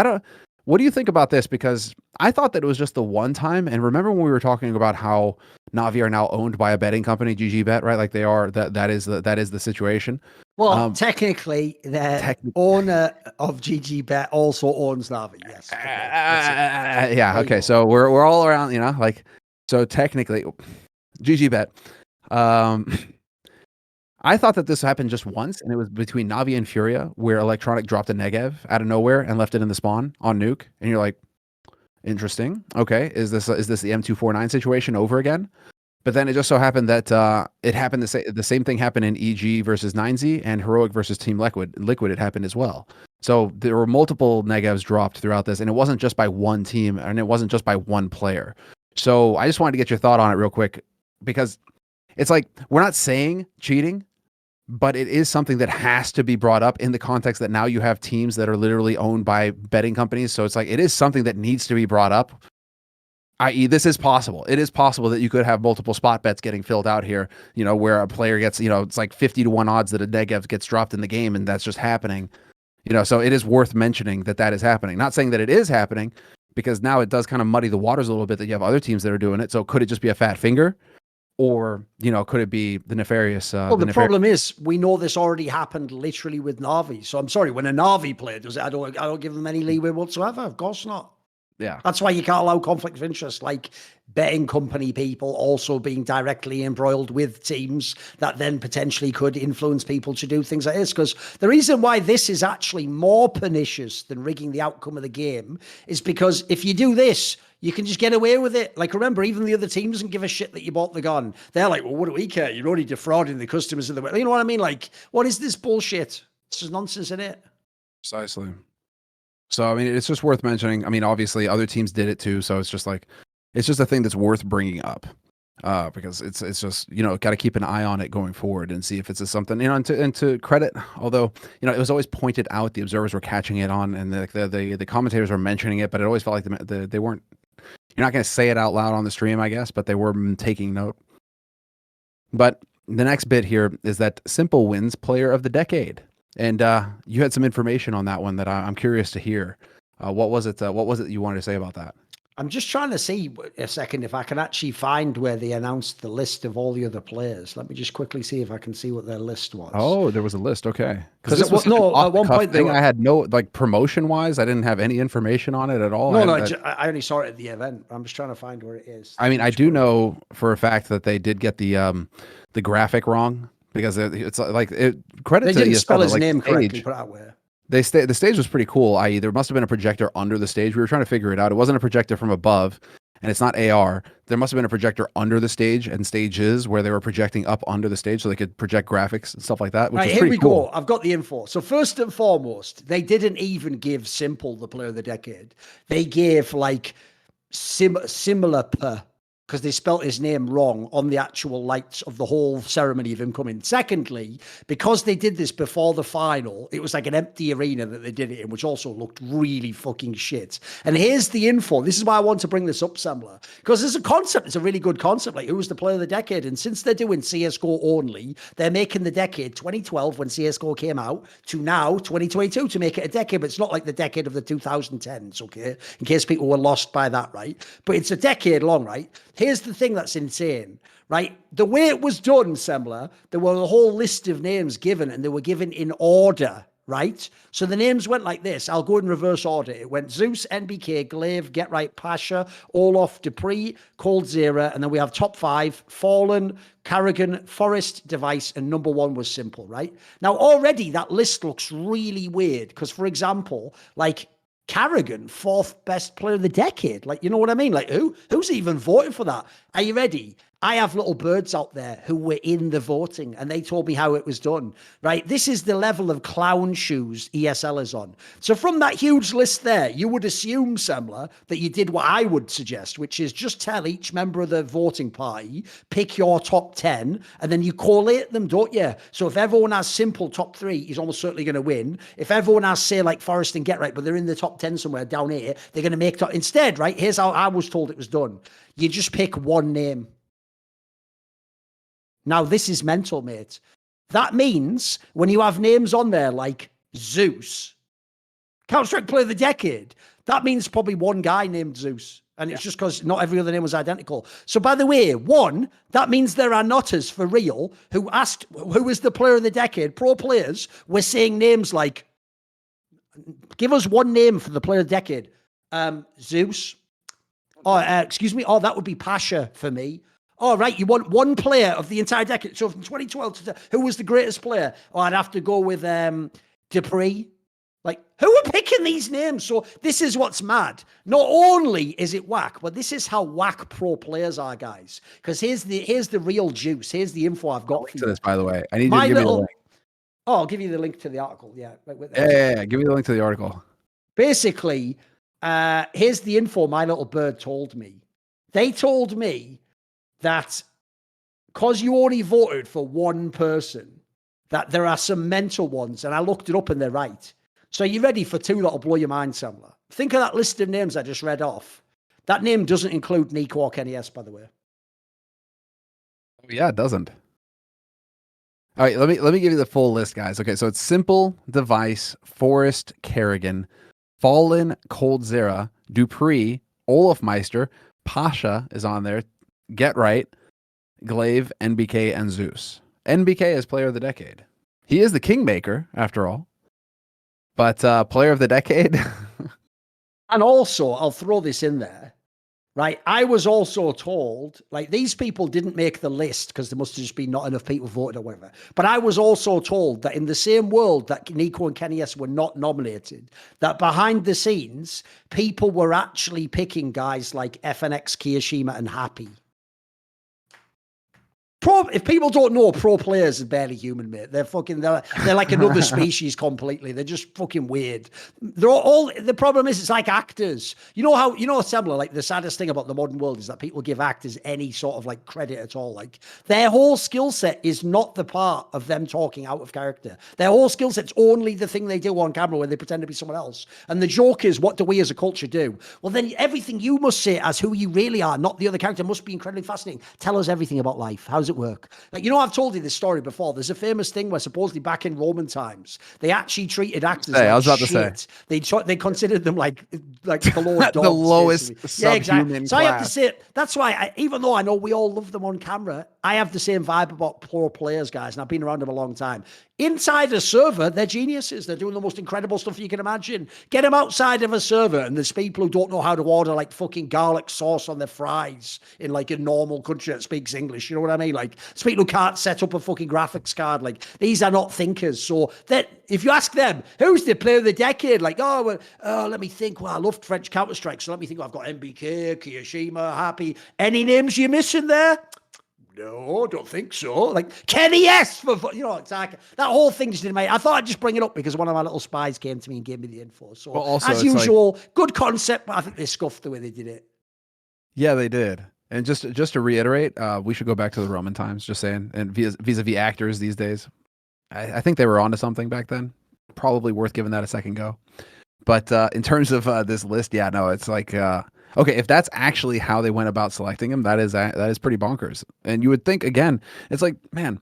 what do you think about this? Because I thought that it was just the one time. And remember when we were talking about how Navi are now owned by a betting company, GGBet, right? Like they are, that is the situation. Well, technically, the owner of GGBet also owns Navi. Yes. Okay. Yeah. Okay. So we're all around, you know, like, so technically GGBet, I thought that this happened just once, and it was between Navi and Furia, where Electronic dropped a Negev out of nowhere and left it in the spawn on Nuke, and you're like, interesting. Okay, is this the M249 situation over again? But then it just so happened that it happened the same thing happened in EG versus 9Z and Heroic versus Team Liquid. It happened as well. So there were multiple Negevs dropped throughout this, and it wasn't just by one team, and it wasn't just by one player. So I just wanted to get your thought on it real quick, because it's like, we're not saying cheating, but it is something that has to be brought up in the context that now you have teams that are literally owned by betting companies. So it's like, it is something that needs to be brought up, i.e. this is possible. It is possible that you could have multiple spot bets getting filled out here, you know, where a player gets, you know, it's like 50-1 odds that a Negev gets dropped in the game, and that's just happening, you know. So it is worth mentioning that is happening. Not saying that it is happening, because now it does kind of muddy the waters a little bit that you have other teams that are doing it. So could it just be a fat finger? Or, you know, could it be the nefarious? Well, the problem is, we know this already happened literally with Navi. So I'm sorry, when a Navi player does it, I don't give them any leeway whatsoever. Of course not. Yeah. That's why you can't allow conflict of interest, like betting company people also being directly embroiled with teams that then potentially could influence people to do things like this. Because the reason why this is actually more pernicious than rigging the outcome of the game is because if you do this, you can just get away with it. Like, remember, even the other team doesn't give a shit that you bought the gun. They're like, well, what do we care? You're already defrauding the customers of the... You know what I mean? Like, what is this bullshit? It's just nonsense, in it. Precisely. So, I mean, it's just worth mentioning. I mean, obviously, other teams did it too. So it's just like, it's just a thing that's worth bringing up, because it's just, you know, got to keep an eye on it going forward and see if it's something, you know, and to credit, although, you know, it was always pointed out, the observers were catching it on, and the commentators were mentioning it, but it always felt like they weren't. You're not going to say it out loud on the stream, I guess, but they were taking note. But the next bit here is that Simple wins Player of the Decade. And you had some information on that one that I'm curious to hear. What was it you wanted to say about that? I'm just trying to see a second if I can actually find where they announced the list of all the other players. Let me just quickly see if I can see what their list was. Oh, there was a list. Okay. Because at one point thing, I had no, like, promotion wise, I didn't have any information on it at all. I only saw it at the event. I'm just trying to find where it is. I mean, I do know for a fact that they did get the graphic wrong because it's like credit They to didn't ESL, spell but, his like, name the correctly, stage- put it that way. the stage was pretty cool, i.e. there must have been a projector under the stage. We were trying to figure it out. It wasn't a projector from above, and it's not AR. There must have been a projector under the stage and stages where they were projecting up under the stage so they could project graphics and stuff like that, which Right, was here pretty we cool. go. I've got the info. So first and foremost, they didn't even give Simple the player of the decade. They gave like similar because they spelt his name wrong on the actual lights of the whole ceremony of him coming. Secondly, because they did this before the final, it was like an empty arena that they did it in, which also looked really fucking shit. And here's the info. This is why I want to bring this up, Semmler, because there's a concept. It's a really good concept. Like, who was the player of the decade? And since they're doing CSGO only, they're making the decade 2012 when CSGO came out to now 2022 to make it a decade. But it's not like the decade of the 2010s, okay? In case people were lost by that, right? But it's a decade long, right? Here's the thing that's insane, right? The way it was done, Semmler, there were a whole list of names given, and they were given in order, right? So the names went like this. I'll go in reverse order. It went Zeus, NBK, Glaive, Get Right, Pasha, Olaf, Dupree, Cold Zera, and then we have top 5, Fallen, Carrigan, Forest, Device, and number 1 was Simple, right? Now, already that list looks really weird because, for example, like, Carrigan, 4th best player of the decade. Like, you know what I mean? Like, who's even voting for that? Are you ready? I have little birds out there who were in the voting, and they told me how it was done, right? This is the level of clown shoes ESL is on. So from that huge list there, you would assume, Semmler, that you did what I would suggest, which is just tell each member of the voting party, pick your top 10, and then you collate them, don't you? So if everyone has Simple top 3, he's almost certainly going to win. If everyone has, say, like Forest and Get Right, but they're in the top 10 somewhere down here, they're going to make top. Instead, right, here's how I was told it was done. You just pick one name. Now, this is mental, mate. That means when you have names on there like Zeus, Counter-Strike Player of the Decade, that means probably one guy named Zeus. And it's just because not every other name was identical. So, by the way, that means there are nutters for real who asked who is the player of the decade. Pro players were saying names like, give us one name for the player of the decade. Zeus. Oh, excuse me. Oh, that would be Pasha for me. Oh, right, you want one player of the entire decade. So from 2012 to who was the greatest player? Oh, I'd have to go with Dupree. Like, who are picking these names? So this is what's mad. Not only is it whack, but this is how whack pro players are, guys. Because here's the real juice. Here's the info I've got for you. To this, by the way, I need you to give me the link. Oh, I'll give you the link to the article. Yeah. Yeah. Give me the link to the article. Basically, here's the info my little bird told me. They told me that because you only voted for one person, that there are some mental ones, and I looked it up and they're right. So you ready for 2 that'll blow your mind, Semmler? Think of that list of names I just read off. That name doesn't include Nico or Kenny S, by the way. Yeah, it doesn't. All right, let me give you the full list, guys. Okay, so it's Simple, Device, Forest, Kerrigan, Fallen, Cold Zera, Dupree, Olaf Meister, Pasha is on there, Get Right, Glaive, NBK, and Zeus. NBK is player of the decade. He is the kingmaker, after all. But player of the decade? And also, I'll throw this in there, right? I was also told, like, these people didn't make the list because there must have just been not enough people voted or whatever. But I was also told that in the same world that Nico and Kenny S were not nominated, that behind the scenes, people were actually picking guys like FNX, Kiyashima, and Happy. If people don't know, pro players are barely human, mate. They're like another species completely. They're just fucking weird. They're all the problem is it's like actors. You know, Semmler, like the saddest thing about the modern world is that people give actors any sort of like credit at all. Like their whole skill set is not the part of them talking out of character. Their whole skill set's only the thing they do on camera when they pretend to be someone else. And the joke is, what do we as a culture do? Well, then everything you must say as who you really are, not the other character, must be incredibly fascinating. Tell us everything about life. How's it work? Like, I've told you this story before. There's a famous thing where supposedly back in Roman times, they actually treated actors like I was about shit. to say. They considered them like below dogs. The lowest basically. Yeah, exactly. subhuman So I have to class. say, that's why, even though I know we all love them on camera, I have the same vibe about pro players, guys, and I've been around them a long time. Inside a server, they're geniuses. They're doing the most incredible stuff you can imagine. Get them outside of a server, and there's people who don't know how to order like fucking garlic sauce on their fries in like a normal country that speaks English. You know what I mean? Like, people who can't set up a fucking graphics card. Like, these are not thinkers. So that if you ask them, who's the player of the decade? Like, let me think. Well, I loved French Counter-Strike, so let me think. I've got MBK, Kiyoshima, Happy. Any names you're missing there? No, don't think so. Like Kenny S for it's like that whole thing just didn't make. I thought I'd just bring it up because one of my little spies came to me and gave me the info. So also, as usual, good concept, but I think they scuffed the way they did it. Yeah, they did. And just to reiterate, we should go back to the Roman times. Just saying, and vis-a-vis actors these days, I think they were onto something back then. Probably worth giving that a second go. But in terms of this list, yeah, no, it's like. Okay, if that's actually how they went about selecting him, that is pretty bonkers. And you would think, again, it's like, man,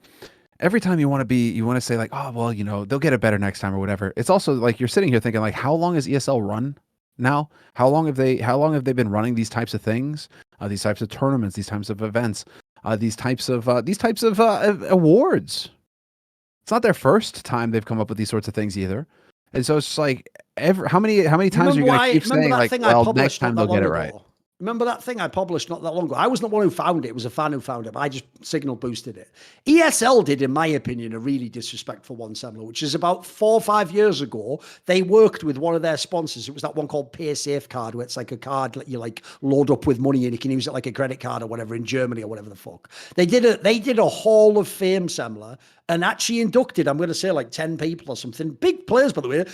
every time you want to say like, oh, well, they'll get it better next time or whatever. It's also like you're sitting here thinking like, how long has ESL run now? How long have they been running these types of things, these types of tournaments, these types of events, these types of awards? It's not their first time they've come up with these sorts of things either. And so it's like, how many times are you going to keep saying like, well, next time they'll get it right? Remember that thing I published not that long ago? I was not one who found it. It was a fan who found it, but I just signal boosted it. ESL did, in my opinion, a really disrespectful one, Semmler, which is about 4 or 5 years ago. They worked with one of their sponsors. It was that one called PaySafe card, where it's like a card that you like load up with money and you can use it like a credit card or whatever in Germany or whatever the fuck. They did a Hall of Fame, Semmler, and actually inducted, I'm going to say like 10 people or something. Big players, by the way.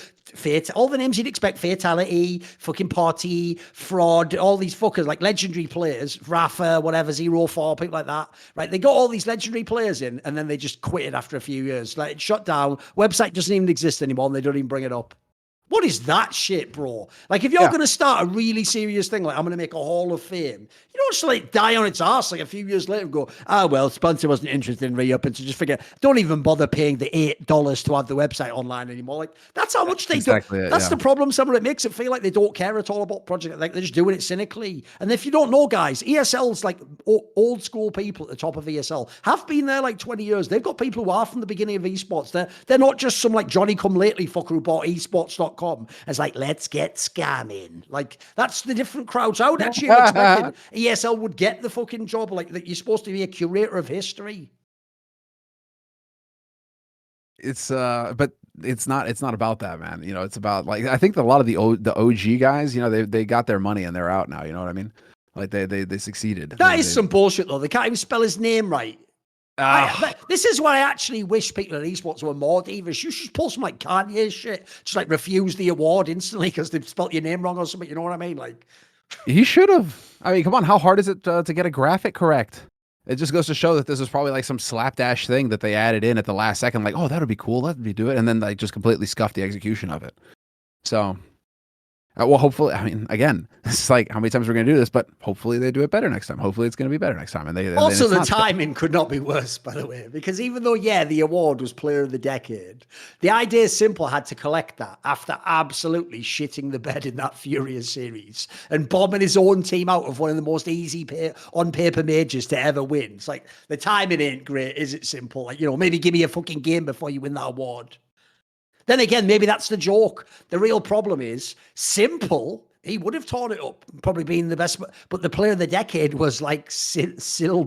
All the names you'd expect. Fatality, fucking Party, Fraud, all these fuckers, like legendary players. Rafa, whatever, 04, people like that. Right? They got all these legendary players in, and then they just quit it after a few years. Like, it shut down. Website doesn't even exist anymore, and they don't even bring it up. What is that shit, bro? Like, if you're going to start a really serious thing, like I'm going to make a Hall of Fame, you don't just like die on its ass like a few years later and go, well, sponsor wasn't interested in re-upping, so just forget. Don't even bother paying the $8 to have the website online anymore. Like, that's how much they do. That's the problem. Some of it makes it feel like they don't care at all about project. Like, they're just doing it cynically. And if you don't know, guys, ESL's like old school people at the top of ESL have been there like 20 years. They've got people who are from the beginning of esports. They're not just some like Johnny come lately fucker who bought esports.com. As like, let's get scamming. Like, that's the different crowds. I would actually have expected ESL would get the fucking job. Like, that you're supposed to be a curator of history. It's but it's not about that, man. It's about like, I think a lot of the OG guys, they got their money and they're out now. You know what I mean? Like they succeeded. That is some bullshit though. They can't even spell his name right. This is why I actually wish people in esports were more divas. You should pull some like Kanye shit. Just like refuse the award instantly because they've spelt your name wrong or something. You know what I mean? Like, he should have. I mean, come on. How hard is it to get a graphic correct? It just goes to show that this is probably like some slapdash thing that they added in at the last second. Like, oh, that would be cool. Let me do it. And then like just completely scuffed the execution of it. So, well, hopefully, I mean, again, it's like how many times we're going to do this, but hopefully they do it better next time. Hopefully it's going to be better next time. And also the timing could not be worse, by the way, because even though, the award was player of the decade, the idea is simple had to collect that after absolutely shitting the bed in that furious series and bombing his own team out of one of the most easy on paper majors to ever win. It's like, the timing ain't great, is it simple? Like, maybe give me a fucking game before you win that award. Then again, maybe that's the joke. The real problem is simple. He would have torn it up, probably being the best. But the player of the decade was like Similar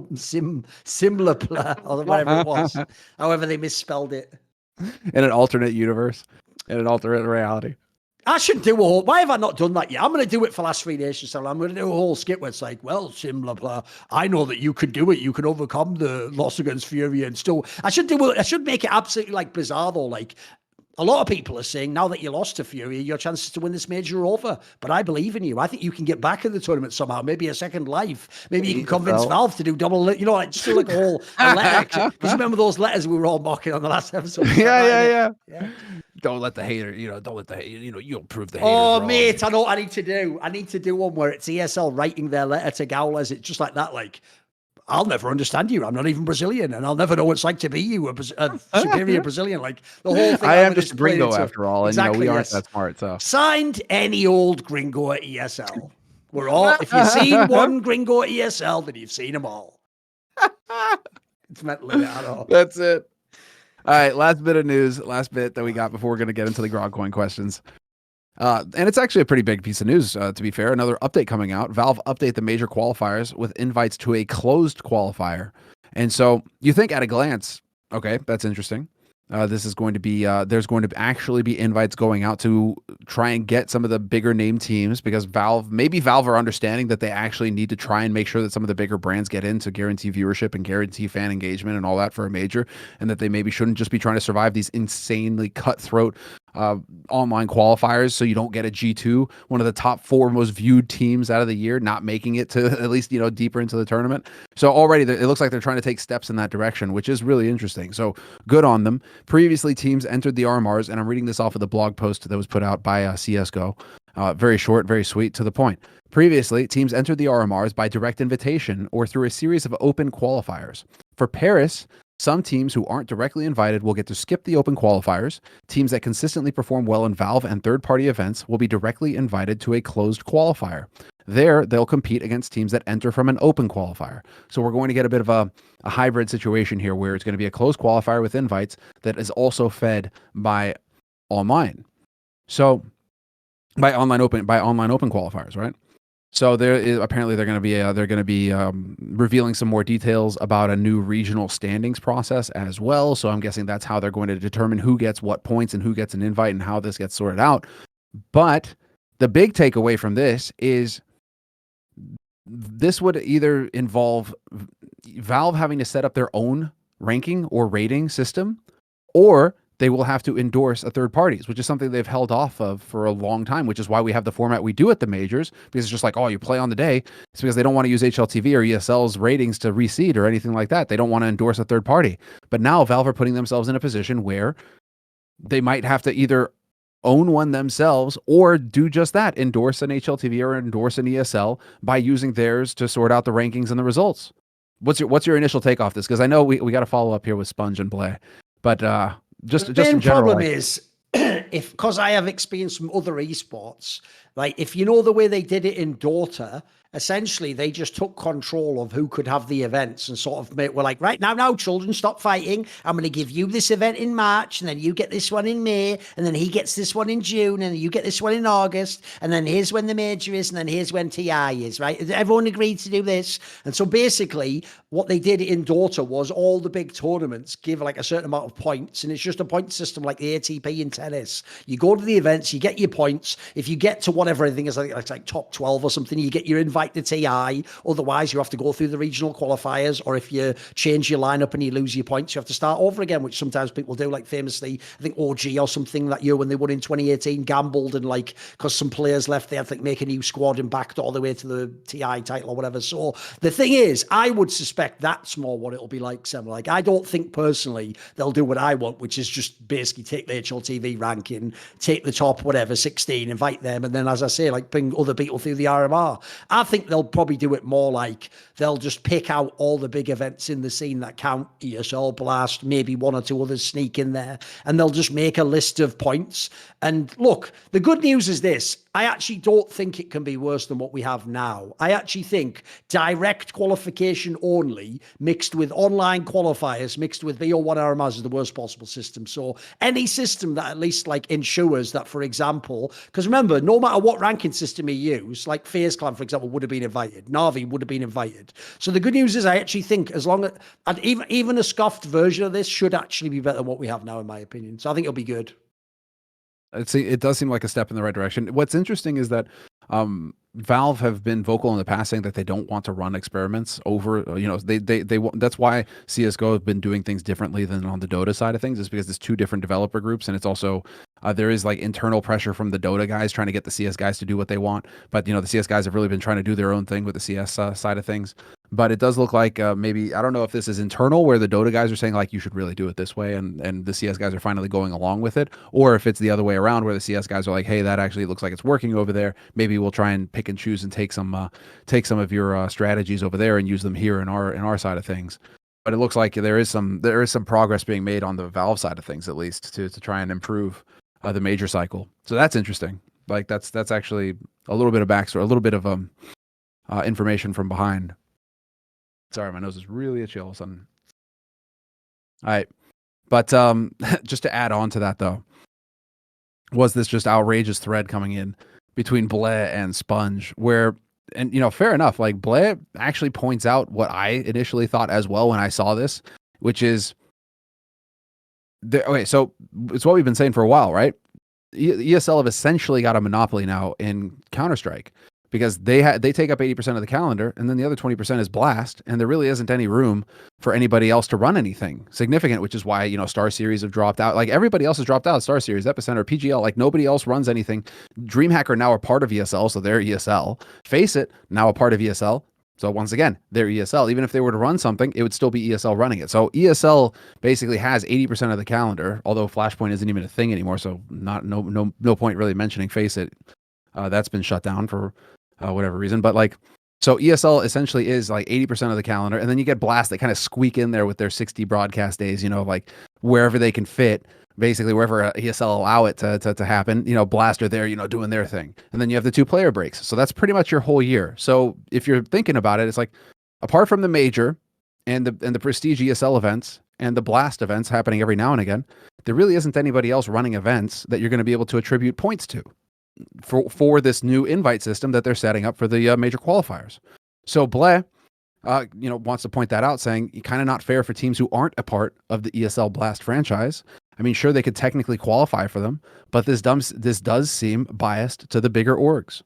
or whatever it was. However they misspelled it. In an alternate universe, in an alternate reality. I should do why have I not done that yet? I'm going to do it for Last 3 Nations. So I'm going to do a whole skit where it's like, well, similar. I know that you can do it. You can overcome the loss against Fury and still. I should make it absolutely like bizarre though, like. A lot of people are saying now that you lost to Fury, your chances to win this major are over. But I believe in you. I think you can get back in the tournament somehow. Maybe a second life. Maybe you can convince Valve to do double. Like just do like a letter. Because remember those letters we were all mocking on the last episode? Yeah. Don't let the hater. Don't let the hater. You'll prove the hater. Oh, mate, I know what I need to do. I need to do one where it's ESL writing their letter to Gaules. It's just like that, like. I'll never understand you. I'm not even Brazilian, and I'll never know what it's like to be you, a superior Brazilian. Like the whole thing. I am just a gringo after all, and we aren't that smart. So signed any old gringo at ESL. We're all. If you've seen one gringo at ESL, then you've seen them all. It's mental, isn't it? I know. That's it. All right, last bit of news, last bit that we got before we're going to get into the Grog Coin questions. And it's actually a pretty big piece of news, to be fair. Another update coming out. Valve update the major qualifiers with invites to a closed qualifier. And so you think at a glance, okay, that's interesting. This is going to be, there's going to actually be invites going out to try and get some of the bigger name teams, because maybe Valve are understanding that they actually need to try and make sure that some of the bigger brands get in to guarantee viewership and guarantee fan engagement and all that for a major, and that they maybe shouldn't just be trying to survive these insanely cutthroat online qualifiers, so you don't get a G2, one of the top 4 most viewed teams out of the year, not making it to at least, deeper into the tournament. So already it looks like they're trying to take steps in that direction, which is really interesting. So good on them. Previously, teams entered the RMRs, and I'm reading this off of the blog post that was put out by CSGO. Very short, very sweet, to the point. Previously, teams entered the RMRs by direct invitation or through a series of open qualifiers. For Paris, some teams who aren't directly invited will get to skip the open qualifiers. Teams that consistently perform well in Valve and third-party events will be directly invited to a closed qualifier. There, they'll compete against teams that enter from an open qualifier. So we're going to get a bit of a hybrid situation here, where it's going to be a closed qualifier with invites that is also fed by online. So by online open qualifiers, right? So apparently they're going to be revealing some more details about a new regional standings process as well. So I'm guessing that's how they're going to determine who gets what points and who gets an invite and how this gets sorted out. But the big takeaway from this is this would either involve Valve having to set up their own ranking or rating system, or they will have to endorse a third parties, which is something they've held off of for a long time, which is why we have the format we do at the majors, because it's just like, oh, you play on the day. It's because they don't want to use HLTV or ESL's ratings to reseed or anything like that. They don't want to endorse a third party. But now Valve are putting themselves in a position where they might have to either own one themselves or do just that, endorse an HLTV or endorse an ESL by using theirs to sort out the rankings and the results. What's your initial take off this? Because I know we got to follow up here with SPUNJ and Bleh, but just in general. The problem is, because I have experience from other esports, like if you know the way they did it in Dota, essentially they just took control of who could have the events and sort of were like, right now, children, stop fighting. I'm going to give you this event in March, and then you get this one in May, and then he gets this one in June, and you get this one in August, and then here's when the major is, and then here's when TI is, right? Everyone agreed to do this. And so basically what they did in Dota was all the big tournaments give like a certain amount of points, and it's just a point system like the ATP in tennis. You go to the events, you get your points. If you get to whatever, I think it's like top 12 or something, you get your invite to TI. Otherwise, you have to go through the regional qualifiers, or if you change your lineup and you lose your points, you have to start over again, which sometimes people do. Like famously, I think OG or something that year when they won in 2018 gambled, and like because some players left, they had to like make a new squad and backed all the way to the TI title or whatever. So the thing is, I would suspect that's more what it'll be like, Semmler. Like I don't think personally they'll do what I want, which is just basically take the HLTV ranking, take the top whatever 16, invite them, and then as I say, like bring other people through the RMR. I think they'll probably do it more like they'll just pick out all the big events in the scene that count, ESL, Blast, maybe one or two others sneak in there, and they'll just make a list of points. And look, the good news is this. I actually don't think it can be worse than what we have now. I actually think direct qualification only mixed with online qualifiers, mixed with VO1 RMRs is the worst possible system. So any system that at least like ensures that, for example, because remember, no matter what ranking system you use, like FaZe Clan, for example, would have been invited. Na'Vi would have been invited. So the good news is I actually think as long as, and even a scuffed version of this should actually be better than what we have now, in my opinion. So I think it'll be good. It does seem like a step in the right direction. What's interesting is that Valve have been vocal in the past saying that they don't want to run experiments over, they that's why CSGO have been doing things differently than on the Dota side of things, is because it's two different developer groups, and it's also there is like internal pressure from the Dota guys trying to get the CS guys to do what they want, but the CS guys have really been trying to do their own thing with the CS side of things. But it does look like maybe, I don't know if this is internal where the Dota guys are saying like, you should really do it this way, and the CS guys are finally going along with it, or if it's the other way around where the CS guys are like, hey, that actually looks like it's working over there. Maybe we'll try and pick and choose and take some of your strategies over there and use them here in our side of things. But it looks like there is some progress being made on the Valve side of things, at least to try and improve the major cycle. So that's interesting. Like that's actually a little bit of backstory, a little bit of information from behind. Sorry, my nose is really itchy all of a sudden. All right. But just to add on to that, though, was this just outrageous thread coming in between Bleh and SPUNJ where, and, fair enough, like Bleh actually points out what I initially thought as well when I saw this, which is, okay, so it's what we've been saying for a while, right? ESL have essentially got a monopoly now in Counter-Strike because they take up 80% of the calendar, and then the other 20% is Blast, and there really isn't any room for anybody else to run anything significant, which is why, Star Series have dropped out. Like, everybody else has dropped out. Star Series, Epicenter, PGL, like, nobody else runs anything. DreamHack are now a part of ESL, so they're ESL. Face It, now a part of ESL. So once again, they're ESL. Even if they were to run something, it would still be ESL running it. So ESL basically has 80% of the calendar, although Flashpoint isn't even a thing anymore. So no point really mentioning Face It. That's been shut down for whatever reason. But like, so ESL essentially is like 80% of the calendar, and then you get Blast that kind of squeak in there with their 60 broadcast days. Like wherever they can fit. Basically, wherever ESL allow it to happen, Blast are there, doing their thing. And then you have the 2 player breaks. So that's pretty much your whole year. So if you're thinking about it, it's like, apart from the major and the prestige ESL events and the Blast events happening every now and again, there really isn't anybody else running events that you're going to be able to attribute points to for this new invite system that they're setting up for the major qualifiers. So Bleh, wants to point that out, saying kind of not fair for teams who aren't a part of the ESL Blast franchise. I mean, sure, they could technically qualify for them, but this does seem biased to the bigger orgs.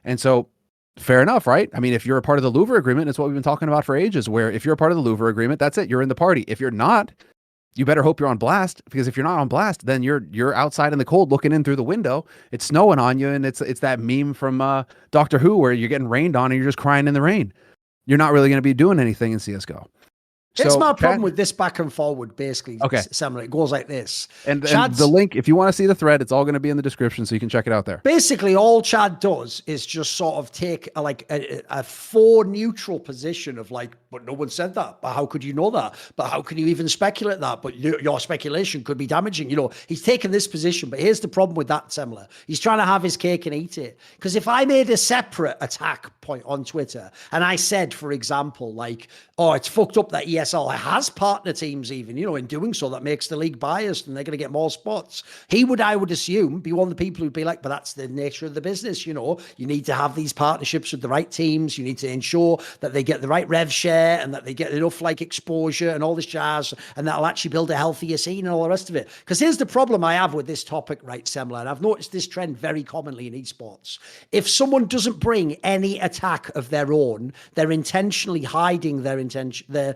And so, fair enough, right? I mean, if you're a part of the Louvre agreement, it's what we've been talking about for ages, where if you're a part of the Louvre agreement, that's it, you're in the party. If you're not, you better hope you're on Blast, because if you're not on Blast, then you're outside in the cold looking in through the window. It's snowing on you, and it's that meme from Doctor Who where you're getting rained on and you're just crying in the rain. You're not really going to be doing anything in CSGO. Here's my problem with this back and forward, basically. Okay. Semmler, it goes like this. And the link, if you want to see the thread, it's all going to be in the description, so you can check it out there. Basically, all Chad does is just sort of take a for neutral position of like, but no one said that. But how could you know that? But how can you even speculate that? But your speculation could be damaging. He's taken this position. But here's the problem with that, Semmler. He's trying to have his cake and eat it. Because if I made a separate attack point on Twitter and I said, for example, like, oh, it's fucked up that ESL has partner teams even, in doing so, that makes the league biased and they're going to get more spots. He would, I would assume, be one of the people who'd be like, but that's the nature of the business, you need to have these partnerships with the right teams. You need to ensure that they get the right rev share and that they get enough like exposure and all this jazz, and that'll actually build a healthier scene and all the rest of it. Because here's the problem I have with this topic, right, Semmler, and I've noticed this trend very commonly in esports. If someone doesn't bring any attack of their own, they're intentionally hiding their intention, their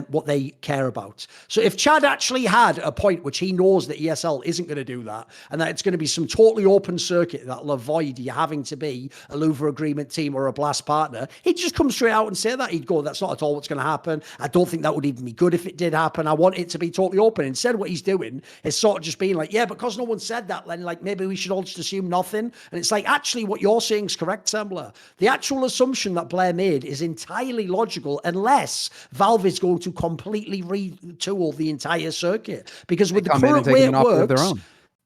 what they care about. So if Chad actually had a point which he knows that ESL isn't going to do that, and that it's going to be some totally open circuit that'll avoid you having to be a Louvre agreement team or a Blast partner, he'd just come straight out and say that. He'd go, that's not at all what's going to happen. I don't think that would even be good if it did happen. I want it to be totally open. Instead, what he's doing is sort of just being like, yeah, because no one said that, then like maybe we should all just assume nothing. And it's like, actually, what you're saying is correct, Semmler. The actual assumption that Bleh made is entirely logical unless Valve is going to completely retool the entire circuit. Because with the current way it works,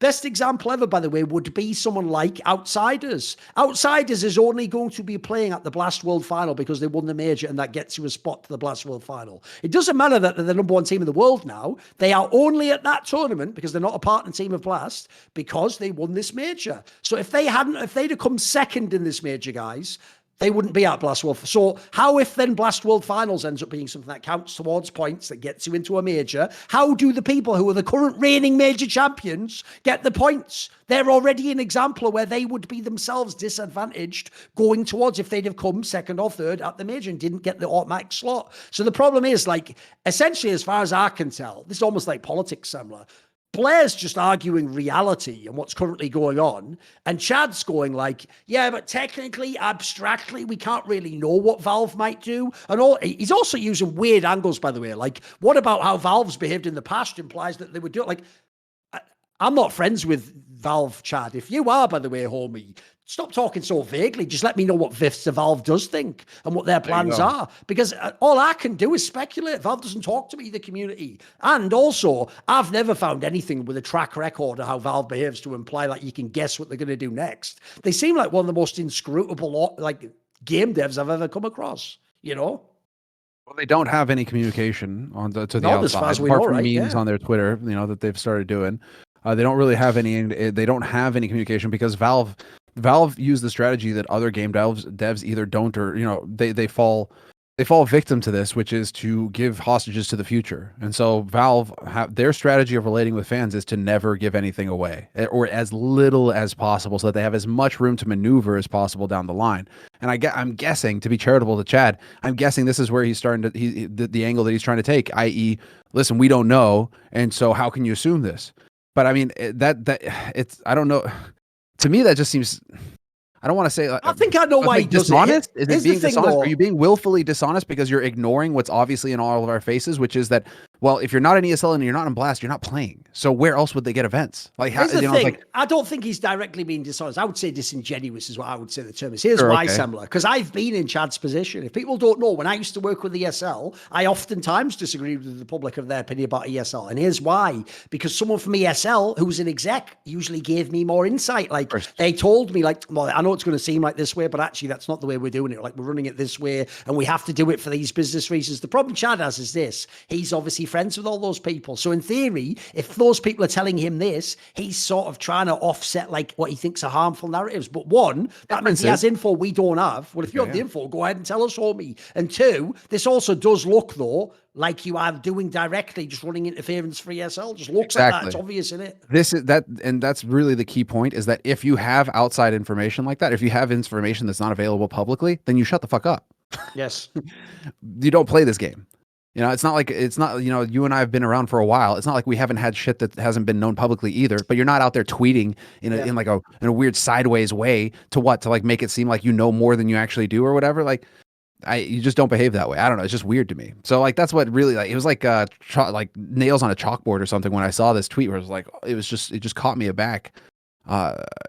best example ever, by the way, would be someone like Outsiders. Outsiders is only going to be playing at the Blast World Final because they won the major, and that gets you a spot to the Blast World Final. It doesn't matter that they're the #1 team in the world now. They are only at that tournament because they're not a partner team of Blast because they won this major. So if they'd have come second in this major, guys, they wouldn't be at Blast World. So how if then Blast World Finals ends up being something that counts towards points that gets you into a major? How do the people who are the current reigning major champions get the points? They're already an example where they would be themselves disadvantaged going towards if they'd have come second or third at the major and didn't get the automatic slot. So the problem is, like, essentially, as far as I can tell, this is almost like politics, Semmler. Blair's just arguing reality and what's currently going on. And Chad's going like, yeah, but technically, abstractly, we can't really know what Valve might do. And he's also using weird angles, by the way. Like, what about how Valve's behaved in the past implies that they would do it? Like, I'm not friends with Valve, Chad. If you are, by the way, homie, stop talking so vaguely. Just let me know what Vista Valve does think and what their plans are. Because all I can do is speculate. Valve doesn't talk to me, the community. And also, I've never found anything with a track record of how Valve behaves to imply that you can guess what they're going to do next. They seem like one of the most inscrutable like game devs I've ever come across, Well, they don't have any communication on to the Not as outside, far as we apart know, from right? memes Yeah. on their Twitter, that they've started doing. They don't really have any. They don't have any communication because Valve used the strategy that other game devs either don't, or they fall victim to this, which is to give hostages to the future. And so Valve their strategy of relating with fans is to never give anything away, or as little as possible, so that they have as much room to maneuver as possible down the line. And I'm guessing, to be charitable to Chad, I'm guessing this is where he's starting to the angle that he's trying to take, i.e., listen, we don't know, and so how can you assume this? But I mean, it's, I don't know. To me, that just seems, I don't want to say. I think I know why he does dishonest. it. Is it being dishonest? Are you being willfully dishonest because you're ignoring what's obviously in all of our faces, which is that, well, if you're not in ESL and you're not in Blast, you're not playing. So where else would they get events? Like, Here's the thing. I don't think he's directly being dishonest. I would say disingenuous is what I would say the term is. Here's why, Semmler, because I've been in Chad's position. If people don't know, when I used to work with ESL, I oftentimes disagreed with the public of their opinion about ESL. And here's why. Because someone from ESL who was an exec usually gave me more insight. Like, they told me, like, well, I know it's going to seem like this way, but actually that's not the way we're doing it. Like, we're running it this way, and we have to do it for these business reasons. The problem Chad has is this. He's obviously friends with all those people. So in theory, if those people are telling him this, he's sort of trying to offset like what he thinks are harmful narratives. But one, that means he has info we don't have. Well, if you have the info, go ahead and tell us, homie. And two, this also does look, though, like you are doing directly, just running interference for ESL. Just looks like that. It's obvious, isn't it? And that's really the key point, is that if you have outside information like that, if you have information that's not available publicly, then you shut the fuck up. Yes. You don't play this game. It's not, you and I have been around for a while. It's not like we haven't had shit that hasn't been known publicly either, but you're not out there tweeting in a weird sideways way to like make it seem like you know more than you actually do or whatever. Like, you just don't behave that way. I don't know. It's just weird to me. So like, that's what really, like, it was like like nails on a chalkboard or something when I saw this tweet, where it was like, it just caught me aback.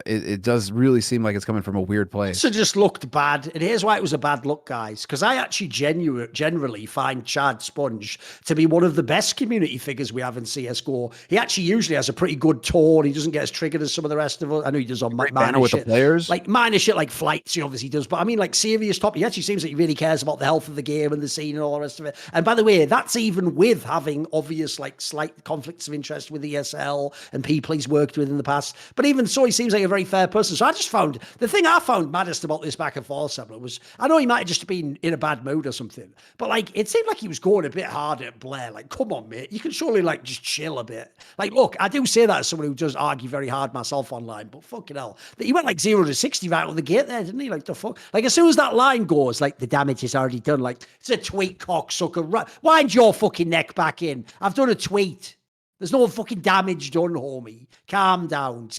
It does really seem like it's coming from a weird place. So just looked bad. And here's why it was a bad look, guys. Because I actually generally find Chad SPUNJ to be one of the best community figures we have in CSGO. He actually usually has a pretty good tone. He doesn't get as triggered as some of the rest of us. I know he does on minor with shit. The players. Like minor shit like flights, he obviously does. But I mean, like serious topic. He actually seems like he really cares about the health of the game and the scene and all the rest of it. And by the way, that's even with having obvious like slight conflicts of interest with ESL and people he's worked with in the past. But even so, he seems like a very fair person. So I just found, the thing I found maddest about this back and forth, Semmler, was, I know he might have just been in a bad mood or something, but like, it seemed like he was going a bit hard at Bleh. Like, come on, mate, you can surely like just chill a bit. Like, look, I do say that as someone who does argue very hard myself online, but fucking hell, he went like 0 to 60 right on the gate there, didn't he? Like, the fuck, like as soon as that line goes, like the damage is already done. Like, it's a tweet, cocksucker. Wind your fucking neck back in. I've done a tweet. There's no fucking damage done, homie. Calm down.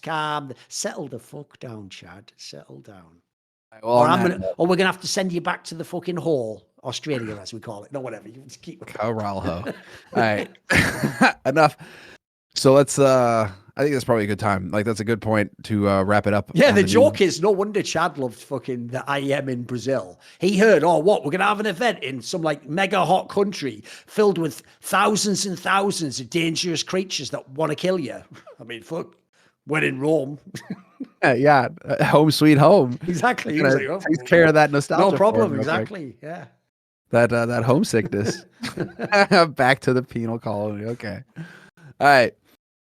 Settle the fuck down, Chad. Settle down. Well, or we're gonna have to send you back to the fucking hole, Australia, as we call it. No, whatever. You just keep. Corralho. All right. Enough. So let's. I think that's probably a good time. Like, that's a good point to wrap it up. Yeah, the joke is, no wonder Chad loved fucking the IEM in Brazil. He heard, we're going to have an event in some like mega hot country filled with thousands and thousands of dangerous creatures that want to kill you. I mean, fuck, we're in Rome. Yeah, home sweet home. Exactly. Takes care of that nostalgia. No problem. Exactly. Yeah. That homesickness. Back to the penal colony. Okay. All right.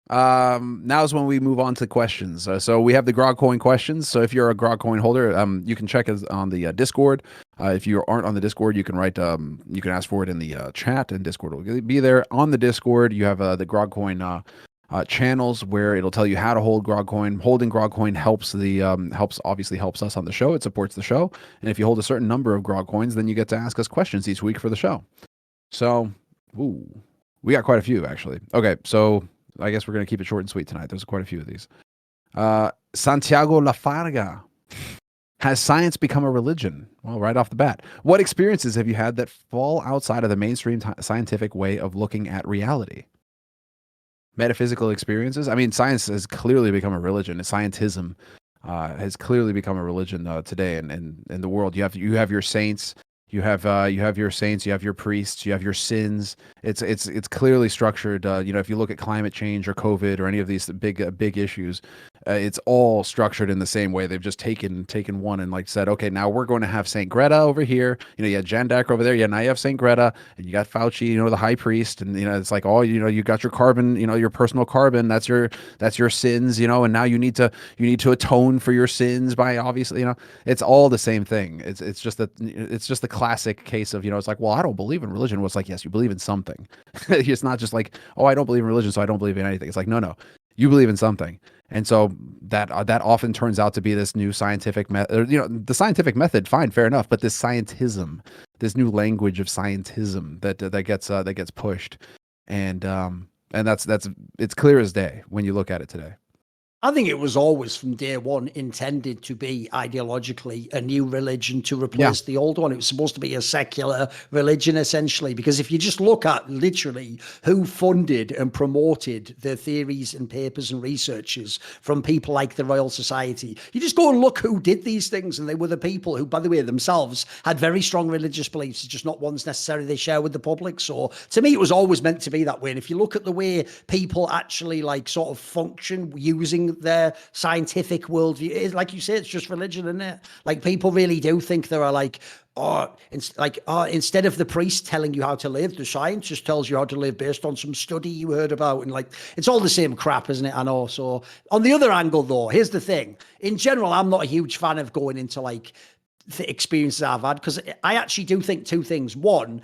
Now is when we move on to questions. So we have the Grog Coin questions. So if you're a Grog Coin holder, you can check us on the Discord. If you aren't on the Discord, you can write, you can ask for it in the chat, and Discord will be there. On the Discord, you have the Grog Coin channels where it'll tell you how to hold Grog Coin. Holding Grog Coin helps obviously helps us on the show. It supports the show. And if you hold a certain number of Grog Coins, then you get to ask us questions each week for the show. So, we got quite a few actually. Okay, so I guess we're going to keep it short and sweet tonight. There's quite a few of these. Santiago Lafarga. Has science become a religion? Well, right off the bat. What experiences have you had that fall outside of the mainstream scientific way of looking at reality? Metaphysical experiences? I mean, science has clearly become a religion. Scientism has clearly become a religion today in the world. You have your saints. You have your saints, you have your priests, you have your sins. It's clearly structured. If you look at climate change or COVID or any of these big issues, It's all structured in the same way. They've just taken one and like said, okay, now we're going to have Saint Greta over here. You know, you had Jandak over there. Yeah, now you have Saint Greta, and you got Fauci, you know, the high priest, and you know, it's like, oh, you know, you got your carbon, you know, your personal carbon. That's your sins, you know, and now you need to atone for your sins by obviously, you know, it's all the same thing. It's just the classic case of, you know, it's like, well, I don't believe in religion. Well, it's like, yes, you believe in something. It's not just like, oh, I don't believe in religion, so I don't believe in anything. It's like, no, you believe in something. And so that often turns out to be this new scientific method, you know, the scientific method, fine, fair enough, but this scientism, this new language of scientism that gets pushed. And that's it's clear as day when you look at it today. I think it was always from day one intended to be ideologically a new religion to replace the old one. It was supposed to be a secular religion, essentially, because if you just look at literally who funded and promoted the theories and papers and researches from people like the Royal Society, you just go and look who did these things. And they were the people who, by the way, themselves had very strong religious beliefs, just not ones necessarily they share with the public. So to me, it was always meant to be that way. And if you look at the way people actually like sort of function using their scientific worldview, like you say, it's just religion, isn't it? Like people really do think there are like, instead of the priest telling you how to live, the science just tells you how to live based on some study you heard about. And like, it's all the same crap, isn't it? I know. So on the other angle though, here's the thing. In general, I'm not a huge fan of going into like the experiences I've had, because I actually do think two things. One,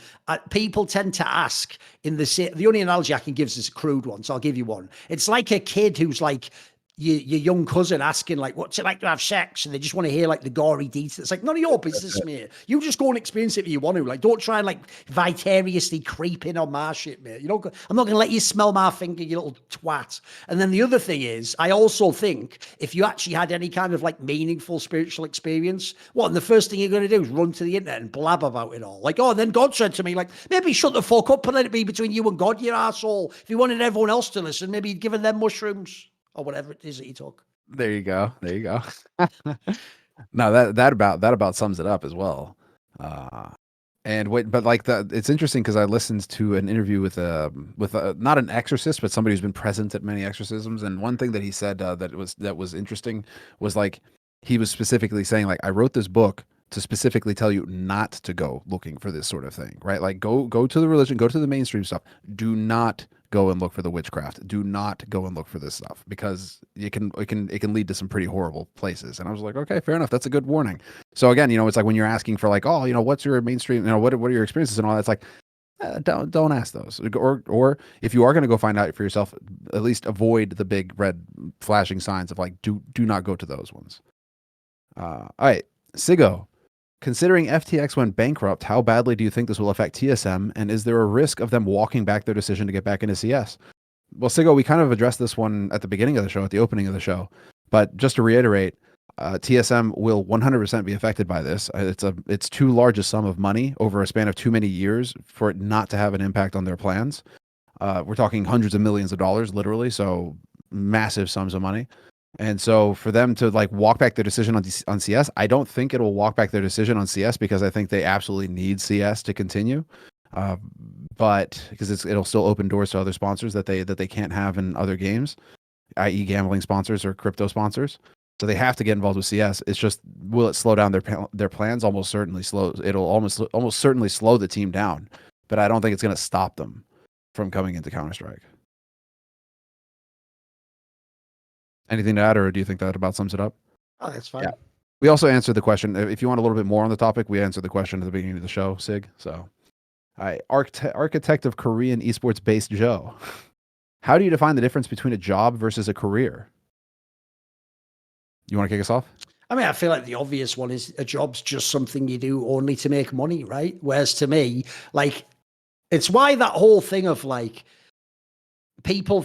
people tend to ask in the only analogy I can give is a crude one, so I'll give you one. It's like a kid who's like, your young cousin asking like, what's it like to have sex? And they just want to hear like the gory details. It's like, none of your business, mate. You just go and experience it if you want to. Like, don't try and like vicariously creep in on my shit, mate. I'm not going to let you smell my finger, you little twat. And then the other thing is, I also think if you actually had any kind of like meaningful spiritual experience, the first thing you're going to do is run to the internet and blab about it all. Like, oh, and then God said to me, like, maybe shut the fuck up and let it be between you and God, you asshole. If you wanted everyone else to listen, maybe you'd given them mushrooms. Or whatever it is that you took. There you go. No, that about sums it up as well. It's interesting because I listened to an interview with not an exorcist, but somebody who's been present at many exorcisms. And one thing that he said that was interesting was like, he was specifically saying like, I wrote this book to specifically tell you not to go looking for this sort of thing, right? Like go to the religion, go to the mainstream stuff. Do not go and look for the witchcraft. Do not go and look for this stuff, because it can lead to some pretty horrible places. And I was like, okay, fair enough. That's a good warning. So again, you know, it's like when you're asking for like, oh, you know, what's your mainstream, you know, what are your experiences and all that? It's like, don't ask those. Or if you are going to go find out for yourself, at least avoid the big red flashing signs of like, do not go to those ones. All right, Sigo. Considering FTX went bankrupt, how badly do you think this will affect TSM, and is there a risk of them walking back their decision to get back into CS? Well, Sigo, we kind of addressed this one at the beginning of the show, at the opening of the show, but just to reiterate, TSM will 100% be affected by this. It's too large a sum of money over a span of too many years for it not to have an impact on their plans. We're talking hundreds of millions of dollars, literally, so massive sums of money. And so for them to like walk back their decision on CS, I don't think it'll walk back their decision on CS, because I think they absolutely need CS to continue. But because it'll still open doors to other sponsors that they can't have in other games, i.e. gambling sponsors or crypto sponsors. So they have to get involved with CS. It's just, will it slow down their plans? Almost certainly slow. It'll almost certainly slow the team down, but I don't think it's going to stop them from coming into Counter-Strike. Anything to add, or do you think that about sums it up? Oh, that's fine. Yeah. We also answered the question. If you want a little bit more on the topic, we answered the question at the beginning of the show, Sig. So, architect of Korean esports based Joe. How do you define the difference between a job versus a career? You want to kick us off? I mean, I feel like the obvious one is a job's just something you do only to make money, right? Whereas to me, like, it's why that whole thing of like, people,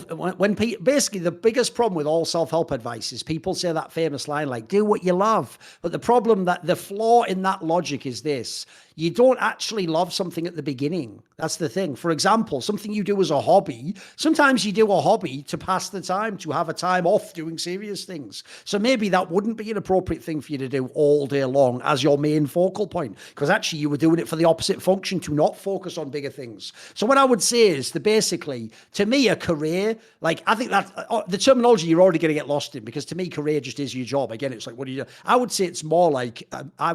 basically the biggest problem with all self-help advice is people say that famous line like, do what you love. But the problem, that the flaw in that logic is this: you don't actually love something at the beginning. That's the thing. For example, something you do as a hobby, sometimes you do a hobby to pass the time, to have a time off doing serious things. So maybe that wouldn't be an appropriate thing for you to do all day long as your main focal point, because actually you were doing it for the opposite function, to not focus on bigger things. So what I would say is that basically, to me, a career, like I think that the terminology you're already going to get lost in, because to me, career just is your job. Again, it's like, what do you do? I would say it's more like,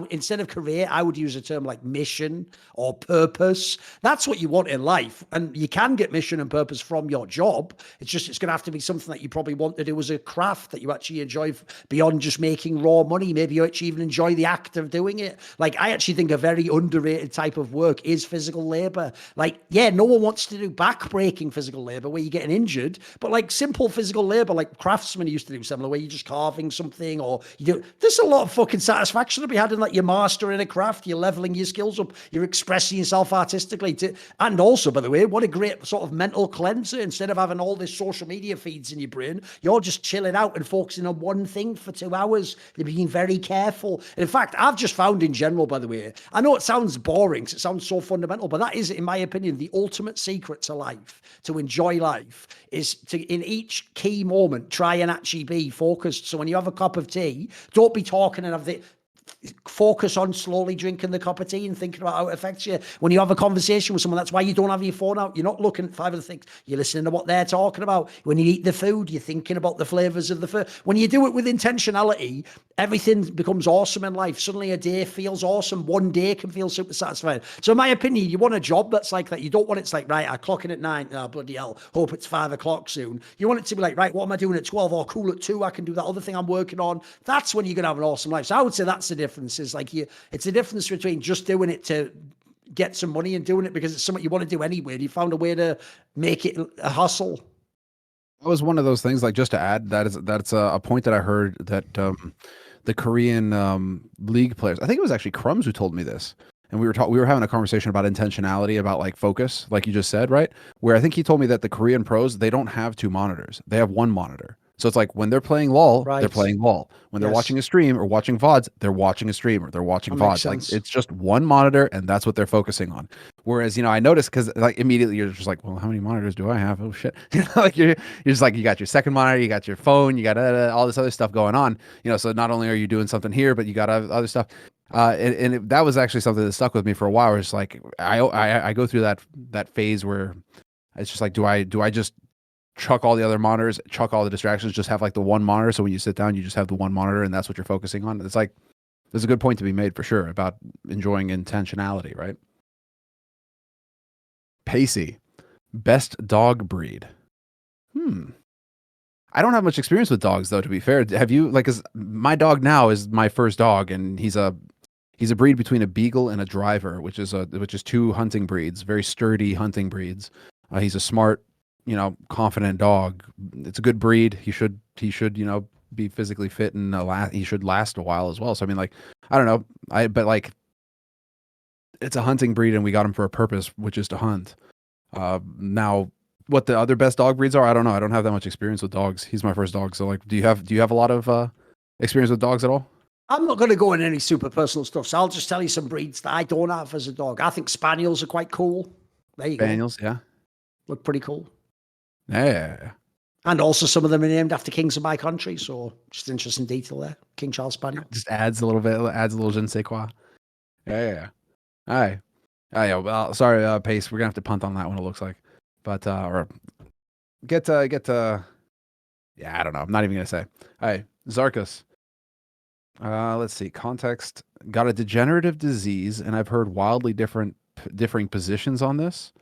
instead of career, I would use a term like mission or purpose. That's what you want in life. And you can get mission and purpose from your job. It's going to have to be something that you probably want to do as a craft that you actually enjoy beyond just making raw money. Maybe you actually even enjoy the act of doing it. Like, I actually think a very underrated type of work is physical labor. Like, yeah, no one wants to do back-breaking physical labor where you're getting injured, but like simple physical labor, like craftsmen used to do, similar, where you're just carving something, or there's a lot of fucking satisfaction to be had in like you're mastering a craft, you're leveling your skills up, you're expressing yourself artistically. And also, by the way, what a great sort of mental cleanser. Instead of having all this social media feeds in your brain, you're just chilling out and focusing on one thing for 2 hours. You're being very careful. And in fact, I've just found in general, by the way, I know it sounds boring, it sounds so fundamental, but that is, in my opinion, the ultimate secret to life, to enjoy life, is to, in each key moment, try and actually be focused. So when you have a cup of tea, don't be talking and have the focus on slowly drinking the cup of tea and thinking about how it affects you. When you have a conversation with someone, that's why you don't have your phone out. You're not looking at 5 other things. You're listening to what they're talking about. When you eat the food, you're thinking about the flavors of the food. When you do it with intentionality, everything becomes awesome in life. Suddenly a day feels awesome. One day can feel super satisfying. So in my opinion, you want a job that's like that. You don't want it's like, right, I clock in at 9. Oh, bloody hell. Hope it's 5 o'clock soon. You want it to be like, right, what am I doing at 12? Oh, cool, at 2, I can do that other thing I'm working on. That's when you're going to have an awesome life. So I would say that's the difference. Is like, it's a difference between just doing it to get some money and doing it because it's something you want to do anyway. And you found a way to make it a hustle. That was one of those things, like, just to add, that's a point that I heard that the Korean league players, I think it was actually Crumbs who told me this. And we were having a conversation about intentionality, about like focus, like you just said, right? Where I think he told me that the Korean pros, they don't have 2 monitors. They have 1 monitor. So it's like when they're playing LOL, they're playing LOL. When they're watching a stream or watching VODs, they're watching a stream or they're watching VODs. Like, it's just 1 monitor and that's what they're focusing on. Whereas, I noticed, because like immediately you're just like, well, how many monitors do I have? Oh shit. Like you're just like, you got your second monitor, you got your phone, you got all this other stuff going on. So not only are you doing something here, but you got other stuff. That was actually something that stuck with me for a while. Where it's like, I go through that phase where it's just like, do I just chuck all the other monitors, chuck all the distractions, just have like the 1 monitor, so when you sit down you just have the 1 monitor and that's what you're focusing on? It's like, there's a good point to be made for sure about enjoying intentionality, right? Pacey, best dog breed. I don't have much experience with dogs, though, to be fair. Have you? Like, 'cause my dog now is my first dog, and he's a breed between a beagle and a driver, which is 2 hunting breeds, very sturdy hunting breeds. He's a smart, confident dog. It's a good breed. He should, be physically fit, and he should last a while as well. So I mean, like, I don't know, but like, it's a hunting breed, and we got him for a purpose, which is to hunt. Now, what the other best dog breeds are, I don't know. I don't have that much experience with dogs. He's my first dog. So like, do you have a lot of experience with dogs at all? I'm not going to go into any super personal stuff, so I'll just tell you some breeds that I don't have as a dog. I think Spaniels are quite cool. There you go. Spaniels, yeah. Look pretty cool. Yeah. And also some of them are named after kings of my country, so just interesting detail there. King Charles Spaniel. Just adds a little je ne sais quoi. Yeah. All right. Yeah, well, sorry, Pace. We're going to have to punt on that one, it looks like. But, or get to, yeah, I don't know. I'm not even going to say. All right, Zarkus. Let's see. Context. Got a degenerative disease, and I've heard wildly differing positions on this.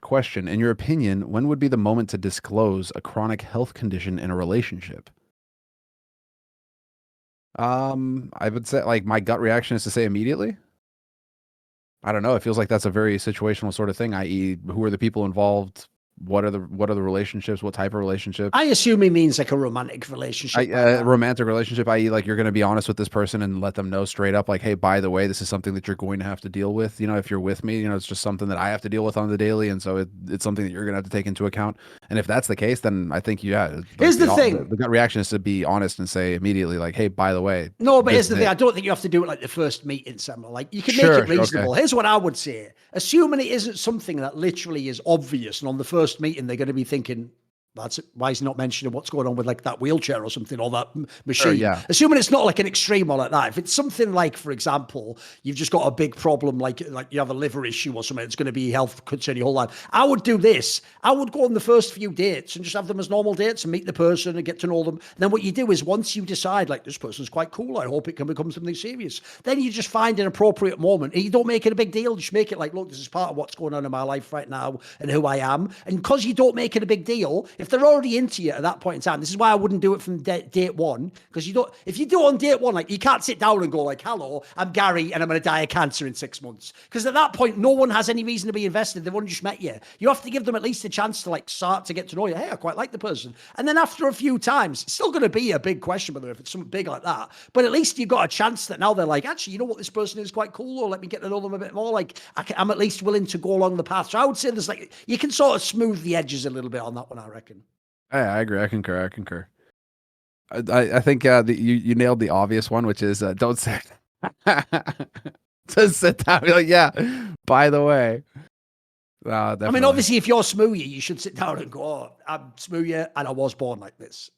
Question. In your opinion, when would be the moment to disclose a chronic health condition in a relationship? I would say, like, my gut reaction is to say immediately. I don't know. It feels like that's a very situational sort of thing, i.e., who are the people involved? What are the relationships? What type of relationship? I assume he means like a romantic relationship. Romantic relationship, i.e., like, you're going to be honest with this person and let them know straight up, like, hey, by the way, this is something that you're going to have to deal with. If you're with me, it's just something that I have to deal with on the daily, and so it's something that you're going to have to take into account. And if that's the case, then I think, yeah. Here's the thing. The gut reaction is to be honest and say immediately, like, hey, by the way. No, but here's the thing. I don't think you have to do it like the first meeting, Semmler. Like, you can make it reasonable. Okay. Here's what I would say. Assuming it isn't something that literally is obvious, and on the first meeting they're going to be thinking, That's it. Why is he not mentioning what's going on with like that wheelchair or something, or that machine? Sure, yeah. Assuming it's not like an extreme or like that. If it's something like, for example, you've just got a big problem, like you have a liver issue or something, it's going to be health concern your whole life. I would do this. I would go on the first few dates and just have them as normal dates and meet the person and get to know them. And then what you do is once you decide, like, this person's quite cool, I hope it can become something serious, then you just find an appropriate moment. And you don't make it a big deal. Just make it like, look, this is part of what's going on in my life right now and who I am. And because you don't make it a big deal, if they're already into you at that point in time, this is why I wouldn't do it from date one, because you don't, if you do it on date one, like, you can't sit down and go like, hello, I'm Gary and I'm going to die of cancer in 6 months, because at that point no one has any reason to be invested. They've only just met you. You have to give them at least a chance to like start to get to know you. Hey, I quite like the person. And then after a few times, it's still going to be a big question whether if it's something big like that, but at least you've got a chance that now they're like, actually, you know what, this person is quite cool, or let me get to know them a bit more. Like, I'm at least willing to go along the path. So I would say there's like, you can sort of smooth the edges a little bit on that one, I reckon. I agree. I concur. I think you nailed the obvious one, which is don't sit. Just sit down. Be like, yeah. By the way, I mean, obviously, if you're Smoothie, you should sit down and go, oh, I'm Smoothie, and I was born like this.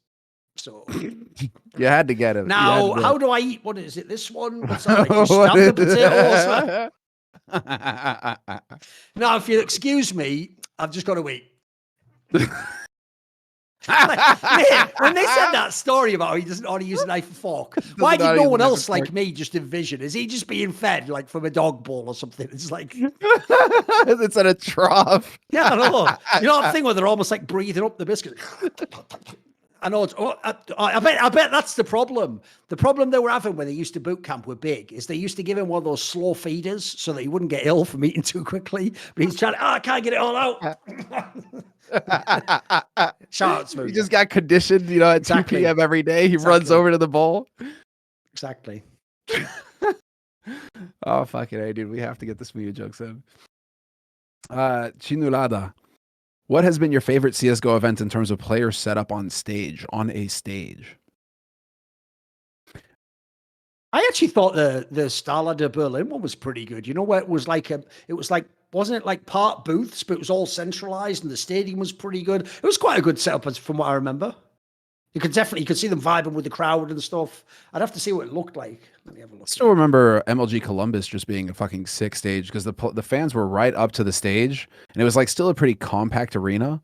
So you had to get it. Now, how do I eat? What is it? This one? What's that? Like, you stab the potato? Now, if you'll excuse me, I've just got to eat. Man, when they said that story about how he doesn't know how to use a knife and fork, why did no one else like me just envision? Is he just being fed like from a dog bowl or something? It's like it's at a trough. Yeah, I know. You know that thing where they're almost like breathing up the biscuit. I know. I bet that's the problem. The problem they were having when they used to boot camp with Big is they used to give him one of those slow feeders so that he wouldn't get ill from eating too quickly. But he's trying to, I can't get it all out. Shout out Smooth. He just got conditioned, you know, at 2 p.m. every day. He runs over to the bowl. Exactly. Oh, fucking A, dude. We have to get the Smoothie jokes in. Chinulada. What has been your favorite CSGO event in terms of player setup on a stage? I actually thought the Stala de Berlin one was pretty good. You know, where it was like, wasn't it like part booths, but it was all centralized and the stadium was pretty good. It was quite a good setup from what I remember. You could see them vibing with the crowd and stuff. I'd have to see what it looked like. Let me have a look. I still remember MLG Columbus just being a fucking sick stage because the fans were right up to the stage and it was like still a pretty compact arena.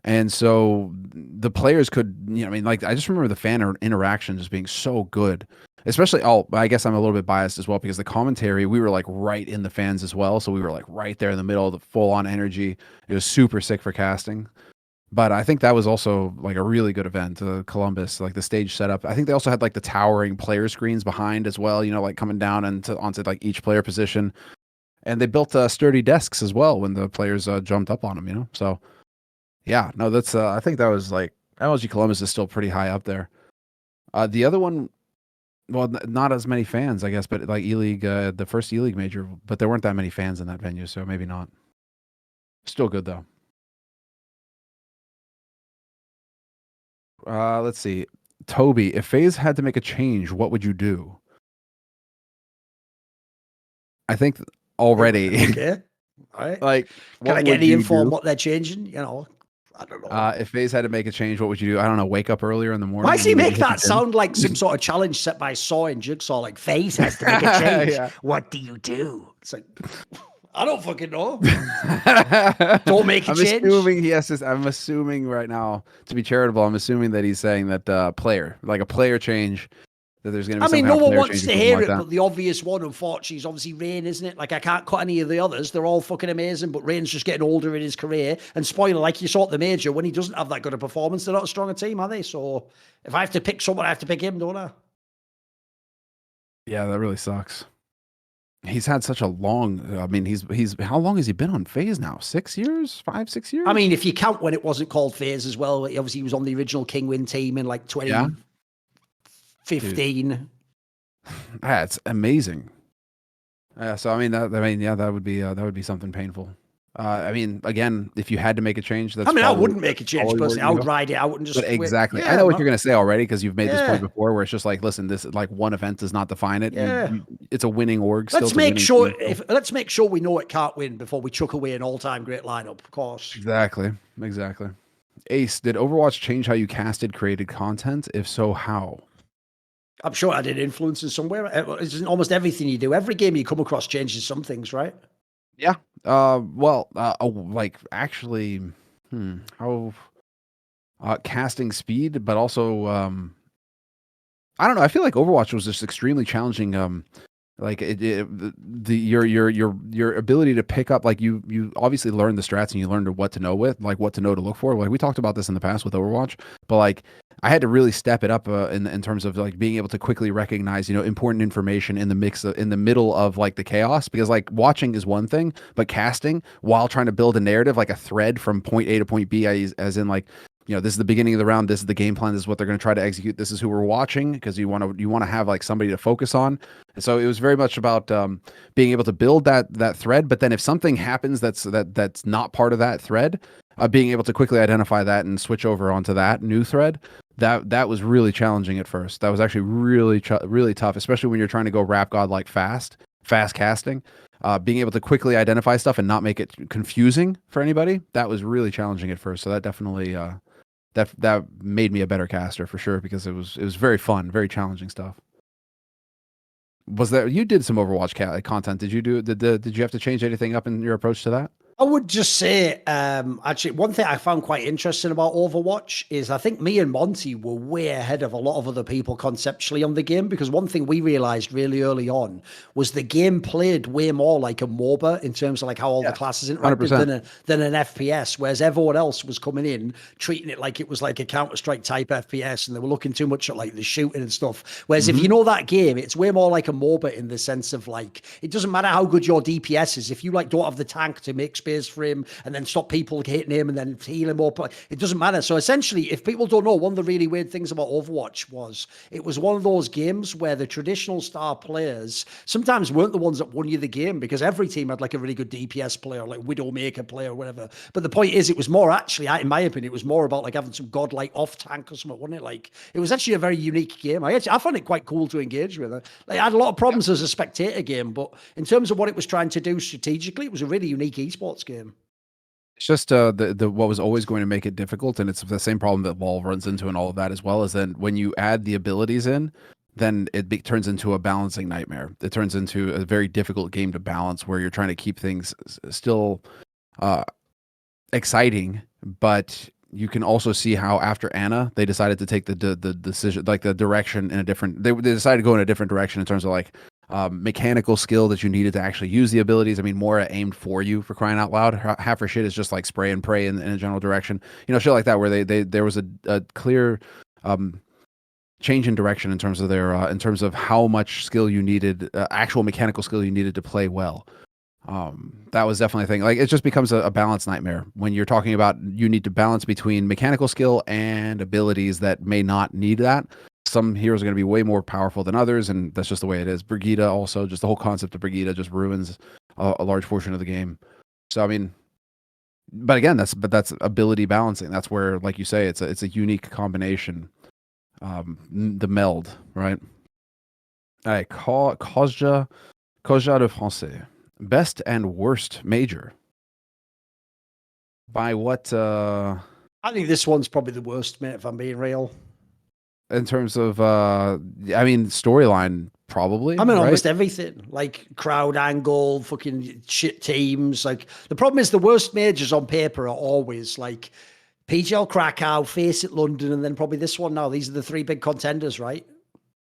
And so the players could, you know, I mean, like, I just remember the fan interaction just being so good. Especially, I guess I'm a little bit biased as well because the commentary, we were like right in the fans as well. So we were like right there in the middle of the full on energy. It was super sick for casting. But I think that was also like a really good event, Columbus, like the stage setup. I think they also had like the towering player screens behind as well, you know, like coming down onto like each player position. And they built sturdy desks as well when the players jumped up on them, you know? So yeah, no, that's, I think that was like, LG Columbus is still pretty high up there. The other one, well, not as many fans, I guess, but like E-League, the first E-League major, but there weren't that many fans in that venue, so maybe not. Still good though. Let's see. Toby, if FaZe had to make a change, what would you do? I think already. Okay. All right. Like, can I get any info on what they're changing? You know, I don't know. If FaZe had to make a change, what would you do? I don't know. Wake up earlier in the morning. Why does he make that sound like some sort of challenge set by Saw and Jigsaw? Like, FaZe has to make a change. Yeah. What do you do? It's like, I don't fucking know. Don't make a change. I'm assuming right now, to be charitable, I'm assuming that he's saying that a player change, that there's going to be some no one wants to hear it, but the obvious one, unfortunately, is obviously Rain, isn't it? Like, I can't cut any of the others. They're all fucking amazing, but Rain's just getting older in his career. And spoiler, like you saw at the major, when he doesn't have that good a performance, they're not a stronger team, are they? So if I have to pick someone, I have to pick him, don't I? Yeah, that really sucks. He's had such a long, I mean, he's how long has he been on FaZe now? 6 years? 5, 6 years? I mean, if you count when it wasn't called FaZe as well, obviously he was on the original Kingwin team in like 2015. Yeah, it's amazing. So that would be something painful. I mean, again, if you had to make a change, I wouldn't make a change personally. I would ride it out and just. But exactly. Yeah, I know what you're going to say already because you've made this point before, where it's just like, listen, this like one event does not define it. Yeah. It's a winning org. Let's make sure we know it can't win before we chuck away an all-time great lineup. Of course. Exactly. Ace, did Overwatch change how you casted created content? If so, how? I'm sure I did influence in somewhere. It's in almost everything you do. Every game you come across changes some things, right? Yeah. Like actually, how casting speed, but also I don't know. I feel like Overwatch was just extremely challenging. Like your ability to pick up, like you obviously learn the strats and you learn what to know with, like what to know to look for. Like we talked about this in the past with Overwatch, but like I had to really step it up in terms of like being able to quickly recognize, you know, important information in the in the middle of like the chaos, because like watching is one thing, but casting while trying to build a narrative, like a thread from point A to point B, as in like, you know, this is the beginning of the round, this is the game plan, this is what they're going to try to execute, this is who we're watching, because you want to have like somebody to focus on. And so it was very much about being able to build that thread, but then if something happens that's not part of that thread, being able to quickly identify that and switch over onto that new thread, that was really challenging at first. That was actually really tough, especially when you're trying to go rap god like fast casting. Being able to quickly identify stuff and not make it confusing for anybody, that was really challenging at first. So that definitely that made me a better caster for sure, because it was very fun, very challenging stuff. Was there, you did some Overwatch content? Did you have to change anything up in your approach to that? I would just say, actually, one thing I found quite interesting about Overwatch is I think me and Monty were way ahead of a lot of other people conceptually on the game, because one thing we realized really early on was the game played way more like a MOBA in terms of like how all the classes interacted than an FPS, whereas everyone else was coming in treating it like it was like a Counter-Strike type FPS, and they were looking too much at like the shooting and stuff. Whereas if you know that game, it's way more like a MOBA in the sense of like, it doesn't matter how good your DPS is, if you like don't have the tank to make space for him and then stop people hitting him and then heal him up, it doesn't matter. So essentially, if people don't know, one of the really weird things about Overwatch was it was one of those games where the traditional star players sometimes weren't the ones that won you the game, because every team had like a really good DPS player, like Widowmaker player or whatever. But the point is, it was more actually, in my opinion, it was more about like having some godlike off tank or something, wasn't it? Like it was actually a very unique game. I found it quite cool to engage with. Like, I had a lot of problems as a spectator game, but in terms of what it was trying to do strategically, it was a really unique esports game. It's just the what was always going to make it difficult, and it's the same problem that Valve runs into and all of that as well, is then when you add the abilities in, then it turns into a balancing nightmare. It turns into a very difficult game to balance, where you're trying to keep things still exciting, but you can also see how after Anna, they decided to take the decision, like the direction in a different, they decided to go in a different direction in terms of like mechanical skill that you needed to actually use the abilities. I mean, Mora aimed for you, for crying out loud. Half her shit is just like spray and pray in a general direction, you know, shit like that, where there was a clear change in direction in terms of their in terms of how much skill you needed, actual mechanical skill you needed to play well. That was definitely a thing. Like it just becomes a balance nightmare when you're talking about, you need to balance between mechanical skill and abilities that may not need that. Some heroes are going to be way more powerful than others, and that's just the way it is. Brigida also, just the whole concept of Brigida just ruins a large portion of the game. So I mean, but again, that's ability balancing. That's where, like you say, it's a unique combination. The meld, right? All right, Kassad de Français. Best and worst major. By what? I think this one's probably the worst, mate, if I'm being real. In terms of, I mean, storyline, probably. I mean, right? almost everything, like crowd angle, fucking shit teams. Like the problem is the worst majors on paper are always like PGL Krakow, Face at London, and then probably this one now. These are the three big contenders, right?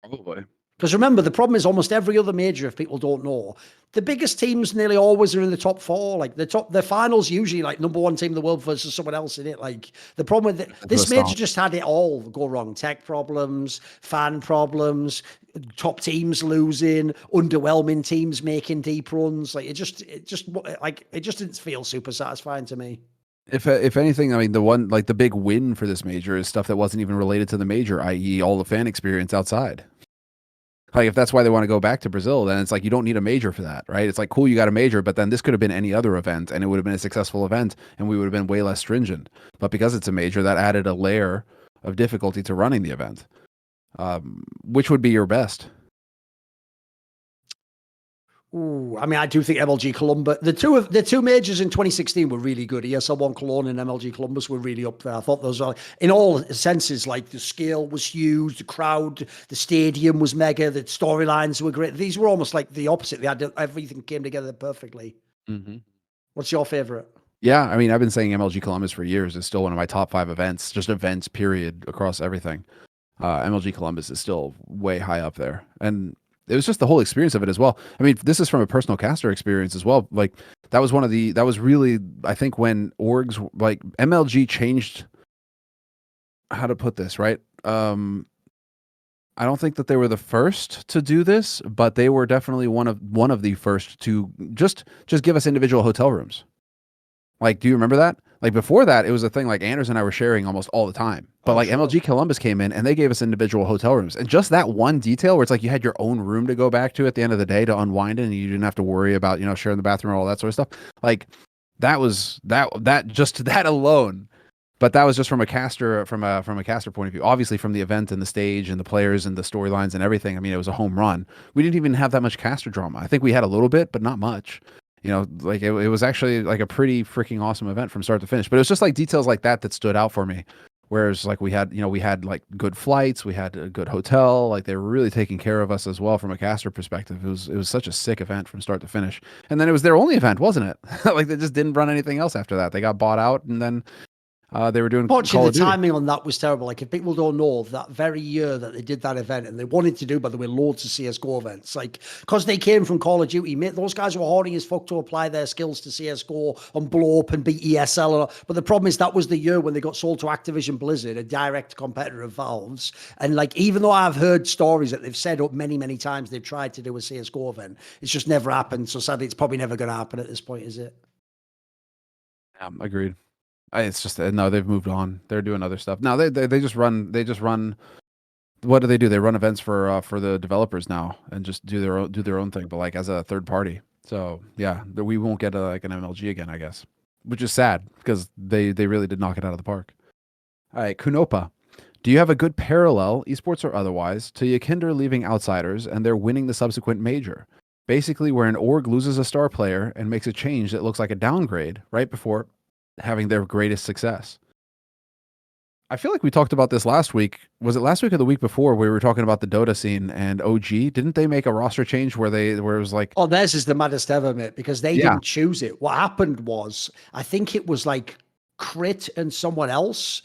Probably. Because remember, the problem is almost every other major, if people don't know, the biggest teams nearly always are in the top four. Like the finals usually like number one team in the world versus someone else in it. Like the problem with this major just had it all go wrong: tech problems, fan problems, top teams losing, underwhelming teams making deep runs. Like it just didn't feel super satisfying to me. If anything, I mean, the big win for this major is stuff that wasn't even related to the major, i.e., all the fan experience outside. Like if that's why they want to go back to Brazil, then it's like you don't need a major for that, right? It's like, cool, you got a major, but then this could have been any other event and it would have been a successful event and we would have been way less stringent. But because it's a major, that added a layer of difficulty to running the event. Which would be your best? Ooh, I mean, I do think MLG Columbus, the two majors in 2016 were really good. ESL1 Cologne and MLG Columbus were really up there. I thought those are, in all senses, like the scale was huge, the crowd, the stadium was mega, the storylines were great. These were almost like the opposite. They had everything came together perfectly. What's your favorite? Yeah, I mean, I've been saying MLG Columbus for years. It's still one of my top 5 events, just events, period, across everything. MLG Columbus is still way high up there. And it was just the whole experience of it as well. I mean, this is from a personal caster experience as well. Like, that was really, I think, when orgs, like, MLG changed how to put this, right? I don't think that they were the first to do this, but they were definitely one of the first to just give us individual hotel rooms. Like, do you remember that? Like, before that, it was a thing like Anders and I were sharing almost all the time. But like, MLG Columbus came in and they gave us individual hotel rooms. And just that one detail where it's like you had your own room to go back to at the end of the day to unwind it, and you didn't have to worry about, sharing the bathroom or all that sort of stuff. Like, that was just that alone. But that was just from a caster from a caster point of view. Obviously, from the event and the stage and the players and the storylines and everything, I mean, it was a home run. We didn't even have that much caster drama. I think we had a little bit, but not much. Like it was actually like a pretty freaking awesome event from start to finish. But it was just like details like that stood out for me. Whereas like we had like good flights, we had a good hotel, like they were really taking care of us as well from a caster perspective. It was such a sick event from start to finish. And then it was their only event, wasn't it? Like they just didn't run anything else after that. They got bought out, and then they were doing Unfortunately, the timing on that was terrible. Like, if people don't know, that very year that they did that event, and they wanted to do, by the way, loads of CSGO events, like, because they came from Call of Duty, mate, those guys were horny as fuck to apply their skills to CSGO and blow up and beat ESL. But the problem is that was the year when they got sold to Activision Blizzard, a direct competitor of Valve's. And like, even though I've heard stories that they've said up many, many times they've tried to do a CSGO event, it's just never happened. So sadly, it's probably never going to happen at this point, is it? Agreed. It's just no, they've moved on. They're doing other stuff now. They just run. What do? They run events for the developers now and just do their own thing, but like as a third party. So yeah, we won't get like an MLG again, I guess, which is sad because they really did knock it out of the park. All right, Kunopa, do you have a good parallel, esports or otherwise, to YEKINDAR leaving Outsiders and they're winning the subsequent major? Basically, where an org loses a star player and makes a change that looks like a downgrade right before having their greatest success. I feel like we talked about this last week. Was it last week or the week before? We were talking about the Dota scene and OG. Didn't they make a roster change where it was like, oh, theirs is the maddest ever, mate, because they didn't choose it. What happened was, I think it was like Crit and someone else,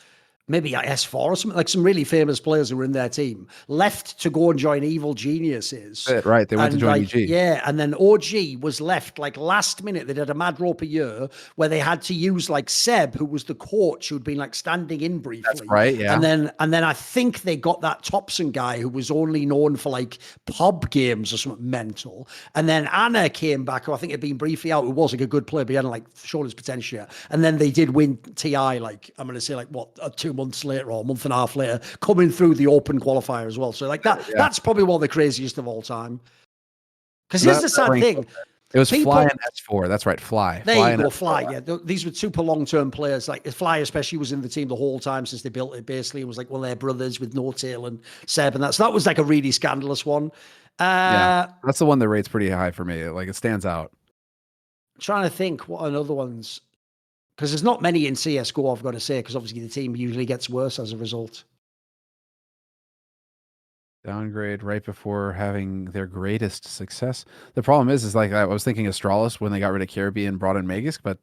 maybe S4 or something, like some really famous players who were in their team, left to go and join Evil Geniuses. Right, they went to join EG. Yeah, and then OG was left like last minute. They did a mad rope a year where they had to use like Seb, who was the coach who'd been like standing in briefly. That's right, yeah. And then I think they got that Thompson guy who was only known for like pub games or something mental. And then Anna came back, who I think had been briefly out, who was like a good player, but he hadn't like shown his potential yet. And then they did win TI, like I'm going to say like what, 2 months later or a month and a half later, coming through the open qualifier as well. So like that's probably one of the craziest of all time. Because here's the sad thing. It was Fly and S4. That's right, Fly. There you go, Fly. Yeah, these were super long-term players. Like Fly, especially, was in the team the whole time since they built it. Basically, it was like one of their brothers with No Tail and Seb, and that. So that was like a really scandalous one. Yeah, that's the one that rates pretty high for me. Like it stands out. I'm trying to think what another ones, because there's not many in CS:GO. I've got to say, because obviously the team usually gets worse as a result. Downgrade right before having their greatest success. The problem is like I was thinking Astralis when they got rid of Kirby and brought in Magisk, but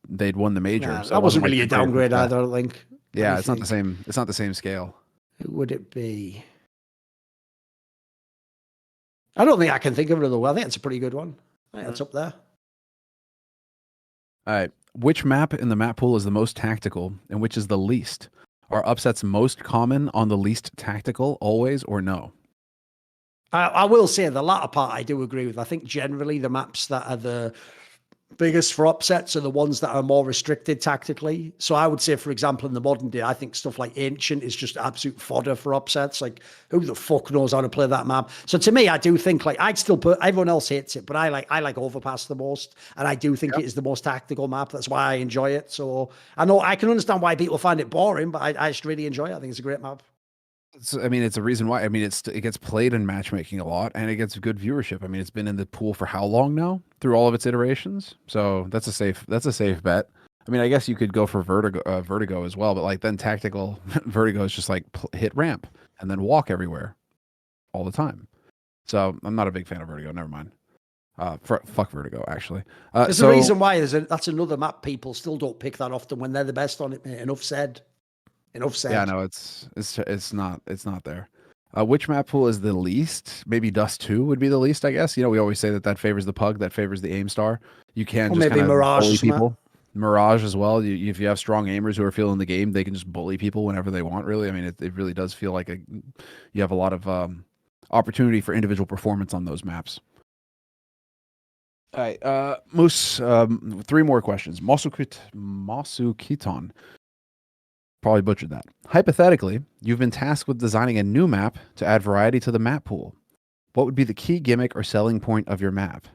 they'd won the major. Yeah, so that wasn't really like a downgrade either, I don't think. Yeah, it's not the same. It's not the same scale. Who would it be? I don't think I can think of another one. I think it's a pretty good one. I think it's up there. All right. Which map in the map pool is the most tactical and which is the least? Are upsets most common on the least tactical always or no? I will say the latter part I do agree with. I think generally the maps that are the biggest for upsets are the ones that are more restricted tactically. So I would say, for example, in the modern day, I think stuff like Ancient is just absolute fodder for upsets. Like, who the fuck knows how to play that map? So to me, I do think like I'd still put, everyone else hates it, but I like Overpass the most. And I do think it is the most tactical map. That's why I enjoy it. So I know I can understand why people find it boring, but I just really enjoy it. I think it's a great map. I mean, it's a reason why. I mean, it gets played in matchmaking a lot, and it gets good viewership. I mean, it's been in the pool for how long now? Through all of its iterations. So that's a safe bet. I mean, I guess you could go for Vertigo as well, but like then tactical Vertigo is just like hit ramp and then walk everywhere all the time. So I'm not a big fan of Vertigo. Never mind. Fuck Vertigo, actually. There's a reason why. That's another map people still don't pick that often when they're the best on it. Mate. Enough said. Enough said. Yeah, no, it's not there. Which map pool is the least? Maybe Dust 2 would be the least, I guess. You know, we always say that favors the pug, that favors the aim star. You can Or just maybe kind of Mirage bully as well. people. Mirage as well. If you have strong aimers who are feeling the game, they can just bully people whenever they want. Really, I mean, it really does feel like you have a lot of opportunity for individual performance on those maps. All right, Moose. 3 more questions. Masukiton. Probably butchered that. Hypothetically, you've been tasked with designing a new map to add variety to the map pool. What would be the key gimmick or selling point of your map?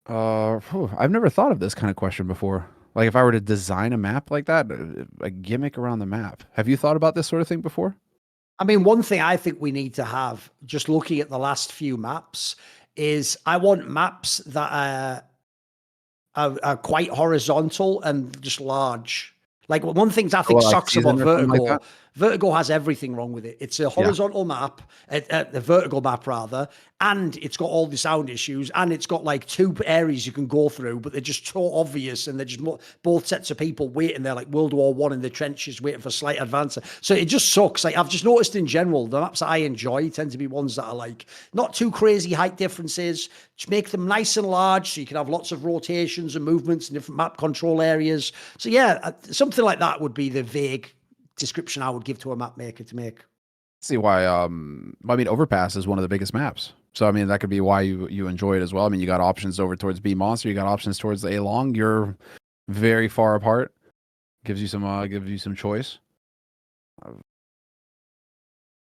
I've never thought of this kind of question before. Like if I were to design a map like that, a gimmick around the map. Have you thought about this sort of thing before? I mean, one thing I think we need to have, just looking at the last few maps, is I want maps that are quite horizontal and just large. Like one thing I think sucks about Vertigo. Vertigo has everything wrong with it. It's a horizontal map, a vertical map rather, and it's got all the sound issues, and it's got like 2 areas you can go through, but they're just so obvious, and they're just both sets of people waiting there, like World War I in the trenches, waiting for slight advance. So it just sucks. Like I've just noticed in general, the maps that I enjoy tend to be ones that are like not too crazy height differences. Just make them nice and large, so you can have lots of rotations and movements in different map control areas. So yeah, something like that would be the vague description I would give to a map maker to make. See why I mean Overpass is one of the biggest maps. So I mean that could be why you enjoy it as well. I mean you got options over towards B Monster, you got options towards the A Long. You're very far apart. Gives you some choice.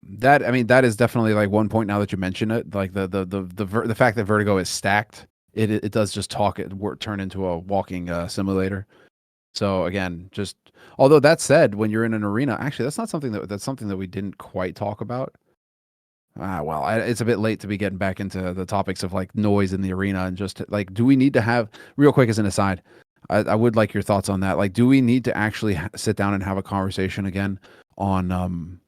That is definitely like one point now that you mention it. Like the fact that Vertigo is stacked, it does just turn into a walking simulator. So again, just although that said, when you're in an arena, actually that's something that we didn't quite talk about. Well, it's a bit late to be getting back into the topics of like noise in the arena and just like, do we need to have, real quick as an aside, I would like your thoughts on that. Like, do we need to actually sit down and have a conversation again on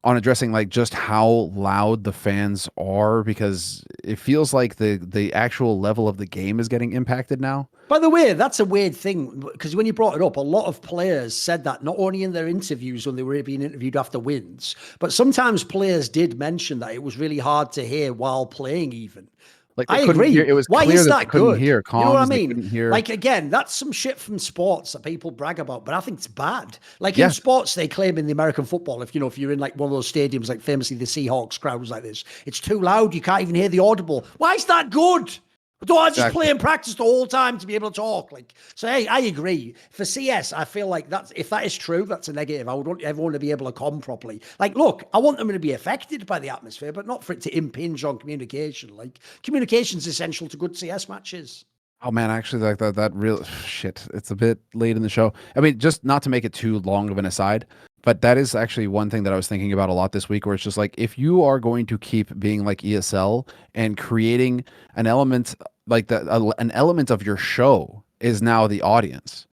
addressing like just how loud the fans are, because it feels like the actual level of the game is getting impacted now. By the way, that's a weird thing, because when you brought it up, a lot of players said that not only in their interviews when they were being interviewed after wins, but sometimes players did mention that it was really hard to hear while playing even. Like I agree. It was Why clear is that that they couldn't good? hear You know what I comms, they mean? couldn't hear. Like again, that's some shit from sports that people brag about, but I think it's bad. Like in sports, they claim in the American football, if you're in like one of those stadiums, like famously the Seahawks crowd was like this, it's too loud, you can't even hear the audible. Why is that good? Do I just play and practice the whole time to be able to talk? Like, so hey, I agree. For CS, I feel like if that is true, that's a negative. I would want everyone to be able to comm properly. Like, look, I want them to be affected by the atmosphere, but not for it to impinge on communication. Like, communication is essential to good CS matches. Oh man, actually, like that real shit. It's a bit late in the show. I mean, just not to make it too long of an aside, but that is actually one thing that I was thinking about a lot this week, where it's just like, if you are going to keep being like ESL and creating an element like an element of your show is now the audience.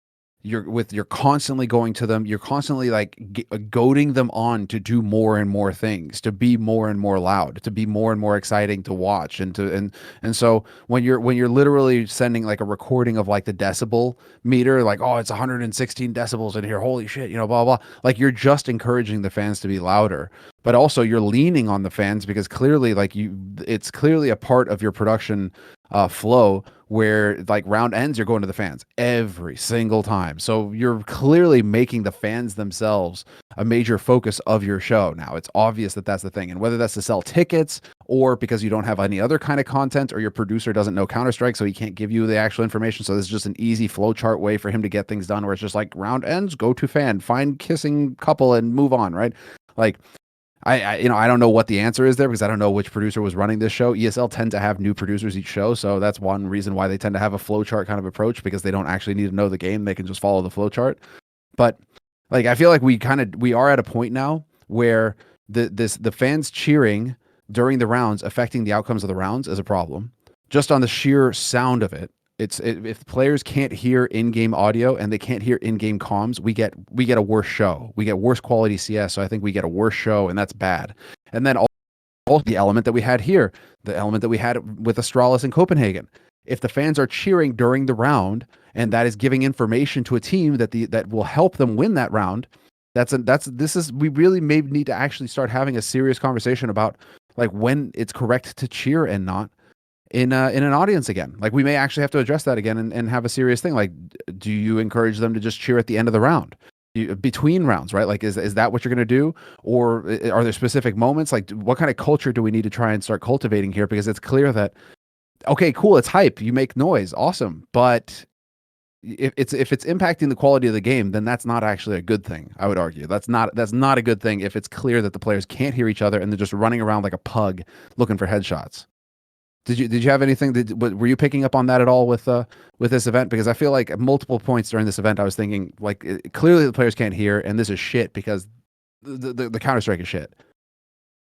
You're constantly going to them. You're constantly like goading them on to do more and more things, to be more and more loud, to be more and more exciting to watch, and so when you're literally sending like a recording of like the decibel meter, like, oh, it's 116 decibels in here, holy shit, blah blah. Like, you're just encouraging the fans to be louder, but also you're leaning on the fans because clearly, like, it's clearly a part of your production flow where like round ends, you're going to the fans every single time. So you're clearly making the fans themselves a major focus of your show. Now it's obvious that that's the thing. And whether that's to sell tickets or because you don't have any other kind of content, or your producer doesn't know Counter-Strike, so he can't give you the actual information. So this is just an easy flowchart way for him to get things done, where it's just like round ends, go to fan, find kissing couple and move on. Right. Like, I don't know what the answer is there, because I don't know which producer was running this show. ESL tend to have new producers each show, so that's one reason why they tend to have a flowchart kind of approach, because they don't actually need to know the game. They can just follow the flowchart. But Like, I feel like we are at a point now where the fans cheering during the rounds affecting the outcomes of the rounds is a problem. Just on the sheer sound of it, if players can't hear in-game audio and they can't hear in-game comms, we get a worse show. We get worse quality CS, so I think we get a worse show, and that's bad. And then also the element that we had here, the element that we had with Astralis in Copenhagen. If the fans are cheering during the round and that is giving information to a team that will help them win that round, we really may need to actually start having a serious conversation about like when it's correct to cheer and not in an audience again. Like, we may actually have to address that again and have a serious thing. Like, do you encourage them to just cheer at the end of the round? Between rounds, right? Like, is that what you're going to do? Or are there specific moments? Like, what kind of culture do we need to try and start cultivating here? Because it's clear that, okay, cool, it's hype, you make noise, awesome, but if it's impacting the quality of the game, then that's not actually a good thing. I would argue that's not a good thing if it's clear that the players can't hear each other and they're just running around like a pug looking for headshots. Did you have anything? Were you picking up on that at all with this event? Because I feel like at multiple points during this event, I was thinking like clearly the players can't hear, and this is shit because the Counter-Strike is shit.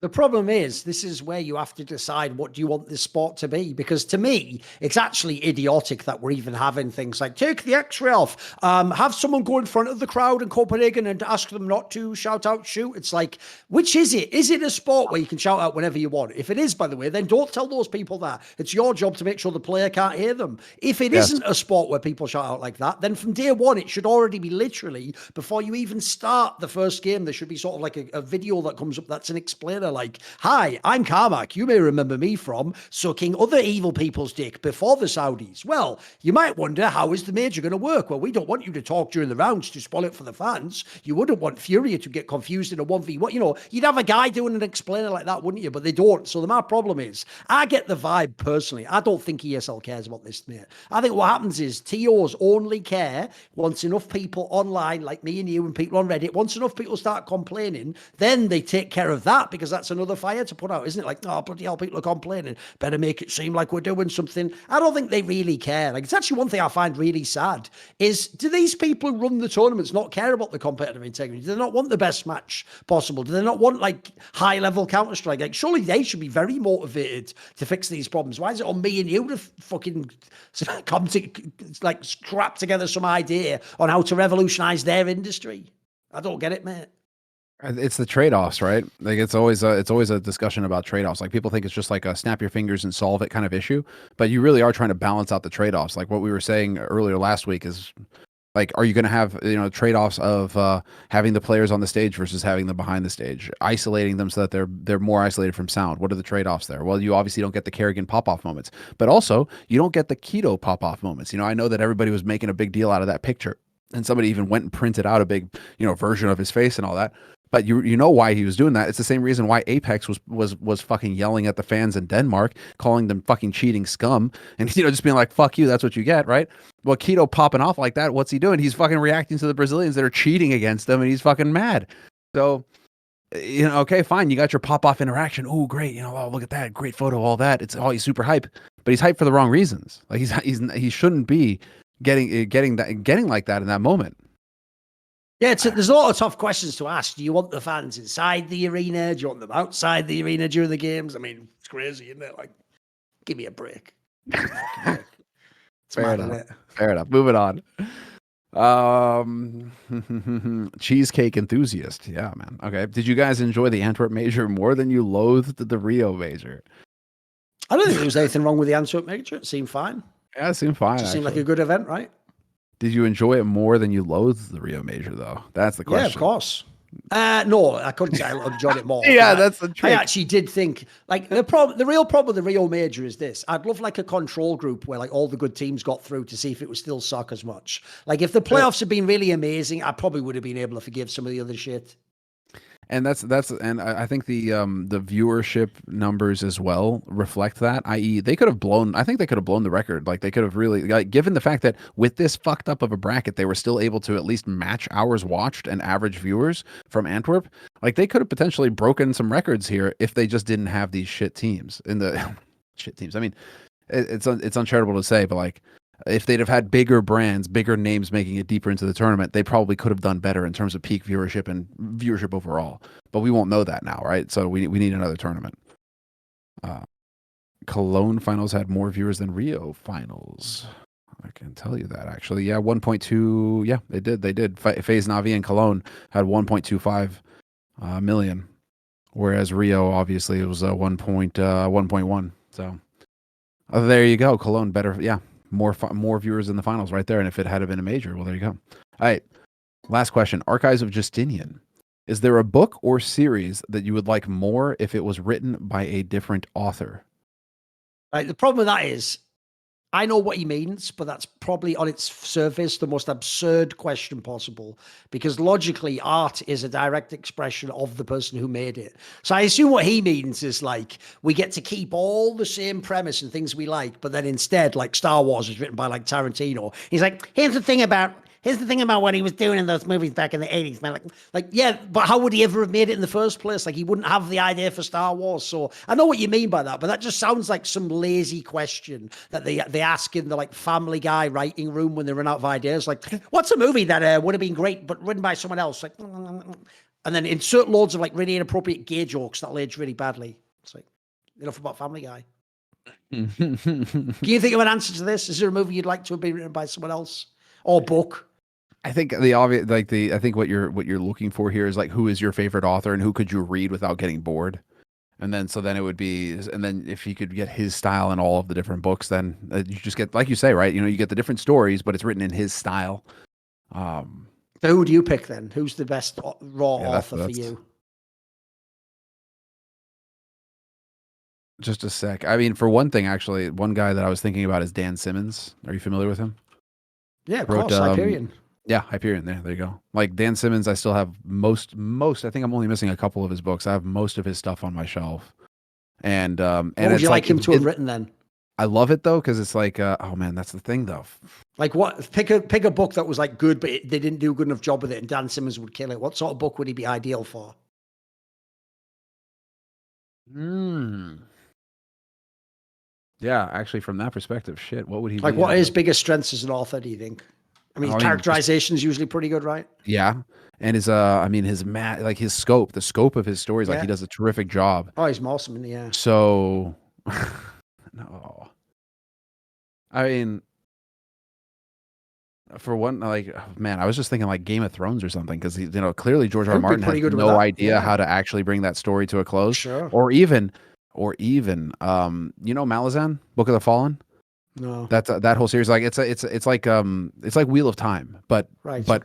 The problem is, this is where you have to decide what do you want this sport to be. Because to me, it's actually idiotic that we're even having things like take the X-ray off, have someone go in front of the crowd in Copenhagen and ask them not to shout out, shoot. It's like, which is it? Is it a sport where you can shout out whenever you want? If it is, by the way, then don't tell those people that. It's your job to make sure the player can't hear them. If it isn't a sport where people shout out like that, then from day one, it should already be literally, before you even start the first game, there should be sort of like a video that comes up that's an explainer. Like, hi, I'm Carmack. You may remember me from sucking other evil people's dick before the Saudis. Well, you might wonder, how is the major going to work? Well, we don't want you to talk during the rounds to spoil it for the fans. You wouldn't want Furia to get confused in a 1v1. You know, you'd have a guy doing an explainer like that, wouldn't you? But they don't. So my problem is, I get the vibe personally. I don't think ESL cares about this, mate. I think what happens is TOs only care once enough people online, like me and you and people on Reddit, once enough people start complaining, then they take care of that, because that's another fire to put out, isn't it? Like, oh, bloody hell, people are complaining. Better make it seem like we're doing something. I don't think they really care. Like, it's actually one thing I find really sad is, do these people who run the tournaments not care about the competitive integrity? Do they not want the best match possible? Do they not want, like, high-level Counter-Strike? Like, surely they should be very motivated to fix these problems. Why is it on me and you to fucking come to, like, scrap together some idea on how to revolutionize their industry? I don't get it, mate. It's the trade-offs, right? Like, it's always a discussion about trade-offs. Like, people think it's just like a snap your fingers and solve it kind of issue, but you really are trying to balance out the trade-offs. Like what we were saying earlier last week is, like, are you going to have, trade-offs of having the players on the stage versus having them behind the stage, isolating them so that they're more isolated from sound? What are the trade-offs there? Well, you obviously don't get the Kerrigan pop-off moments, but also you don't get the Keto pop-off moments. I know that everybody was making a big deal out of that picture, and somebody even went and printed out a big, version of his face and all that. But you know why he was doing that. It's the same reason why Apex was fucking yelling at the fans in Denmark, calling them fucking cheating scum, and just being like, fuck you, that's what you get, right? Well, Keto popping off like that, what's he doing? He's fucking reacting to the Brazilians that are cheating against him, and he's fucking mad. So, okay, fine, you got your pop-off interaction. Oh, great, oh, look at that, great photo, all that. He's super hype, but he's hyped for the wrong reasons. Like, he shouldn't be getting like that in that moment. Yeah, there's a lot of tough questions to ask. Do you want the fans inside the arena? Do you want them outside the arena during the games? I mean, it's crazy, isn't it? Like, give me a break. Fair enough. Moving on. Cheesecake enthusiast. Yeah, man. Okay. Did you guys enjoy the Antwerp Major more than you loathed the Rio Major? I don't think there was anything wrong with the Antwerp Major. It seemed fine. Yeah, it seemed fine. It seemed like a good event, right? Did you enjoy it more than you loathed the Rio Major, though? That's the question. Yeah, of course. No, I couldn't say I enjoyed it more. Yeah, that's the trick. I actually did think, like, the real problem with the Rio Major is this. I'd love, like, a control group where, like, all the good teams got through to see if it was still suck as much. Like, if the playoffs had been really amazing, I probably would have been able to forgive some of the other shit. And and I think the viewership numbers as well reflect that. I.e., I think they could have blown the record. Like, they could have really, like, given the fact that with this fucked up of a bracket, they were still able to at least match hours watched and average viewers from Antwerp. Like, they could have potentially broken some records here if they just didn't have these shit teams in the shit teams. I mean, it's uncharitable to say, but like, if they'd have had bigger brands, bigger names making it deeper into the tournament, they probably could have done better in terms of peak viewership and viewership overall. But we won't know that now, right? So we need another tournament. Cologne finals had more viewers than Rio finals. I can tell you that actually. Yeah, 1.2. Yeah, they did. They did. FaZe, Navi, and Cologne had 1.25 million, whereas Rio obviously it was 1.1. So there you go. Cologne better. Yeah, more viewers in the finals right there. And if it had been a major, well, there you go. All right. Last question. Archives of Justinian. Is there a book or series that you would like more if it was written by a different author? Right. The problem with that is, I know what he means, but that's probably on its surface the most absurd question possible, because logically art is a direct expression of the person who made it. So I assume what he means is like, we get to keep all the same premise and things we like, but then instead, like Star Wars is written by like Tarantino. He's like, here's the thing about what he was doing in those movies back in the 80s, man. Like, yeah, but how would he ever have made it in the first place? Like, he wouldn't have the idea for Star Wars. So I know what you mean by that, but that just sounds like some lazy question that they ask in the like Family Guy writing room when they run out of ideas. Like, what's a movie that would have been great but written by someone else? Like, and then insert loads of like really inappropriate gay jokes that'll age really badly. It's like, enough about Family Guy. Can you think of an answer to this? Is there a movie you'd like to have been written by someone else, or book? I think the obvious, like I think what you're looking for here is like, who is your favorite author and who could you read without getting bored? And then, so then it would be, and then if you could get his style in all of the different books, then you just get, like you say, right? You know, you get the different stories, but it's written in his style. So who do you pick then? Who's the best raw author for you? Just a sec. I mean, for one thing, actually, one guy that I was thinking about is Dan Simmons. Are you familiar with him? Yeah, of course, Hyperion. Yeah, Hyperion. There you go. Like Dan Simmons, I still have most. I think I'm only missing a couple of his books. I have most of his stuff on my shelf. And what would you like him to have written then? I love it though, because it's like, oh man, that's the thing though. Like what? Pick a book that was like good, but they didn't do a good enough job with it, and Dan Simmons would kill it. What sort of book would he be ideal for? Yeah, actually, from that perspective, shit, what would he like? be? What are his biggest strengths as an author? Do you think? I mean, characterization is usually pretty good, right? Yeah, and his I mean, his his scope, the scope of his stories, like he does a terrific job. Oh, he's awesome in the air. So, no, I mean, for one, like, man, I was just thinking like Game of Thrones or something, because clearly George R. R. Martin has no idea how to actually bring that story to a close. Sure. Or even, Malazan, Book of the Fallen. No, that whole series, like it's like Wheel of Time, but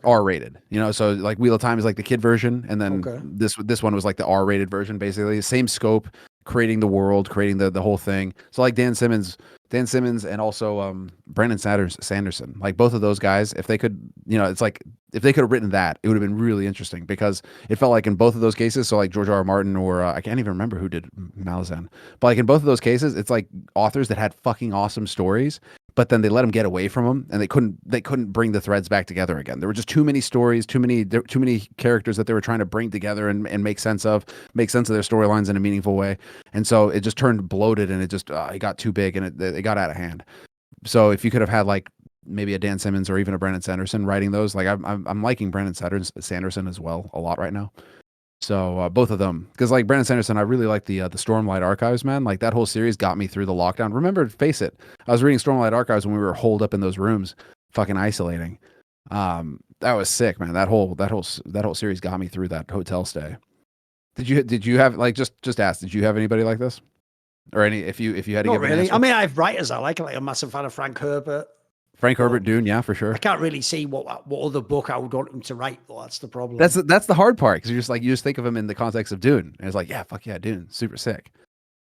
R-rated. So like Wheel of Time is like the kid version, and then this one was like the R-rated version, basically same scope, creating the world, creating the whole thing. So like Dan Simmons, and also Brandon Sanderson, like both of those guys, if they could, it's like if they could have written that, it would have been really interesting, because it felt like in both of those cases, so like George R. R. Martin or I can't even remember who did Malazan, but like in both of those cases, it's like authors that had fucking awesome stories, but then they let them get away from them, and they couldn't bring the threads back together again. There were just too many stories, too many characters that they were trying to bring together and make sense of their storylines in a meaningful way. And so it just turned bloated, and it just it got too big, and it got out of hand. So if you could have had like maybe a Dan Simmons or even a Brandon Sanderson writing those, like I'm liking Brandon Sanderson as well a lot right now. So both of them, because like Brandon Sanderson, I really like the Stormlight Archives, man. Like that whole series got me through the lockdown. Remember, face it, I was reading Stormlight Archives when we were holed up in those rooms, fucking isolating. That was sick, man. That whole series got me through that hotel stay. Did you have, like, just ask, did you have anybody like this, or any, if you had to Not give really. an answer? I mean, I have writers I like a massive fan of Frank Herbert. Dune, yeah, for sure. I can't really see what other book I would want him to write, though. That's the problem. That's the hard part, because you just think of him in the context of Dune, and it's like, yeah, fuck yeah, Dune, super sick.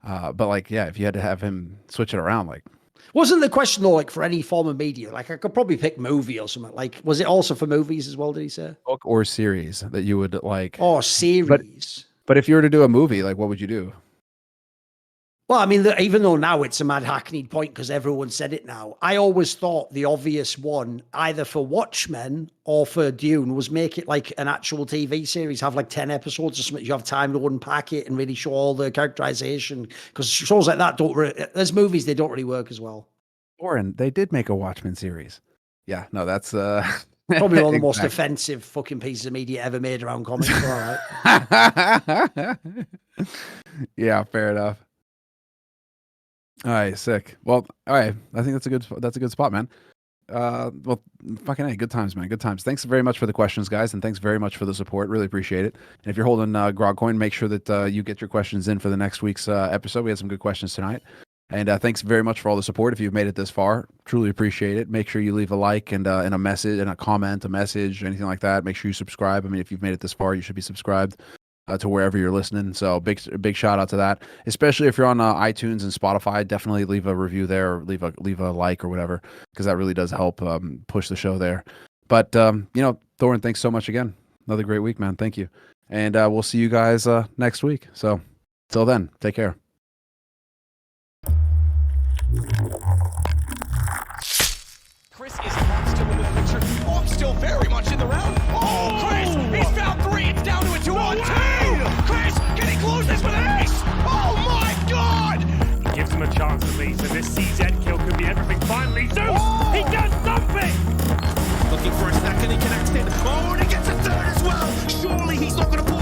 But like, yeah, if you had to have him switch it around, like, wasn't the question though, like for any form of media, like I could probably pick movie or something. Like, was it also for movies as well? Did he say book or series that you would like? Oh, series. But if you were to do a movie, like, what would you do? Well, I mean, even though now it's a mad hackneyed point because everyone said it now, I always thought the obvious one, either for Watchmen or for Dune, was make it like an actual TV series, have like 10 episodes or something. You have time to unpack it and really show all the characterization, because shows like that there's movies, they don't really work as well. Thorin, they did make a Watchmen series. Yeah, no, that's Probably one of the most exactly. offensive fucking pieces of media ever made around comics. All right. Yeah, fair enough. All right, sick. Well, all right. I think that's a good spot, man. Well, fucking hey, good times, man. Good times. Thanks very much for the questions, guys, and thanks very much for the support. Really appreciate it. And if you're holding Grogcoin, make sure that you get your questions in for the next week's episode. We had some good questions tonight. And thanks very much for all the support. If you've made it this far, truly appreciate it. Make sure you leave a like and a message and a comment, a message, anything like that. Make sure you subscribe. I mean, if you've made it this far, you should be subscribed to wherever you're listening. So big shout out to that. Especially if you're on iTunes and Spotify, definitely leave a review there, or leave a like or whatever, because that really does help push the show there. But Thorin, thanks so much again. Another great week, man. Thank you. And we'll see you guys next week. So till then, take care. Chris is not still in the picture. Oh, I'm still very much in the round. Oh, Chris, he's found 3. It's down to a 2-on-2. Chris, can he close this with an ace? Oh my God! Gives him a chance at least, and this CZ kill could be everything. Finally, Zeus, he does something! Looking for a second, he connects it. Oh, and he gets a third as well. Surely he's not going to